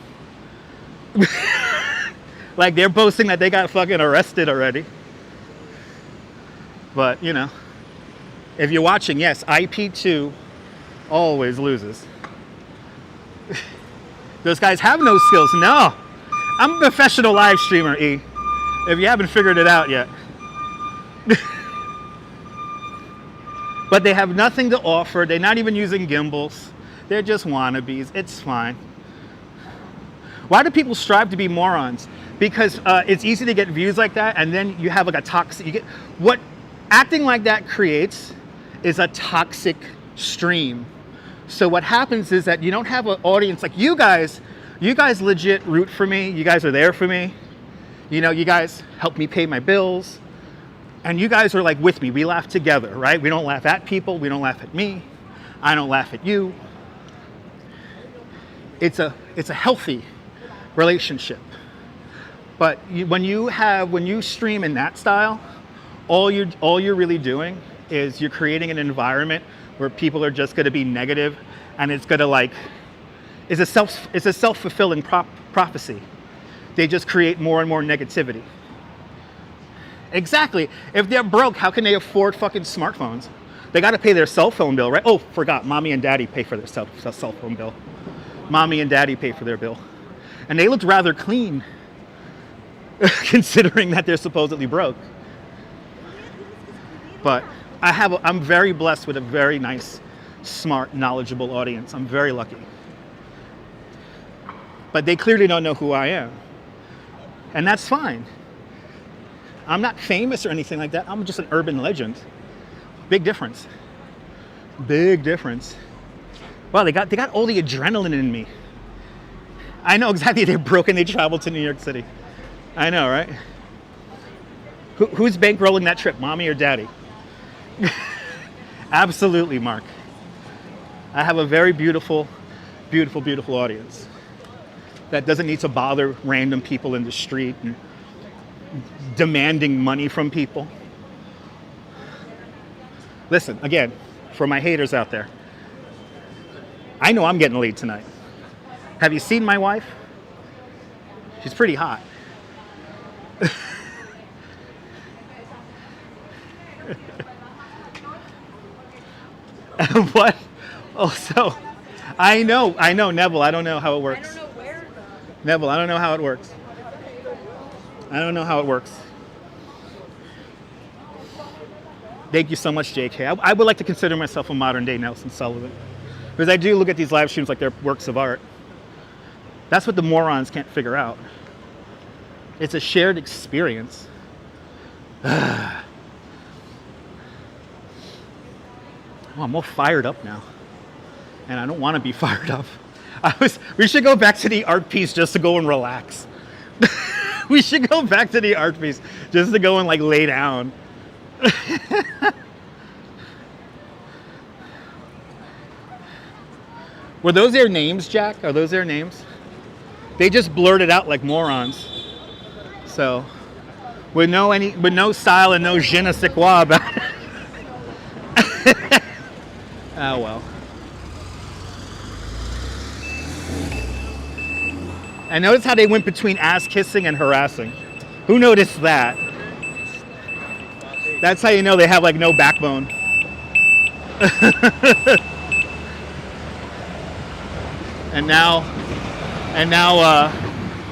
Like, they're boasting that they got fucking arrested already. But, you know, if you're watching, yes, IP2 always loses. Those guys have no skills. No. I'm a professional live streamer, E. If you haven't figured it out yet. But they have nothing to offer. They're not even using gimbals. They're just wannabes. It's fine. Why do people strive to be morons? Because it's easy to get views like that, and then you have like a toxic. What acting like that creates is a toxic stream. So what happens is that you don't have an audience like you guys. You guys legit root for me. You guys are there for me. You know, you guys help me pay my bills. And you guys are like with me. We laugh together, right? We don't laugh at people. We don't laugh at me. I don't laugh at you. It's a healthy relationship. But when you stream in that style, all you're really doing is you're creating an environment where people are just going to be negative, and it's going to it's a self-fulfilling prophecy. They just create more and more negativity. Exactly. If they're broke, how can they afford fucking smartphones? They got to pay their cell phone bill, right? Oh, forgot. Mommy and daddy pay for their cell phone bill. Mommy and daddy pay for their bill. And they looked rather clean, considering that they're supposedly broke. But I'm very blessed with a very nice, smart, knowledgeable audience. I'm very lucky. But they clearly don't know who I am. And that's fine. I'm not famous or anything like that. I'm just an urban legend. Big difference. Big difference. Wow, they got all the adrenaline in me. I know exactly. They're broke and they traveled to New York City. I know, right? Who's bankrolling that trip, mommy or daddy? Absolutely, Mark. I have a very beautiful, beautiful, beautiful audience that doesn't need to bother random people in the street and demanding money from people. Listen, again, for my haters out there, I know I'm getting laid tonight. Have you seen my wife? She's pretty hot. What? Oh, so I know, Neville. I don't know how it I works. don't know where though. Neville, I don't know how it works. I don't know how it works. Thank you so much, JK. I would like to consider myself a modern day Nelson Sullivan. Because I do look at these live streams like they're works of art. That's what the morons can't figure out. It's a shared experience. Oh, I'm all fired up now. And I don't want to be fired up. We should go back to the art piece just to go and relax. We should go back to the art piece just to go and like lay down. Were those their names, Jack? Are those their names? They just blurted out like morons. So, with no style and no je ne sais quoi about it. Oh well. And notice how they went between ass kissing and harassing. Who noticed that? That's how you know they have like no backbone. And now,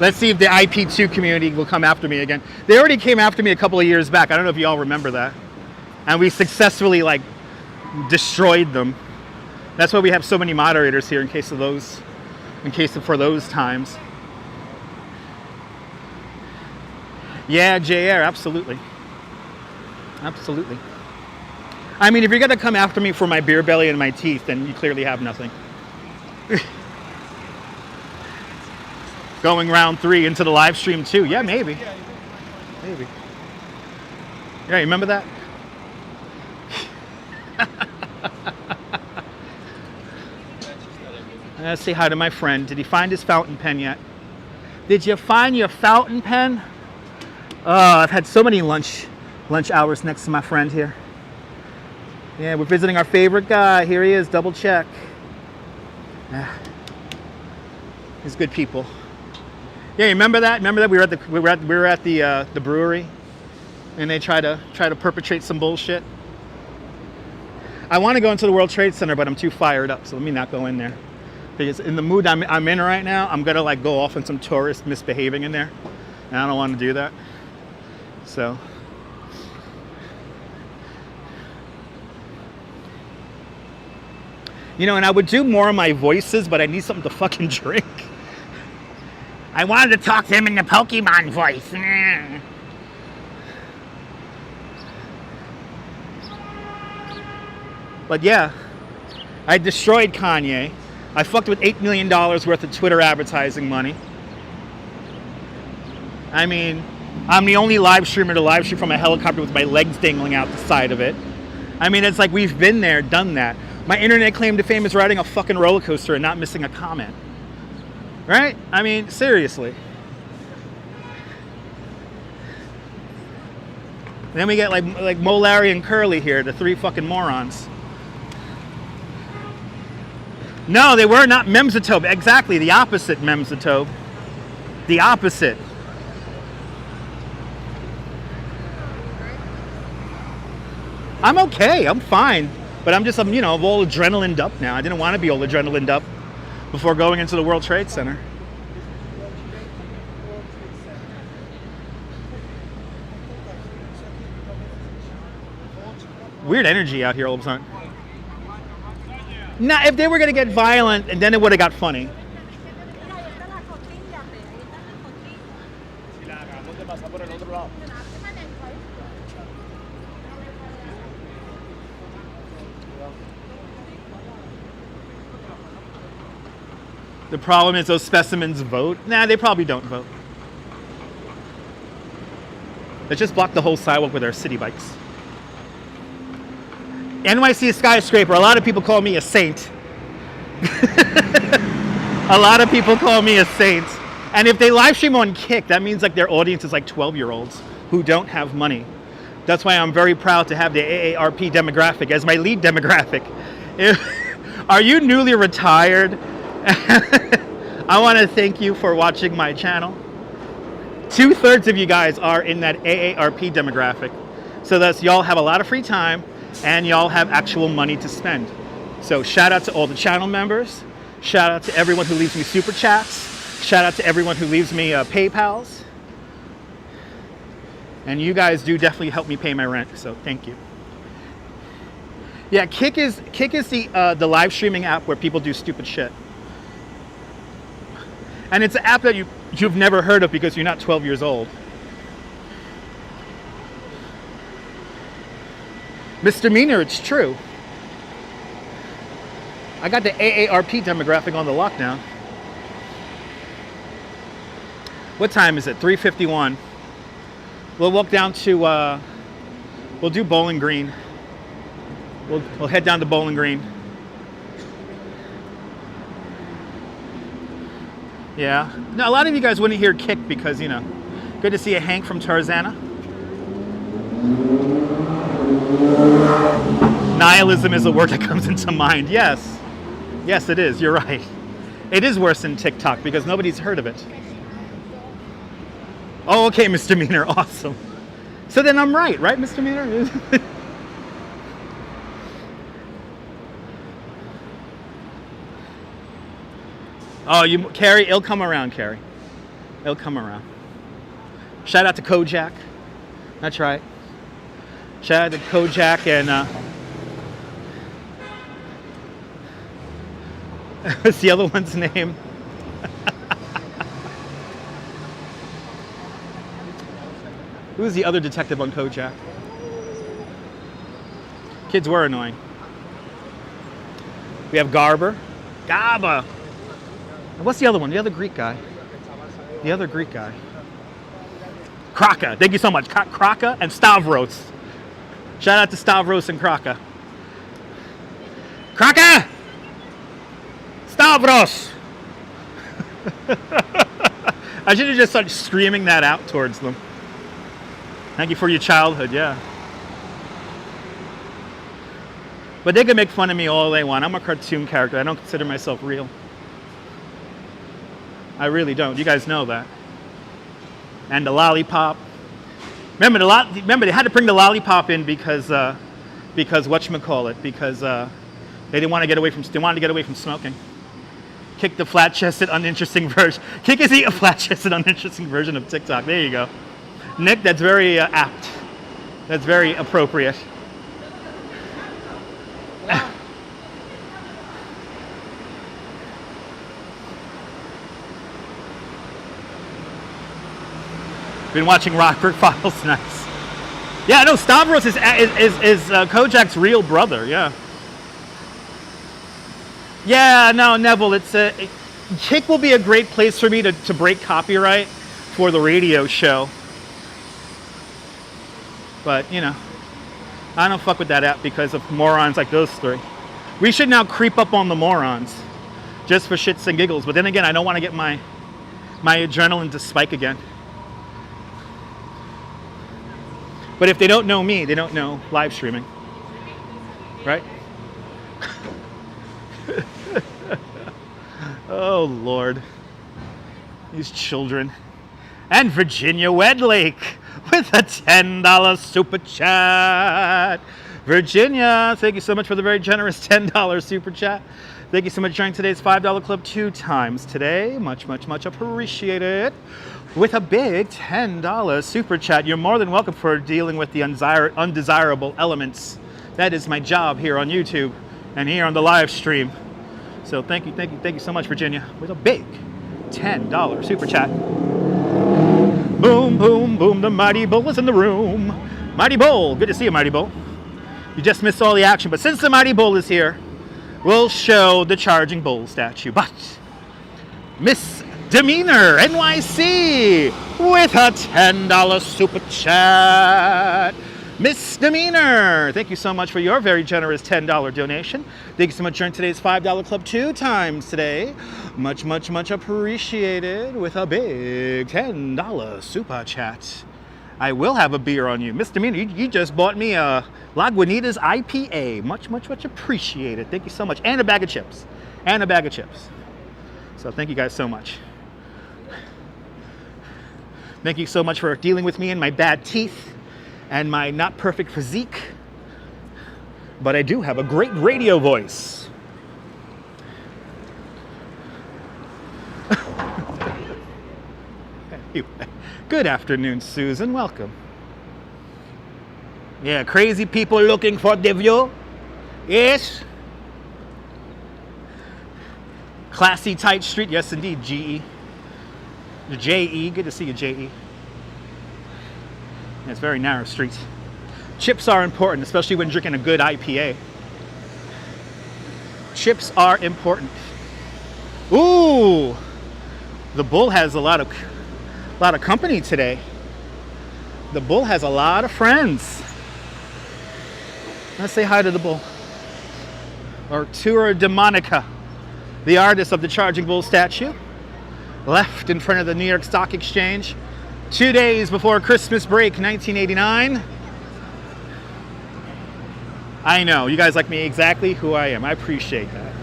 let's see if the IP2 community will come after me again. They already came after me a couple of years back. I don't know if you all remember that. And we successfully like destroyed them. That's why we have so many moderators here in case of those, for those times. Yeah, JR, absolutely. Absolutely. I mean, if you're gonna come after me for my beer belly and my teeth, then you clearly have nothing. Going round 3 into the live stream too. Yeah, maybe. Maybe. Yeah, you remember that? Let's say hi to my friend. Did he find his fountain pen yet? Did you find your fountain pen? Oh, I've had so many lunch hours next to my friend here. Yeah, we're visiting our favorite guy. Here he is, double check. Yeah. He's good people. Yeah, you remember that? Remember that we were at the brewery, and they try to perpetrate some bullshit. I want to go into the World Trade Center, but I'm too fired up, so let me not go in there. Because in the mood I'm in right now, I'm gonna like go off on some tourist misbehaving in there, and I don't want to do that. So. You know, and I would do more of my voices, but I need something to fucking drink. I wanted to talk to him in the Pokemon voice. But yeah, I destroyed Kanye. I fucked with $8 million worth of Twitter advertising money. I mean, I'm the only live streamer to live stream from a helicopter with my legs dangling out the side of it. I mean, it's like we've been there, done that. My internet claim to fame is riding a fucking roller coaster and not missing a comment. Right? I mean, seriously. And then we get like Mo, Larry, and Curly here, the 3 fucking morons. No, they were not Memsatobe. Exactly, the opposite Memsatobe. The opposite. I'm okay, I'm fine. But I'm you know, all adrenalined up now. I didn't want to be all adrenalined up before going into the World Trade Center. Weird energy out here all of a sudden. Now, if they were going to get violent, and then it would have got funny. The problem is those specimens vote. Nah, they probably don't vote. Let's just block the whole sidewalk with our city bikes. NYC skyscraper. A lot of people call me a saint. A lot of people call me a saint. And if they live stream on Kick, that means like their audience is like 12-year-olds who don't have money. That's why I'm very proud to have the AARP demographic as my lead demographic. Are you newly retired? I want to thank you for watching my channel. 2/3 of you guys are in that AARP demographic. So that's y'all have a lot of free time and y'all have actual money to spend. So shout out to all the channel members. Shout out to everyone who leaves me super chats. Shout out to everyone who leaves me PayPals. And you guys do definitely help me pay my rent, so thank you. Yeah, Kick is the live streaming app where people do stupid shit. And it's an app that you've never heard of because you're not 12 years old. Misdemeanor, it's true. I got the AARP demographic on the lockdown. What time is it? 3:51. We'll walk down to, we'll do Bowling Green. We'll head down to Bowling Green. Yeah. Now, a lot of you guys wouldn't hear Kick because, you know, good to see a Hank from Tarzana. Nihilism is a word that comes into mind. Yes. Yes, it is. You're right. It is worse than TikTok because nobody's heard of it. Oh, okay, Misdemeanor. Awesome. So then I'm right, Misdemeanor? Oh, Carrie, it'll come around, Carrie. It'll come around. Shout out to Kojak. That's right. Shout out to Kojak and what's the other one's name? Who's the other detective on Kojak? Kids were annoying. We have Garber. Gaba. And what's the other one? The other Greek guy. The other Greek guy. Kraka. Thank you so much. Kraka and Stavros. Shout out to Stavros and Kraka. Kraka! Stavros! I should have just started screaming that out towards them. Thank you for your childhood, yeah. But they can make fun of me all they want. I'm a cartoon character. I don't consider myself real. I really don't. You guys know that. And the lollipop. Remember they had to bring the lollipop in because whatchamacallit, because they didn't want to get away from smoking. Kick the flat-chested, uninteresting version. Kick is a flat-chested, uninteresting version of TikTok. There you go. Nick, that's very apt. That's very appropriate. Been watching Rockford Files, nice. Yeah, no, Stavros is Kojak's real brother, yeah. Yeah, no, Neville, it's Kick will be a great place for me to break copyright for the radio show. But, you know, I don't fuck with that app because of morons like those three. We should now creep up on the morons just for shits and giggles. But then again, I don't want to get my adrenaline to spike again. But if they don't know me, they don't know live streaming. Right? Oh, Lord. These children. And Virginia Wedlake with a $10 super chat. Virginia, thank you so much for the very generous $10 super chat. Thank you so much for joining today's $5 Club 2 times today. Much, much, much appreciated. With a big $10 super chat. You're more than welcome for dealing with the undesirable elements. That is my job here on YouTube and here on the live stream. So thank you so much, Virginia, with a big $10 super chat. Boom, boom, boom, the Mighty Bull is in the room. Mighty Bull, good to see you, Mighty Bull. You just missed all the action, but since the Mighty Bull is here, we'll show the Charging Bull statue. But Misdemeanor NYC with a $10 super chat. Misdemeanor, thank you so much for your very generous $10 donation. Thank you so much for joining today's $5 Club 2 times today. Much, much, much appreciated with a big $10 super chat. I will have a beer on you. Misdemeanor, you just bought me a Lagunitas IPA. Much, much, much appreciated. Thank you so much. And a bag of chips. And a bag of chips. So thank you guys so much. Thank you so much for dealing with me and my bad teeth and my not perfect physique. But I do have a great radio voice. Good afternoon, Susan. Welcome. Yeah, crazy people looking for the view. Yes. Classy, tight street. Yes, indeed, GE. JE. Good to see you, JE. Yeah, it's very narrow street. Chips are important, especially when drinking a good IPA. Chips are important. Ooh, the bull has a lot of company today. The bull has a lot of friends. Let's say hi to the bull. Arturo DeMonica, the artist of the Charging Bull statue, left in front of the New York Stock Exchange 2 days before Christmas break, 1989. I know, you guys like me exactly who I am. I appreciate that.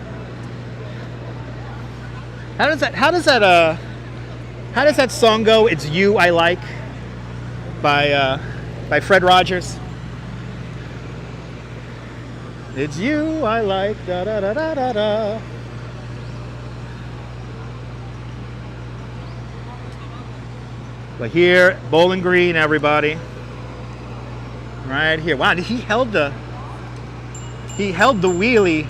How does that song go? It's You I Like by Fred Rogers. It's you I like, da da da da da da. But here, Bowling Green, everybody. Right here. Wow, he held the wheelie.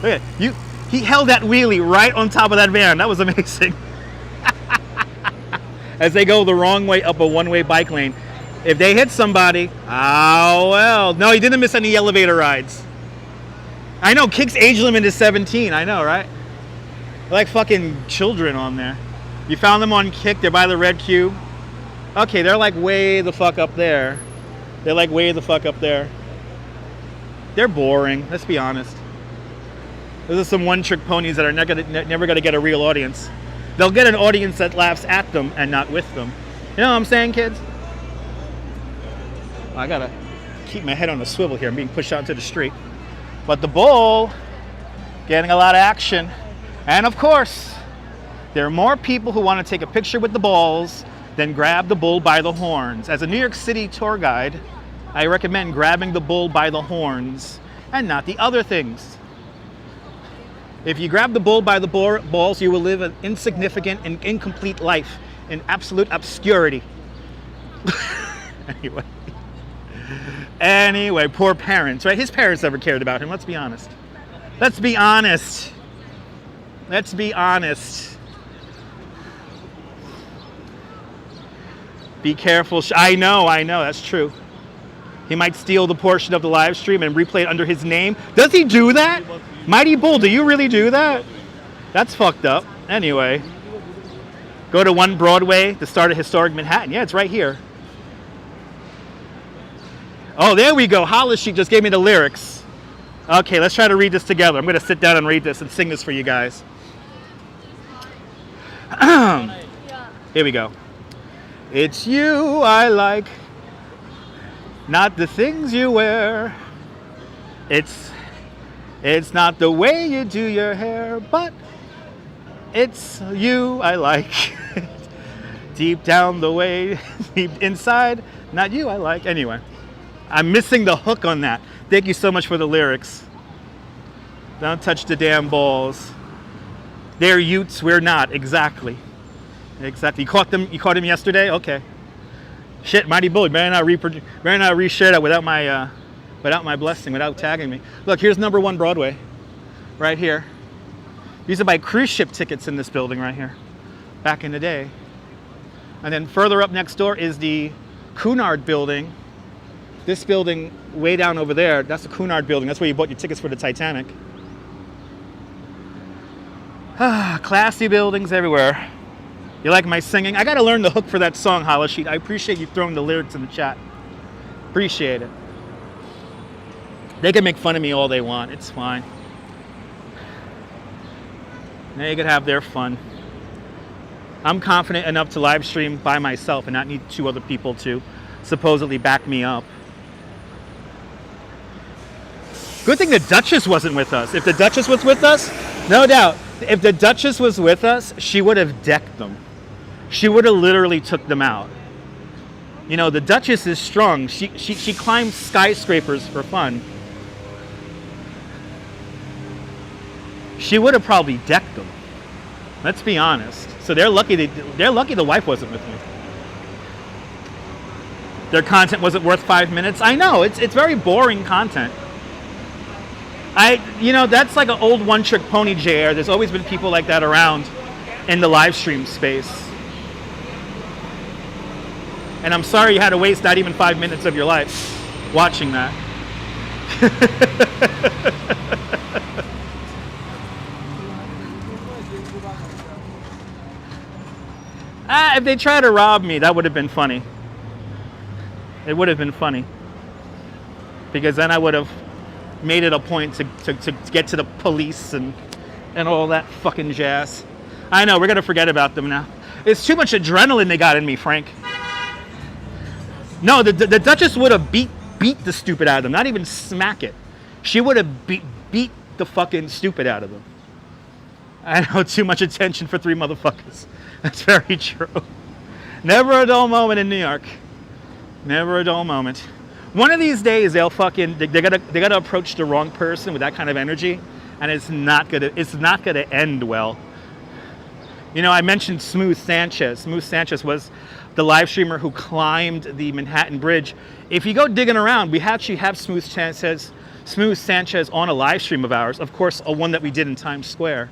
Look at you. He held that wheelie right on top of that van. That was amazing. As they go the wrong way up a one-way bike lane. If they hit somebody, oh well. No, he didn't miss any elevator rides. I know, Kick's age limit is 17. I know, right? They're like fucking children on there. You found them on Kick. They're by the red cube. Okay, they're like way the fuck up there. They're like way the fuck up there. They're boring. Let's be honest. Those are some one-trick ponies that are never gonna get a real audience. They'll get an audience that laughs at them and not with them. You know what I'm saying, kids? I gotta keep my head on a swivel here. I'm being pushed out into the street. But the bull, getting a lot of action. And of course, there are more people who want to take a picture with the balls than grab the bull by the horns. As a New York City tour guide, I recommend grabbing the bull by the horns and not the other things. If you grab the bull by the balls, you will live an insignificant and incomplete life in absolute obscurity. Anyway, poor parents, right? His parents never cared about him, let's be honest. Let's be honest. Let's be honest. Be careful. I know, that's true. He might steal the portion of the live stream and replay it under his name. Does he do that? Mighty Bull, do you really do that? That's fucked up. Anyway, go to 1 Broadway, the start of historic Manhattan. Yeah, it's right here. Oh, there we go. Hollis Sheet just gave me the lyrics. Okay, let's try to read this together. I'm going to sit down and read this and sing this for you guys. Here we go. It's you I like, not the things you wear. It's not the way you do your hair, but it's you I like. Deep down the way, deep inside, not you I like. Anyway, I'm missing the hook on that. Thank you so much for the lyrics. Don't touch the damn balls. They're Utes, we're not. Exactly. Exactly. You caught him yesterday? Okay. Shit, Mighty Bull, better not reshare that without my blessing, without tagging me. Look, here's number 1 Broadway. Right here. Used to buy cruise ship tickets in this building right here. Back in the day. And then further up next door is the Cunard building. This building way down over there, that's the Cunard building. That's where you bought your tickets for the Titanic. Classy buildings everywhere. You like my singing? I gotta learn the hook for that song, Hollow Sheet. I appreciate you throwing the lyrics in the chat. Appreciate it. They can make fun of me all they want. It's fine. They can have their fun. I'm confident enough to live stream by myself and not need 2 other people to supposedly back me up. Good thing the Duchess wasn't with us. If the Duchess was with us, no doubt, if the Duchess was with us, she would have decked them. She would have literally took them out. You know, the Duchess is strong. She climbs skyscrapers for fun. She would have probably decked them. Let's be honest. So they're lucky the wife wasn't with me. Their content wasn't worth 5 minutes. I know, it's very boring content. You know, that's like an old one-trick pony, JR. There's always been people like that around in the live stream space. And I'm sorry you had to waste not even 5 minutes of your life watching that. If they try to rob me, that would have been funny. It would have been funny. Because then I would have made it a point to get to the police and all that fucking jazz. I know, we're going to forget about them now. It's too much adrenaline they got in me, Frank. No, the Duchess would have beat the stupid out of them. Not even smack it. She would have beat the fucking stupid out of them. I know, too much attention for 3 motherfuckers. That's very true. Never a dull moment in New York. Never a dull moment. One of these days they're gonna approach the wrong person with that kind of energy, and it's not gonna end well. You know, I mentioned Smooth Sanchez. Smooth Sanchez was the live streamer who climbed the Manhattan Bridge. If you go digging around, we actually have Smooth Sanchez on a live stream of ours. Of course, a one that we did in Times Square.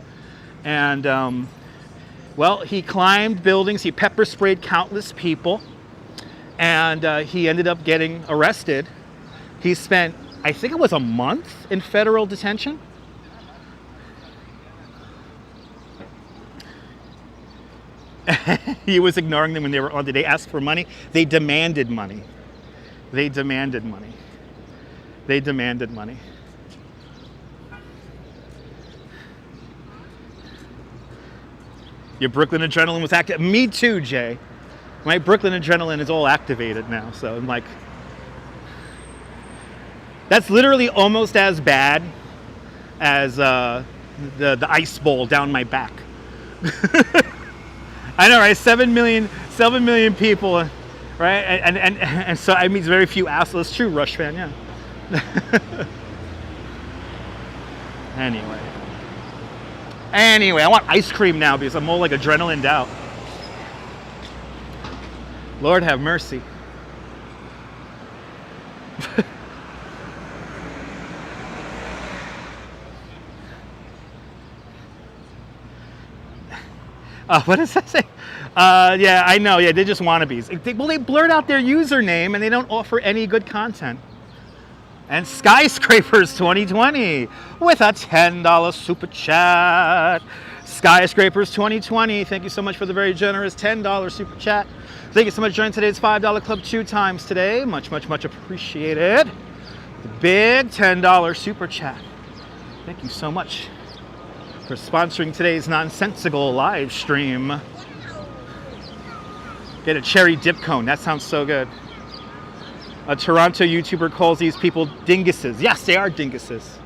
And well, he climbed buildings, he pepper sprayed countless people, and he ended up getting arrested. He spent, I think it was a month in federal detention. He was ignoring them when they were on. Did they ask for money? They demanded money. They demanded money. They demanded money. Your Brooklyn adrenaline was active. Me too, Jay. My Brooklyn adrenaline is all activated now. So I'm like, that's literally almost as bad as the ice bowl down my back. I know, right? 7 million people, right? And so I mean, very few assholes. True, Rush fan, yeah. Anyway, I want ice cream now because I'm all like adrenalined out. Lord have mercy. What does that say? Yeah, I know. Yeah, they're just wannabes. Well, they blurt out their username and they don't offer any good content. And Skyscrapers 2020 with a $10 super chat. Skyscrapers 2020, thank you so much for the very generous $10 super chat. Thank you so much for joining today's $5 club 2 times today. Much, much, much appreciated. The big $10 super chat. Thank you so much for sponsoring today's nonsensical live stream. Get a cherry dip cone. That sounds so good. A Toronto YouTuber calls these people dinguses. Yes, they are dinguses.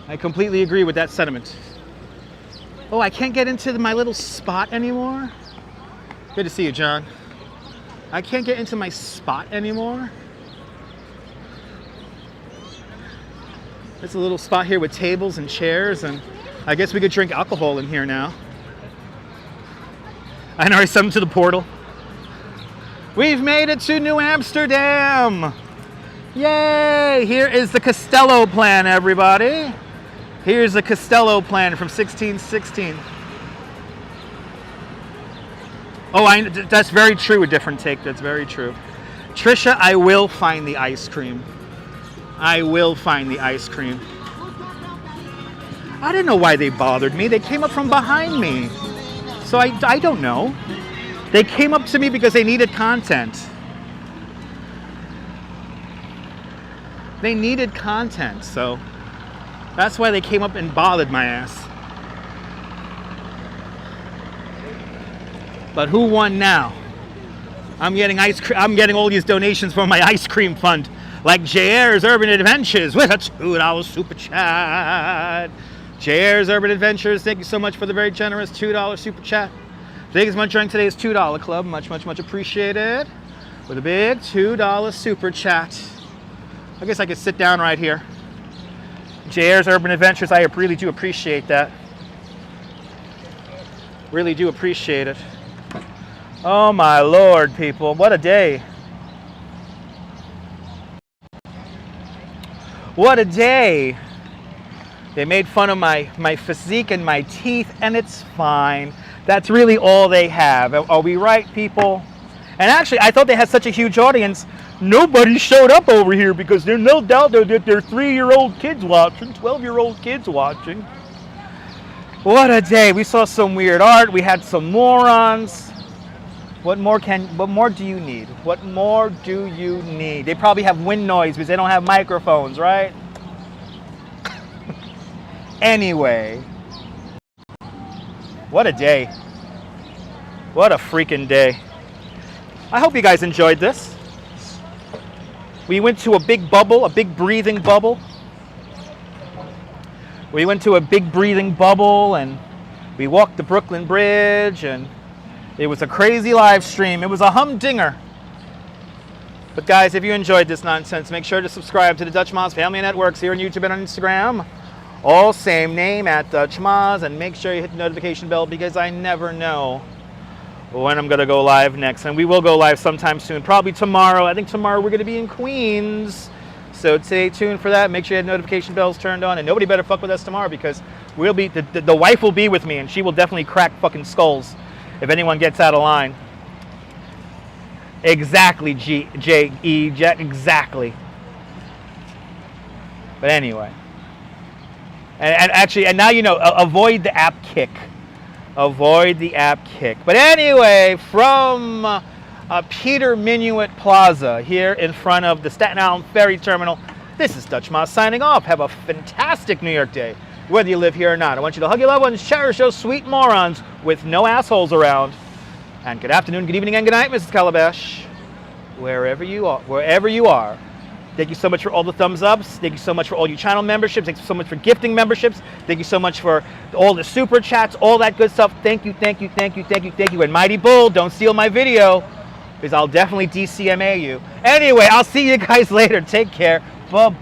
I completely agree with that sentiment. Oh, I can't get into my little spot anymore? Good to see you, John. I can't get into my spot anymore? There's a little spot here with tables and chairs, and I guess we could drink alcohol in here now. I know I sent them to the portal. We've made it to New Amsterdam! Yay! Here is the Costello plan, everybody. Here's the Costello plan from 1616. Oh, that's very true, a different take. That's very true. Trisha, I will find the ice cream. I will find the ice cream. I didn't know why they bothered me. They came up from behind me. So I don't know. They came up to me because they needed content. They needed content, so that's why they came up and bothered my ass. But who won now? I'm getting I'm getting all these donations for my ice cream fund, like JR's Urban Adventures with a $2 super chat. JR's Urban Adventures, thank you so much for the very generous $2 super chat. Thank you so much during today's $2 club. Much, much, much appreciated. With a big $2 super chat. I guess I could sit down right here. JR's Urban Adventures, I really do appreciate that. Really do appreciate it. Oh my Lord, people, what a day. What a day. They made fun of my physique and my teeth, and it's fine. That's really all they have. Are we right, people? And actually, I thought they had such a huge audience. Nobody showed up over here because there's no doubt that there are 3-year-old kids watching, 12-year-old kids watching. What a day. We saw some weird art. We had some morons. What more do you need? What more do you need? They probably have wind noise because they don't have microphones, right? Anyway. What a day. What a freaking day. I hope you guys enjoyed this. We went to a big bubble, a big breathing bubble. We went to a big breathing bubble and we walked the Brooklyn Bridge and it was a crazy live stream. It was a humdinger. But guys, if you enjoyed this nonsense, make sure to subscribe to the Dutch Moz Family Networks here on YouTube and on Instagram. All same name, at Dutch Moz, and make sure you hit the notification bell because I never know when I'm going to go live next. And we will go live sometime soon, probably tomorrow. I think tomorrow we're going to be in Queens. So stay tuned for that. Make sure you have notification bells turned on. And nobody better fuck with us tomorrow because we'll be the wife will be with me and she will definitely crack fucking skulls if anyone gets out of line. Exactly, exactly. But anyway. And actually, and now you know, avoid the app kick. Avoid the app kick. But anyway, from Peter Minuit Plaza here in front of the Staten Island Ferry Terminal, this is Dutch Moz signing off. Have a fantastic New York day, whether you live here or not. I want you to hug your loved ones, cherish those sweet morons with no assholes around. And good afternoon, good evening, and good night, Mrs. Calabash. Wherever you are. Thank you so much for all the thumbs ups. Thank you so much for all your channel memberships. Thank you so much for gifting memberships. Thank you so much for all the super chats, all that good stuff. Thank you, thank you, thank you, thank you, thank you. And Mighty Bull, don't steal my video because I'll definitely DCMA you. Anyway, I'll see you guys later. Take care. Bye-bye.